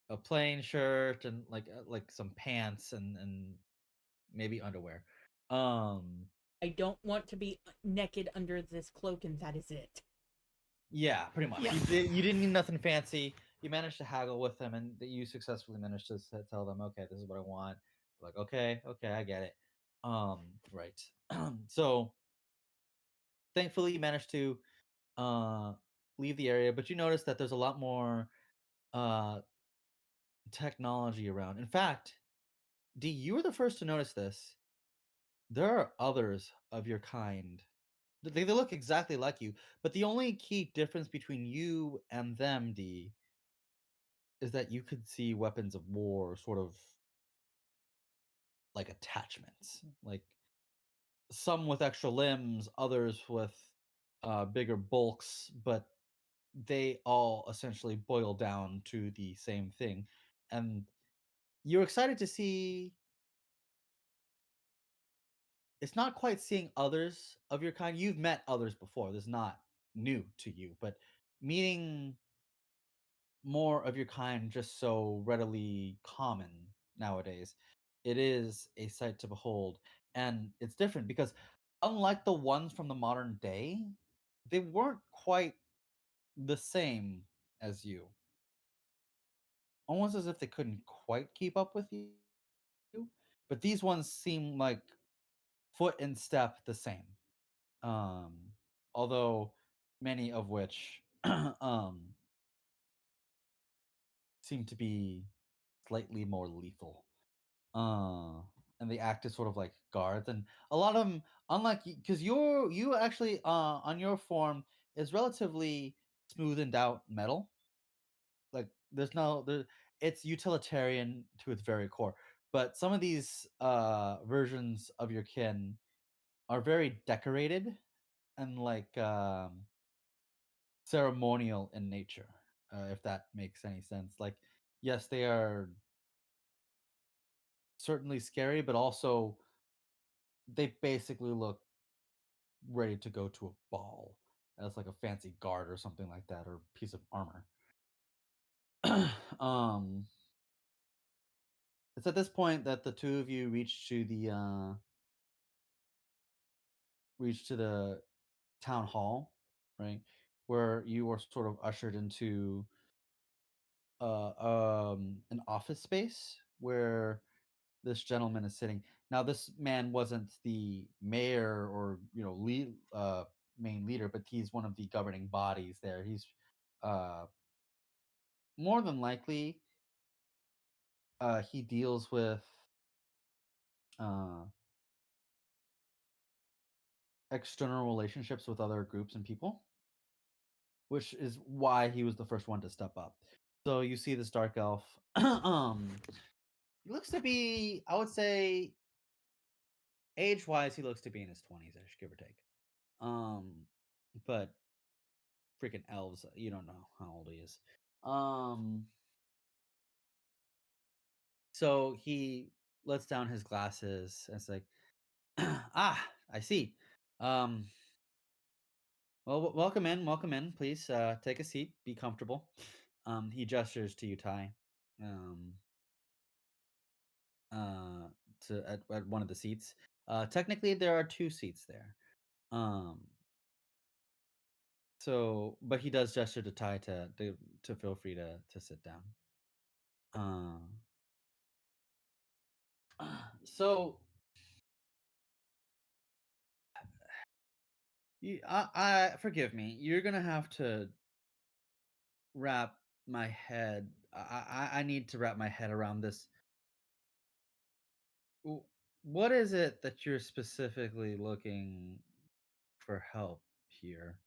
a plain shirt and like some pants and maybe underwear. I don't want to be naked under this cloak, and that is it. Yeah, pretty much. Yeah. You didn't need nothing fancy. You managed to haggle with them, and you successfully managed to tell them, okay, this is what I want. Like, okay, I get it. Right. So thankfully, you managed to leave the area, but you notice that there's a lot more uh technology around. In fact, D, you were the first to notice this. There are others of your kind. They look exactly like you, but the only key difference between you and them, D, is that you could see weapons of war sort of like attachments. Like some with extra limbs, others with bigger bulks, but they all essentially boil down to the same thing. And you're excited to see. It's not quite seeing others of your kind. You've met others before. This is not new to you, but meeting more of your kind just so readily common nowadays, it is a sight to behold. And it's different because unlike the ones from the modern day, they weren't quite the same as you. Almost as if they couldn't quite keep up with you. But these ones seem like foot and step the same. Um, although many of which seem to be slightly more lethal. And they act as sort of like guards, and a lot of them, unlike because you actually on your form is relatively smoothened out metal. Like there's no there, it's utilitarian to its very core. But some of these versions of your kin are very decorated and like ceremonial in nature, if that makes any sense. Like, yes, they are certainly scary, but also they basically look ready to go to a ball as like a fancy guard or something like that, or piece of armor. um, it's at this point that the two of you reach to the town hall, right, where you are sort of ushered into an office space where this gentleman is sitting. Now, this man wasn't the mayor or main leader, but he's one of the governing bodies there. He's uh, more than likely he deals with uh, external relationships with other groups and people, which is why he was the first one to step up. So you see this dark elf. He looks to be, I would say, age-wise, he looks to be in his 20s-ish, give or take. But freaking elves, you don't know how old he is. So he lets down his glasses and it's like, ah, I see. Well, welcome in, please. Take a seat, be comfortable. He gestures to you, Ty. Uh, at one of the seats. Technically, there are two seats there. So, but he does gesture to Ty to feel free to sit down. So, I forgive me. You're gonna have to wrap my head. I need to wrap my head around this. What is it that you're specifically looking for help here?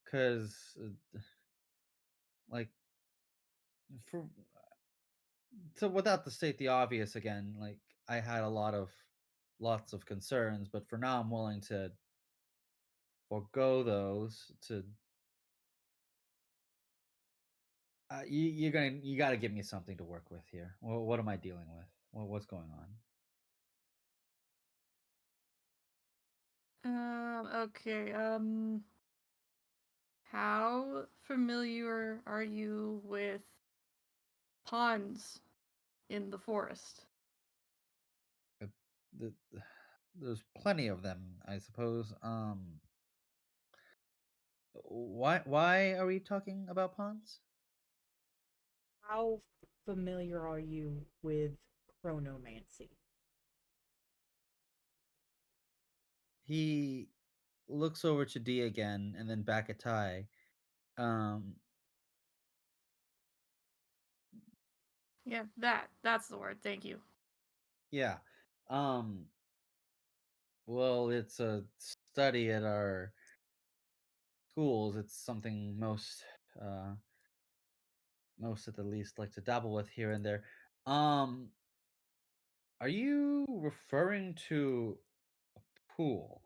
Because, like, for so without to state the obvious again, like I had lots of concerns, but for now I'm willing to forego those. To you got to give me something to work with here. What am I dealing with? What's going on? Okay. How familiar are you with ponds in the forest? The, there's plenty of them, I suppose. Why are we talking about ponds? How familiar are you with chronomancy? He looks over to Dee again and then back at Ty. Um, Yeah, that's the word. Thank you. yeah. Um, well, it's a study at our schools. It's something most at the least like to dabble with here and there. Um, are you referring to a pool?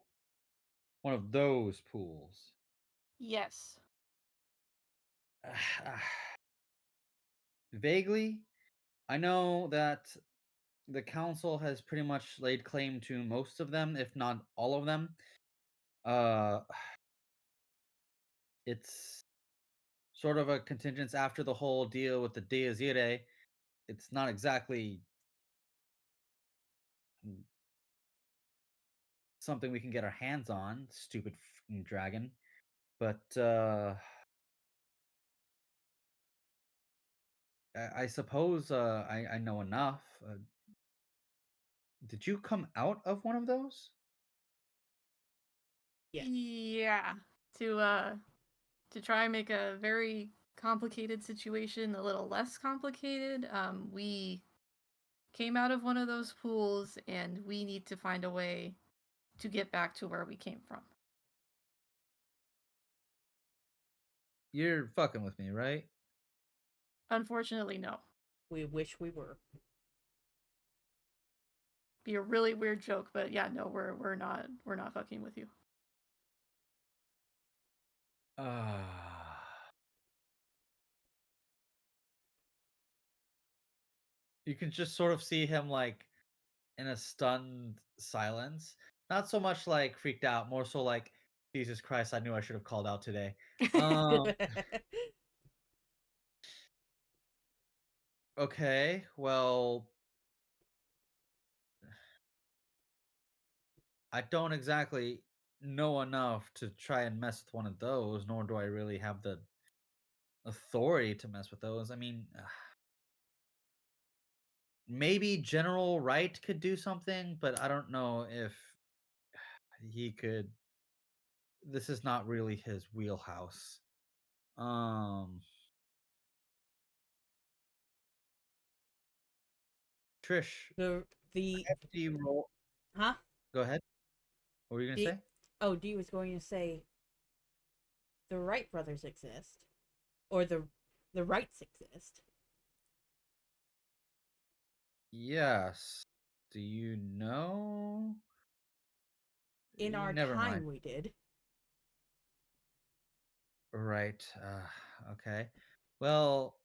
One of those pools? Yes. Vaguely, I know that the council has pretty much laid claim to most of them, if not all of them. Uh, it's sort of a contingence after the whole deal with the Diaz Irae. It's not exactly something we can get our hands on, stupid fucking dragon. But I suppose I know enough. Did you come out of one of those? Yes. Yeah. To try and make a very complicated situation a little less complicated. We came out of one of those pools, and we need to find a way to get back to where we came from. You're fucking with me, right? Unfortunately, no. We wish we were. Be a really weird joke, but yeah, no, we're not fucking with you. You can just sort of see him like in a stunned silence. Not so much like freaked out, more so like, Jesus Christ, I knew I should have called out today. Okay, well, I don't exactly know enough to try and mess with one of those, nor do I really have the authority to mess with those. I mean, maybe General Wright could do something, but I don't know if he could. This is not really his wheelhouse. Trish, the hefty roll. huh? Go ahead. What were you gonna D- say? Oh, Dee was going to say the Wright brothers exist, or the Wrights exist. Yes. Do you know? In our Never time, mind. we did. Right. Okay. Well,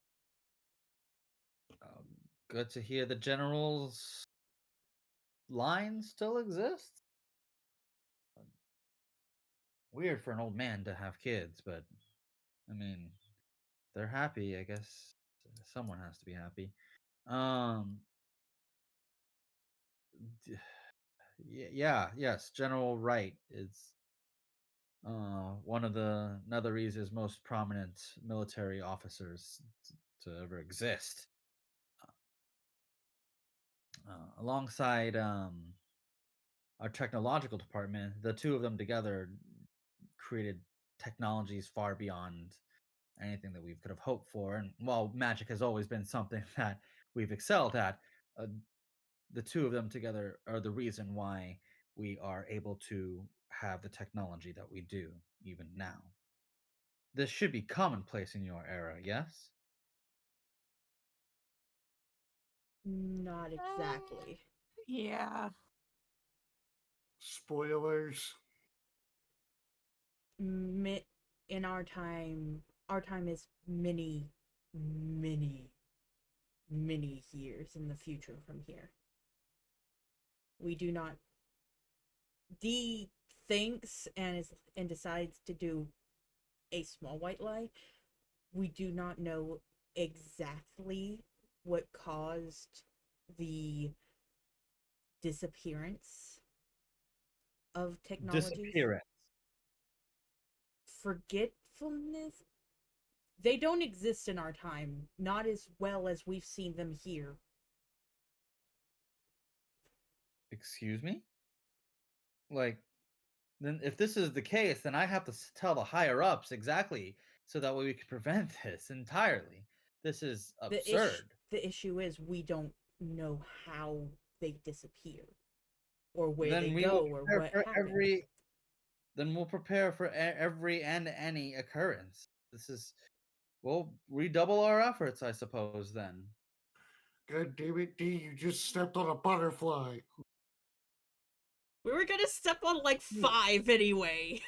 good to hear the general's line still exists. Weird for an old man to have kids, but I mean, they're happy. I guess someone has to be happy. Yes. General Wright is one of the Netherese's most prominent military officers to ever exist. Alongside our technological department, the two of them together created technologies far beyond anything that we could have hoped for. And while magic has always been something that we've excelled at, uh, the two of them together are the reason why we are able to have the technology that we do even now. This should be commonplace in your era, yes? Not exactly. Yeah. Spoilers. In our time is many, many, many years in the future from here. We do not. Dee thinks and decides to do a small white lie. We do not know exactly what caused the disappearance of technologies. Disappearance. Forgetfulness. They don't exist in our time, not as well as we've seen them here. Excuse me? Like, then if this is the case, then I have to tell the higher ups exactly so that way we can prevent this entirely. This is absurd. The issue is we don't know how they disappear, or where Then they we go, will or prepare what for happens. then we'll prepare for every and any occurrence. We'll redouble our efforts, I suppose, then. God damn it, D, you just stepped on a butterfly. We were gonna step on like 5 anyway.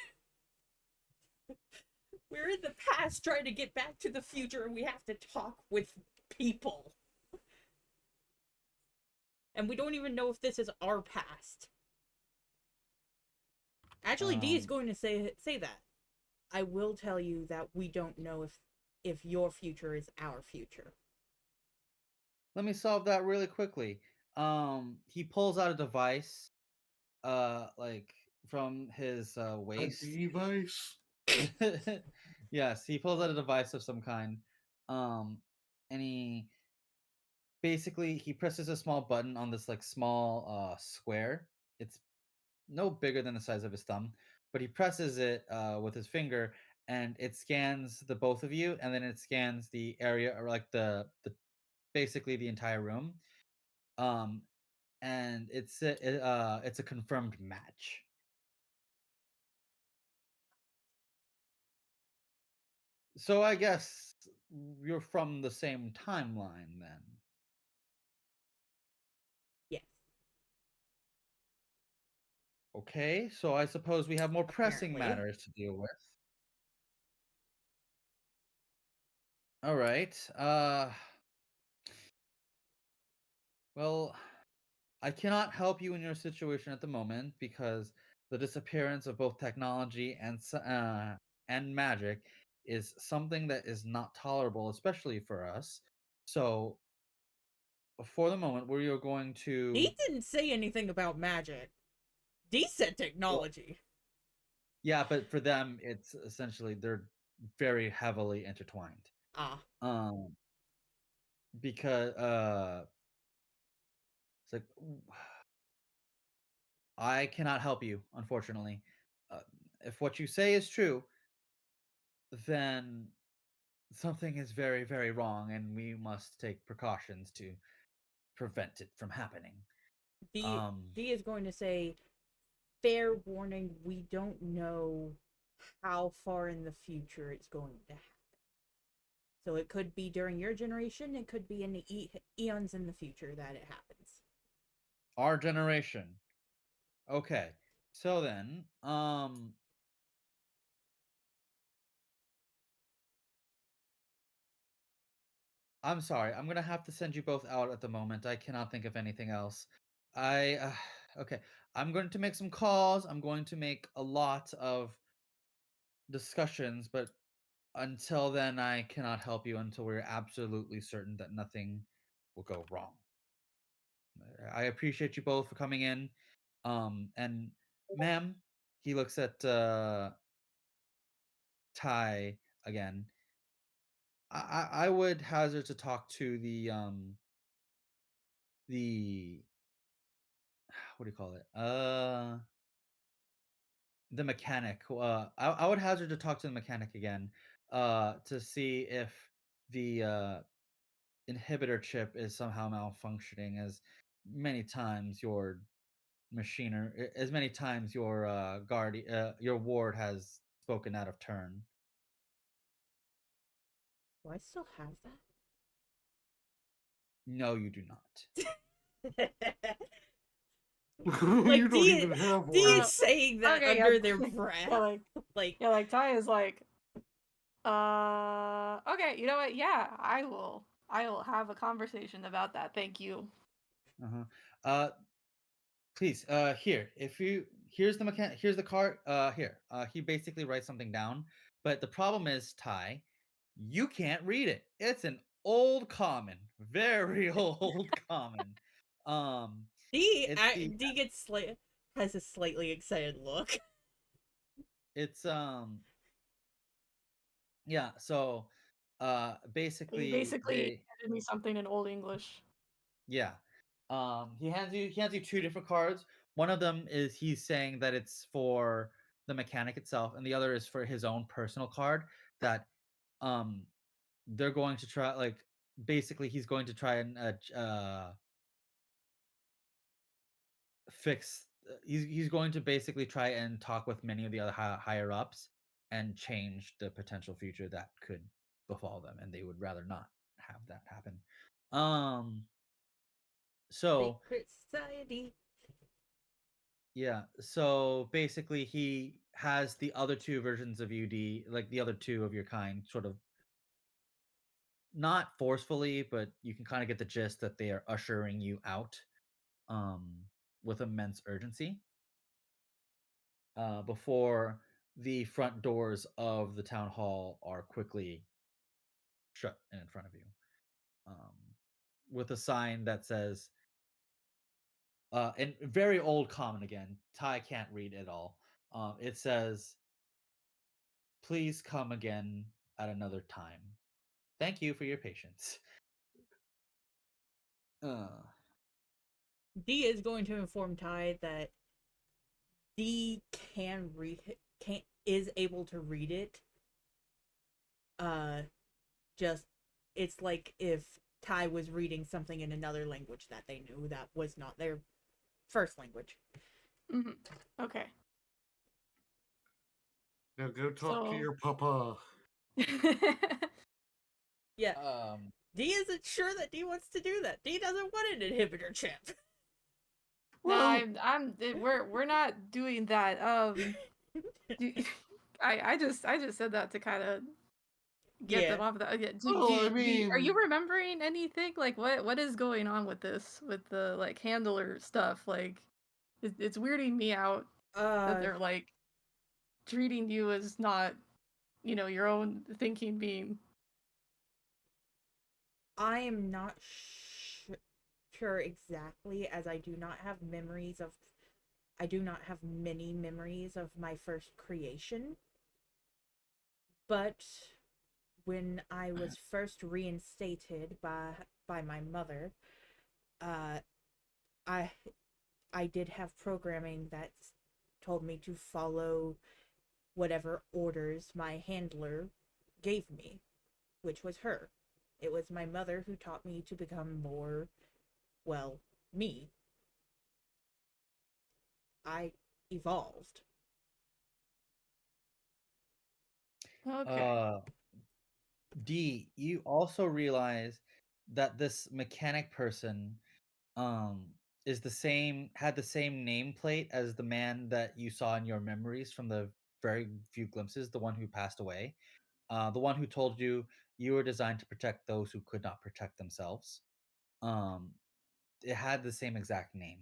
We're in the past trying to get back to the future, and we have to talk with people. And we don't even know if this is our past. Actually, Dee is going to say that. I will tell you that we don't know if your future is our future. Let me solve that really quickly. He pulls out a device, like from his waist. A device? Yes, he pulls out a device of some kind. And he presses a small button on this like small square. It's no bigger than the size of his thumb, but he presses it with his finger, and it scans the both of you, and then it scans the area, or like the basically the entire room. Um, and it's a confirmed match. So I guess you're from the same timeline then. Yes. Okay, so I suppose we have more pressing Apparently. matters to deal with. All right. Well, I cannot help you in your situation at the moment because the disappearance of both technology and magic is something that is not tolerable, especially for us. So, for the moment, we are going to. He didn't say anything about magic. He said technology. Yeah, but for them, it's essentially they're very heavily intertwined. Ah. Um, because it's like I cannot help you, unfortunately. Uh, if what you say is true, then something is very, very wrong, and we must take precautions to prevent it from happening. D is going to say, fair warning, we don't know how far in the future it's going to happen. So it could be during your generation, it could be in the eons in the future that it happens. Our generation. Okay. So then, I'm sorry. I'm gonna have to send you both out at the moment. I cannot think of anything else. Okay. I'm going to make some calls. I'm going to make a lot of discussions, but until then, I cannot help you until we're absolutely certain that nothing will go wrong. I appreciate you both for coming in. And ma'am, he looks at Ty again. I would hazard to talk to the what do you call it? The mechanic. I would hazard to talk to the mechanic again, to see if the inhibitor chip is somehow malfunctioning, as many times your as many times your your ward has spoken out of turn. Do I still have No, you do not. that? You don't even have D one. is saying that Okay, under yeah. their breath. like like Ty is like, okay, you know what? Yeah, I will have a conversation about that. Thank you. Uh-huh. Please, here, if you here's the here's the card. Here. He basically writes something down, but the problem is, Ty, you can't read it. It's an old common, very old common. It's the D gets has a slightly excited look. it's yeah. So, He basically basically they handed me something in Old English. yeah. He hands you two different cards. One of them is he's saying that it's for the mechanic itself, and the other is for his own personal card that um they're going to try, like, basically he's going to try and fix he's going to basically try and talk with many of the other higher ups and change the potential future that could befall them, and they would rather not have that happen. Um so Secret society. Yeah, so basically he has the other two versions of UD, like the other two of your kind, sort of not forcefully, but you can kind of get the gist that they are ushering you out um with immense urgency before the front doors of the town hall are quickly shut in front of you. Um with a sign that says and very old common again. Ty can't read at all. It says, please come again at another time. Thank you for your patience. Uh, D is going to inform Ty that D is able to read it, just it's like if Ty was reading something in another language that they knew that was not their first language. Mm-hmm. Okay. Now go talk to So- your papa. Yeah. Um, Dee isn't sure that Dee wants to do that. Dee doesn't want an inhibitor chip. No, Well, we're not doing that. I just said that to kind of get them off the. Well, I are mean- you remembering anything? Like what is going on with this with the like handler stuff? Like it's weirding me out that they're like treating you as not, your own thinking being. I am not sure exactly, as I do not have many memories of my first creation. But when I was first reinstated by my mother, I did have programming that told me to follow whatever orders my handler gave me, which was her. It was my mother who taught me to become more, well, me. I evolved. Okay. D, you also realize that this mechanic person um had the same nameplate as the man that you saw in your memories from the very few glimpses, the one who passed away. The one who told you you were designed to protect those who could not protect themselves. Um it had the same exact name.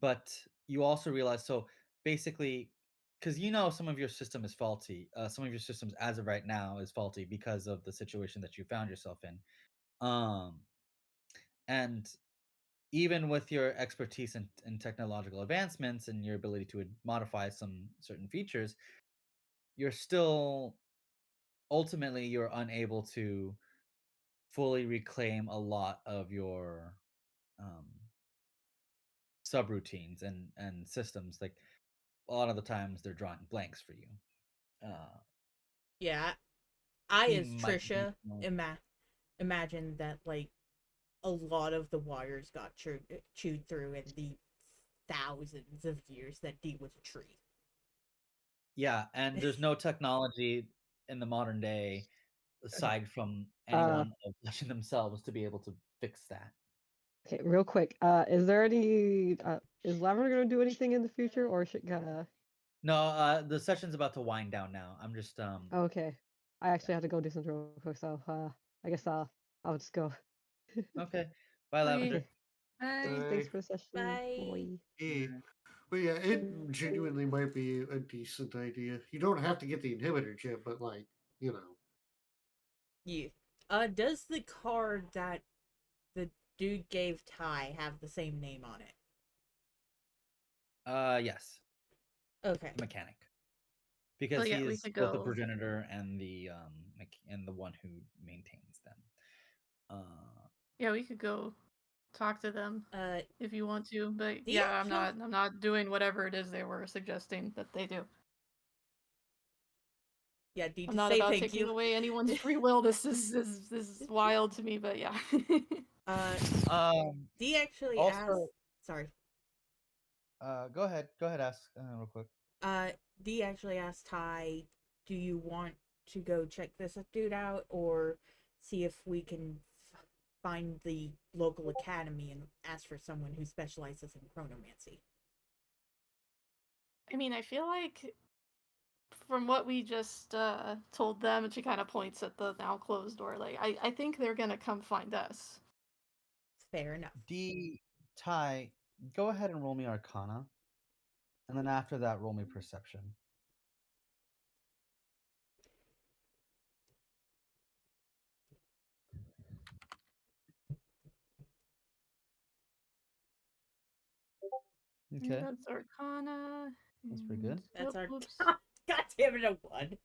But you also realize, so basically, because some of your system is faulty, some of your systems as of right now is faulty because of the situation that you found yourself in. And even with your expertise in technological advancements and your ability to modify some certain features, you're still ultimately you're unable to fully reclaim a lot of your um, subroutines and systems. Like a lot of the times they're drawing blanks for you. Yeah, I He as might be Trisha imagine that like a lot of the wires got chewed through in the thousands of years that Dee was a tree. Yeah, and there's no technology in the modern day aside from anyone touching themselves to be able to fix that. Okay, real quick. Is there any? Is Lavender gonna do anything in the future, or should No, the session's about to wind down now. I'm just Okay, I actually have to go do something real quick, so I guess I'll just go. okay. Bye, Lavender. Okay. Thanks for the session. Bye. Yeah. But yeah, it genuinely might be a decent idea. You don't have to get the inhibitor chip, but Yeah. Does the card that the dude gave Ty have the same name on it? Yes, Okay. the mechanic, because yeah, he we is could both the go. progenitor and the one who maintains them. Yeah, we could go talk to them if you want to, but the yeah, actual- I'm not doing whatever it is they were suggesting that they do. Yeah, Dee, I'm to not say about thank taking you. away anyone's free will. This is wild to me, but yeah. Dee actually Also- asked. Sorry. Go ahead, ask real quick. Dee actually asked Ty, "Do you want to go check this dude out, or see if we can find the local academy and ask for someone who specializes in chronomancy?" I mean, I feel like from what we just told them, and she kind of points at the now closed door, like I think they're gonna come find us. Fair enough. D, Ty, go ahead and roll me Arcana, and then after that, roll me Perception. Okay, That's Arcana. that's pretty good. That's our. Whoops. God damn it, a 1.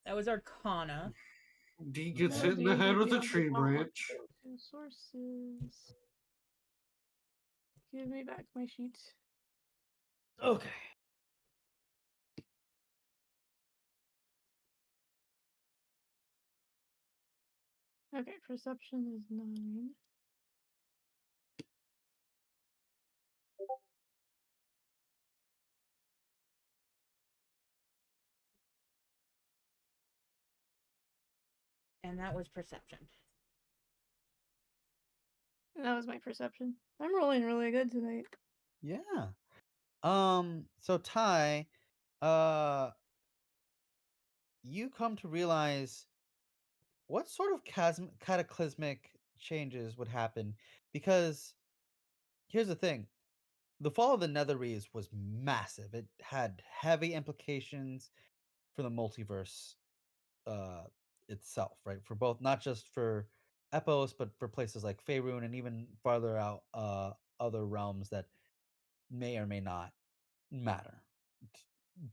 That was Arcana. D gets Okay. hit in the head with a tree branch. Sources. Give me back my sheet. Okay. Okay, perception is 9. And that was perception. That was my perception. I'm rolling really good tonight. Yeah. So Ty, you come to realize what sort of cataclysmic changes would happen, because here's the thing. The fall of the Netherese was massive. It had heavy implications for the multiverse itself, right? For both, not just for Epos, but for places like Faerun and even farther out other realms that may or may not matter.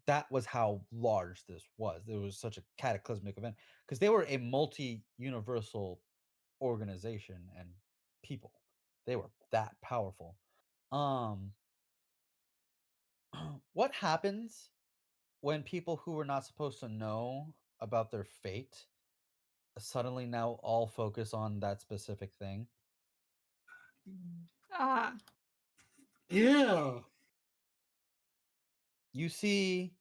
That was how large this was. It was such a cataclysmic event because they were a multi-universal organization and people. They were that powerful. Um what happens when people who were not supposed to know about their fate suddenly now all focus on that specific thing? Ah, Yeah. You see,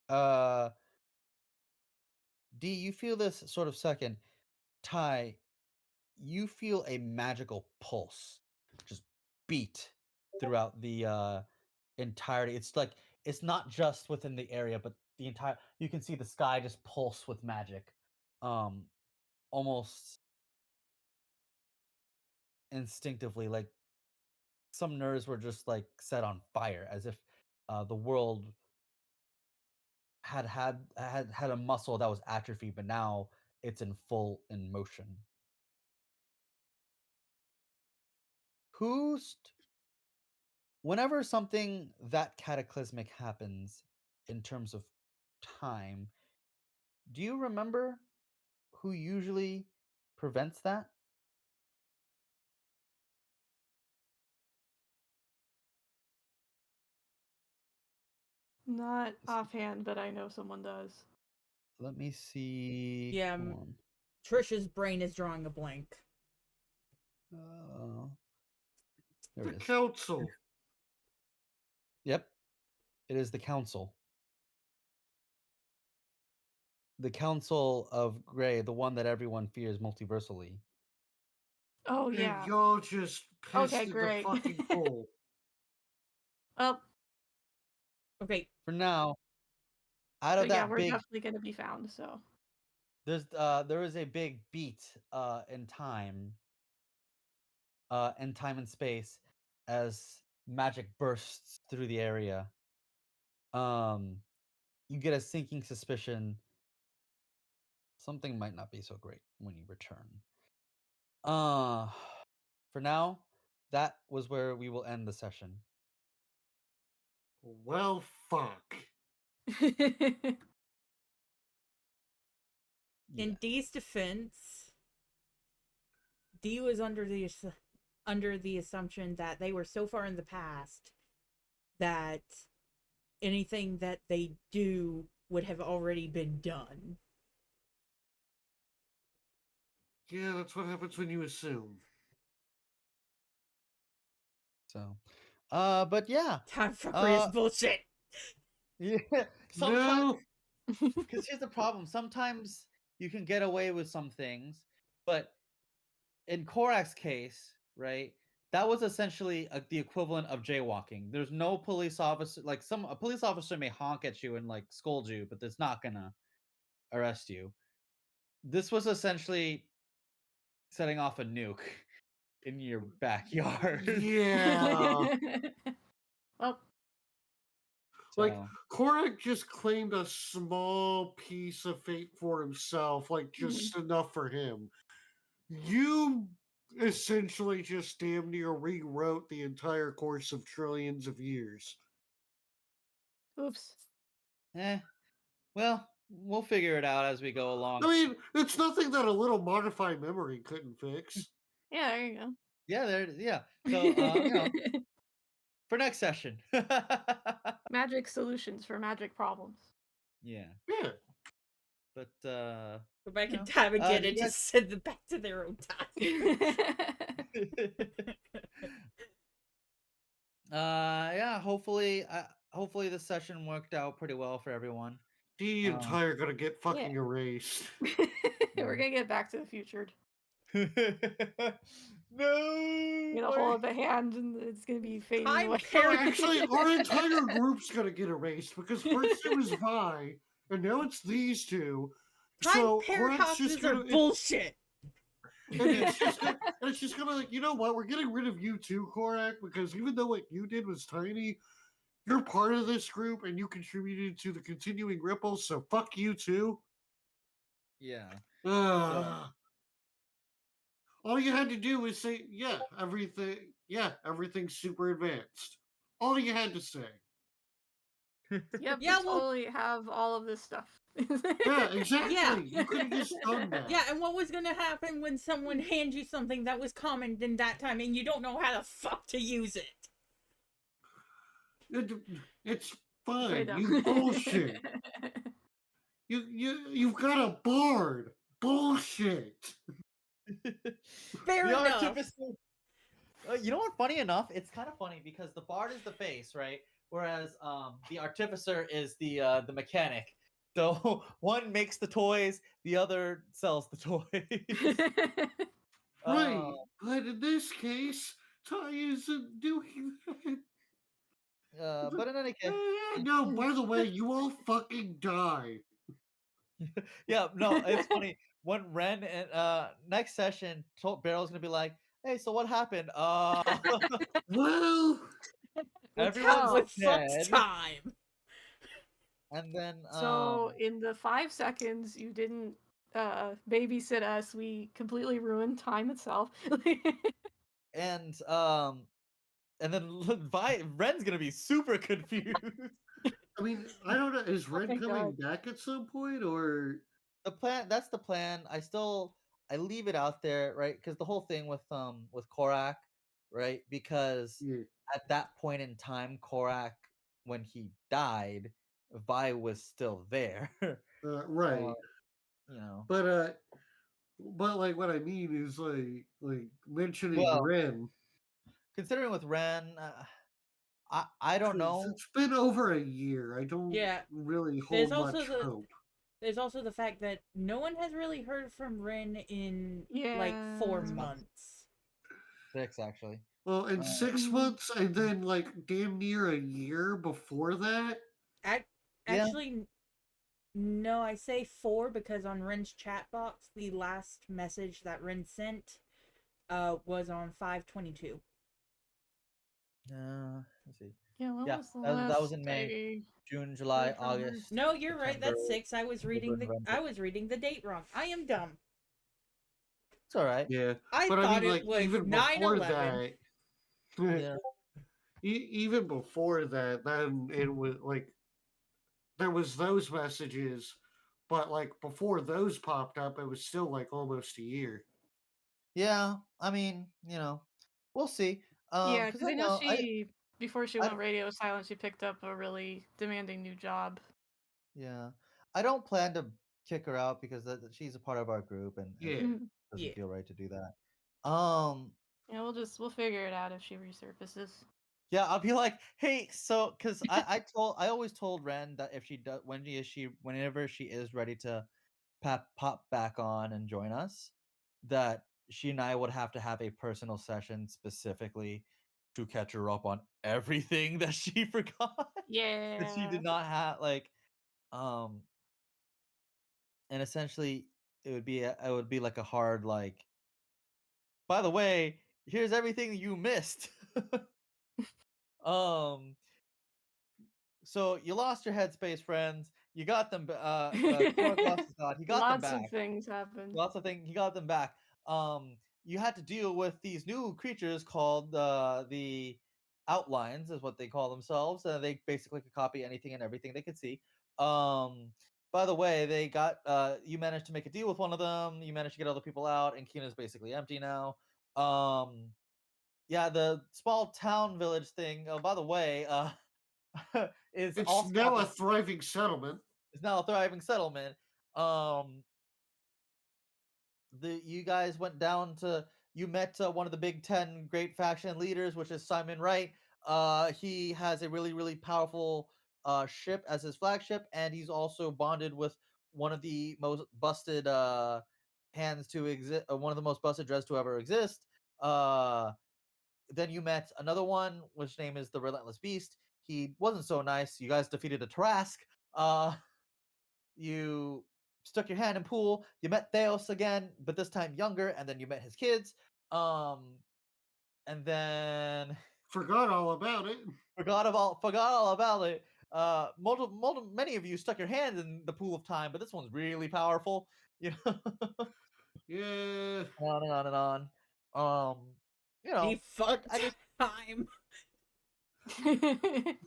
uh D, you feel this sort of second. Ty, you feel a magical pulse just beat throughout the entirety. It's like it's not just within the area, but the entire, you can see the sky just pulse with magic. Um Almost instinctively, like some nerves were just like set on fire, as if the world had a muscle that was atrophied, but now it's in motion. Who's Whenever something that cataclysmic happens in terms of time, do you remember who usually prevents that? not offhand, but I know someone does. Let me see. Yeah, Hold on. Trisha's brain is drawing a blank. There The it is. council. Yep, it is the council. The Council of Grey, the one that everyone fears multiversally. Oh And yeah. y'all just pissed Okay, in the great. fucking pool. Well, Okay, For now, out so of yeah, that we're big, definitely gonna be found. So there is a big beat in time and space as magic bursts through the area. You get a sinking suspicion something might not be so great when you return. For now, that was where we will end the session. Well, fuck. Yeah. in Dee's defense, Dee was under the assumption that they were so far in the past that anything that they do would have already been done. Yeah, that's what happens when you assume. So, but yeah, Time fuckery is uh, bullshit. yeah. Sometimes, No. because here's the problem. Sometimes you can get away with some things, but in Korrak's case, right? That was essentially the equivalent of jaywalking. There's no police officer, like a police officer may honk at you and like scold you, but that's not gonna arrest you. This was essentially setting off a nuke in your backyard. Yeah. well, Like, So, Korrak just claimed a small piece of fate for himself, like just enough for him. You essentially just damn near rewrote the entire course of trillions of years. oops. well, we'll figure it out as we go along. I mean, it's nothing that a little modified memory couldn't fix. Yeah, there you go. Yeah, yeah. So, for next session. Magic solutions for magic problems. Yeah. Yeah. But Go back you in know, time again you and guys- just send them back to their own time. yeah, hopefully this session worked out pretty well for everyone. Dee and Ty are gonna get fucking Yeah. erased. We're gonna get Back to the Future. No. Get a hold of a hand and it's gonna be fading Time away. No, actually, our entire group's gonna get erased because first it was Vi, and now it's these two. Time So Korrak's paradoxes just are gonna, bullshit. and it's just gonna like, you know what? We're getting rid of you too, Korrak, because even though what you did was tiny, you're part of this group and you contributed to the continuing ripples. So fuck you too. Yeah. All you had to do was say, yeah, everything's super advanced. All you had to say. Yep, Yeah, we well- totally have all of this stuff. Yeah, exactly. Yeah. You could have just done that. Yeah, and what was gonna happen when someone hands you something that was common in that time and you don't know how the fuck to use it? It's Right fine. now. You bullshit. You've got a bard. Bullshit. Fair The enough. artificer. You know what? Funny enough, it's kind of funny because the bard is the face, right? Whereas the artificer is the mechanic. So one makes the toys, the other sells the toys. Right. But in this case, Ty isn't doing that. But in any case, No, by the way, you all fucking die. yeah, no, it's funny. When Ren and next session, Barrel's gonna be like, "Hey, so what happened? Well, Everyone's with dead." fuck's time. And then So in the 5 seconds you didn't babysit us, we completely ruined time itself. and then Ren's gonna be super confused. I mean, I don't know. Is Red thank coming God. back at some point, or That's the plan. I leave it out there, right? Because the whole thing with Korrak, right? Because yeah, at that point in time, Korrak, when he died, Vi was still there. right? You know. But like what I mean is like mentioning Well, Ren. considering with Ren, I don't 'Cause know. It's been over a year. I don't Yeah. really There's hold also much the- hope. There's also the fact that no one has really heard from Rin in like 4 Yeah. months. 6 actually. Well, in 6 months, and then like damn near a year before that. Yeah. Actually, no, I say 4 because on Rin's chat box, the last message that Rin sent was on 5/22. Let's see. Yeah, when Yeah, was the that was last in May, day? June, July, from her? August. No, you're right. That's September, 6. I was reading the date wrong. I am dumb. It's all right. Yeah, I but thought I mean, it like was even before 9/11. that, Yeah. even before that, then it was like there was those messages, but like before those popped up, it was still like almost a year. Yeah, I mean, we'll see. Yeah, Because because I know before she I- went radio silent, she picked up a really demanding new job. yeah, I don't plan to kick her out because she's a part of our group and Yeah. it doesn't Yeah. feel right to do that. Um, Yeah, we'll figure it out if she resurfaces. yeah, I'll be like, hey, so because I always told Ren that if she does whenever she is ready to pop back on and join us, that she and I would have to have a personal session specifically to catch her up on everything that she forgot. Yeah. That she did not have um and essentially it would be like a hard like, by the way, here's everything you missed. um so you lost your headspace friends, you got them Korg lost his god, he got them Lots back. of things happened. Lots of things, he got them back. You had to deal with these new creatures called the outlines is what they call themselves, and they basically could copy anything and everything they could see. By the way, they got you managed to make a deal with one of them, you managed to get other people out, and Kina's basically empty now. Yeah, the small town village thing, oh, by the way, is It's also now a thriving settlement. is now a thriving settlement. You guys went down to you met one of the Big Ten great faction leaders, which is Simon Wright. He has a really powerful ship as his flagship, and he's also bonded with one of the most busted hands to exist, one of the most busted dreads to ever exist. Then you met another one, which name is the Relentless Beast. He wasn't so nice. You guys defeated a Trask. You stuck your hand in pool. You met Theos again, but this time younger, and then you met his kids. And then Forgot all about it. forgot all about it. Many of you stuck your hand in the pool of time, but this one's really powerful. You know, Yeah. on and on and on. You know, The fuck I just time.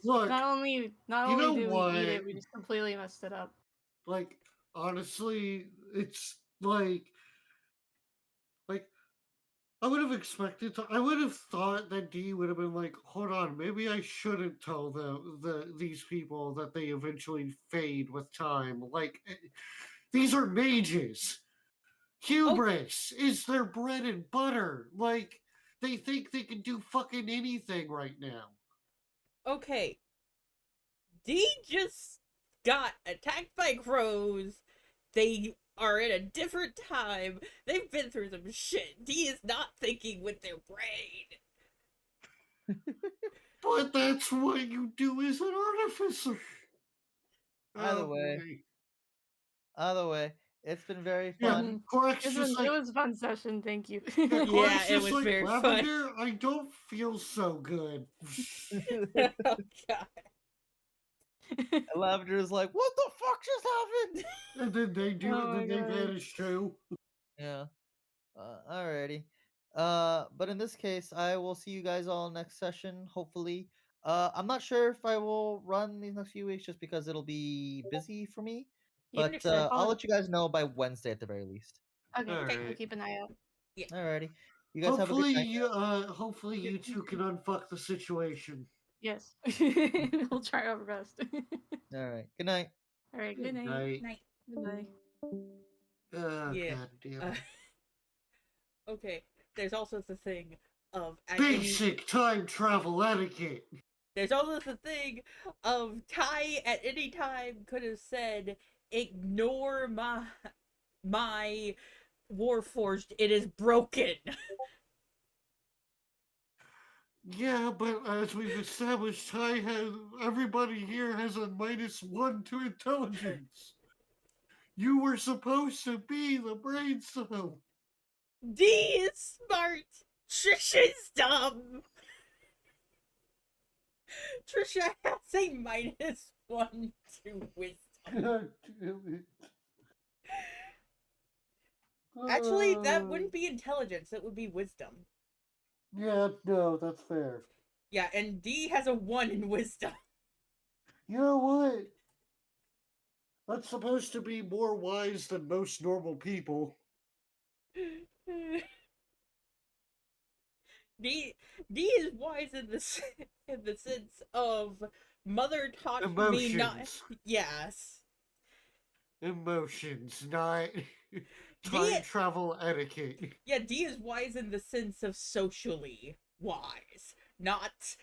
Look, not only you know did we beat it, what? we just completely messed it up. Like, honestly, it's like I would have expected to. I would have thought that Dee would have been like, "Hold on, maybe I shouldn't tell these people that they eventually fade with time. Like, these are mages. Hubris is their bread and butter. Like, they think they can do fucking anything right now." Okay. Dee just got attacked by crows. They are in a different time. They've been through some shit. Dee is not thinking with their brain. But that's what you do as an artificer. Either way, it's been very Yeah, fun. Korrak's It just like, was a fun session. Thank you. yeah, Yeah, Korrak's it just was like, very fun. Lavender, I don't feel so good. Oh god. Lavender's like, what the fuck just happened? And then they do Oh it, my then they God. vanish too. Yeah. Alrighty. But in this case, I will see you guys all next session, hopefully. I'm not sure if I will run these next few weeks just because it'll be busy for me. You But understand. I'll let you guys know by Wednesday at the very least. Okay, All we'll right. keep an eye out. Alrighty. You guys have a good night. Hopefully you two can unfuck the situation. Yes, we'll try our best. Alright. Good night. All right, good night. Night. Night. Good night. Oh, Yeah. god damn it. Okay. There's also the thing of at any- Basic time travel etiquette. There's also the thing of Ty at any time could have said, "Ignore my Warforged. It is broken." Yeah, but as we've established, everybody here has a -1 to intelligence. You were supposed to be the brainstem. Dee is smart. Trisha is dumb. Trisha has a -1 to wisdom. God damn it. Actually, that wouldn't be intelligence. It would be wisdom. Yeah, no, that's fair. Yeah, and Dee has a 1 in wisdom. You know what? That's supposed to be more wise than most normal people. Dee is wise in the sense of mother taught me not. Emotions. Yes. Emotions, not time travel etiquette. Yeah, Dee is wise in the sense of socially wise, not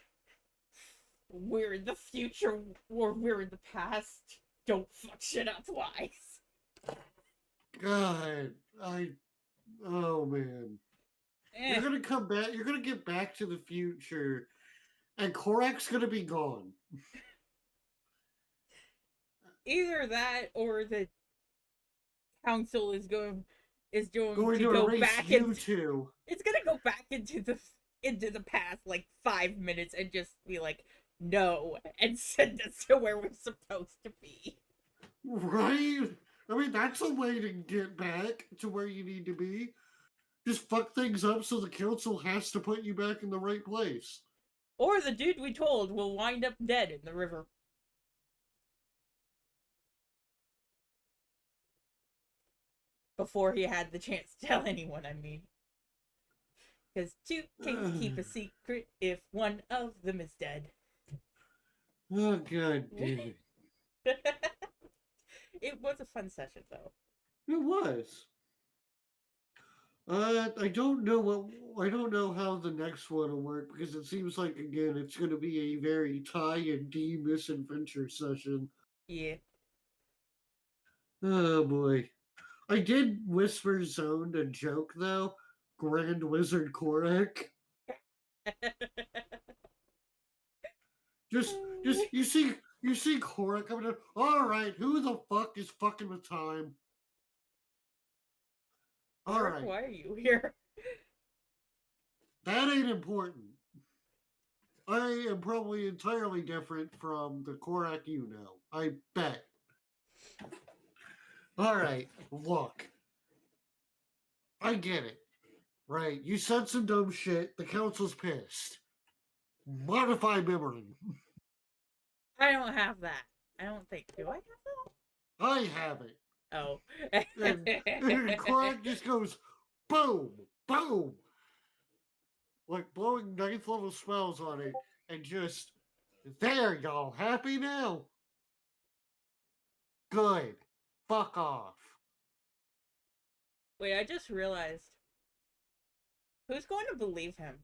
we're in the future or we're in the past. Don't fuck shit up wise. God, oh man. Eh. You're gonna come back, you're gonna get back to the future, and Korrak's gonna be gone. Either that or the council is going to to go erase back you into two. it's gonna go back into the past like 5 minutes and just be like no and send us to where we're supposed to be. Right? I mean, that's a way to get back to where you need to be. Just fuck things up so the council has to put you back in the right place. Or the dude we told will wind up dead in the river. Before he had the chance to tell anyone, I mean. Because two can keep a secret if one of them is dead. Oh, god damn it. It was a fun session, though. It was. I don't know how the next one will work because it seems like again it's going to be a very Ty and Dee misadventure session. Yeah. Oh boy. I did whisper zoned a joke though. Grand Wizard Korrak. Just you see Korrak coming in. Alright, who the fuck is fucking with time? Alright. Why are you here? That ain't important. I am probably entirely different from the Korrak you know. I bet. Alright, look. I get it. Right, you said some dumb shit. The council's pissed. Modify memory. I don't have that. I don't think. Do I have that? I have it. Oh. And Korrak just goes boom, boom. Like blowing 9th level spells on it. And just, there, y'all. Happy now? Good. Fuck off. Wait, I just realized. Who's going to believe him?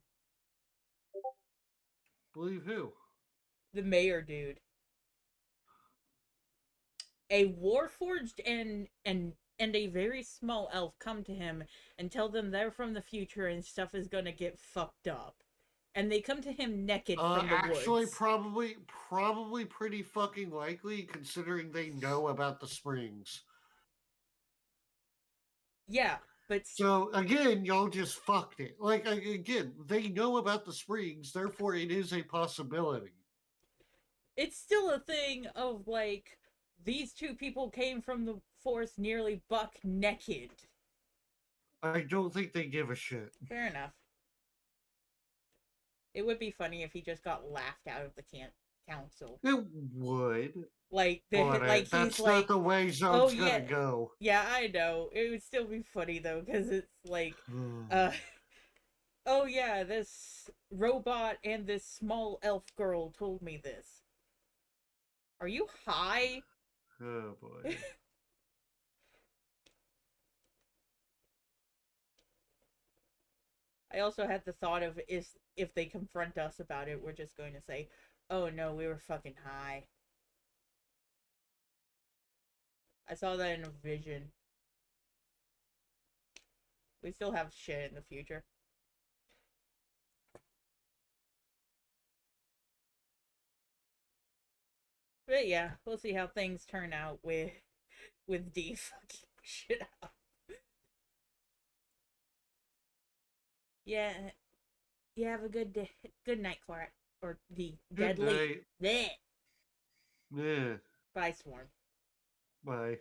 Believe who? The mayor dude. A warforged and a very small elf come to him and tell them they're from the future and stuff is gonna get fucked up. And they come to him naked from the Actually, woods. probably pretty fucking likely, considering they know about the springs. Yeah, but So again, y'all just fucked it. Like again, they know about the springs, therefore it is a possibility. it's still a thing of like these two people came from the forest nearly buck naked. I don't think they give a shit. Fair enough. It would be funny if he just got laughed out of the council. It would. Like But that's not the way Zone's gonna go. Yeah, I know. It would still be funny though, because it's like, oh yeah, this robot and this small elf girl told me this. Are you high? Oh boy. I also had the thought of if they confront us about it, we're just going to say, oh no, we were fucking high. I saw that in a vision. We still have shit in the future. But yeah, we'll see how things turn out with Dee fucking shit up. Yeah, you have a good day. Good night, Korrak. Or Dee. Good Deadly. night. Bleh. Yeah. Bye, Swarm. Bye.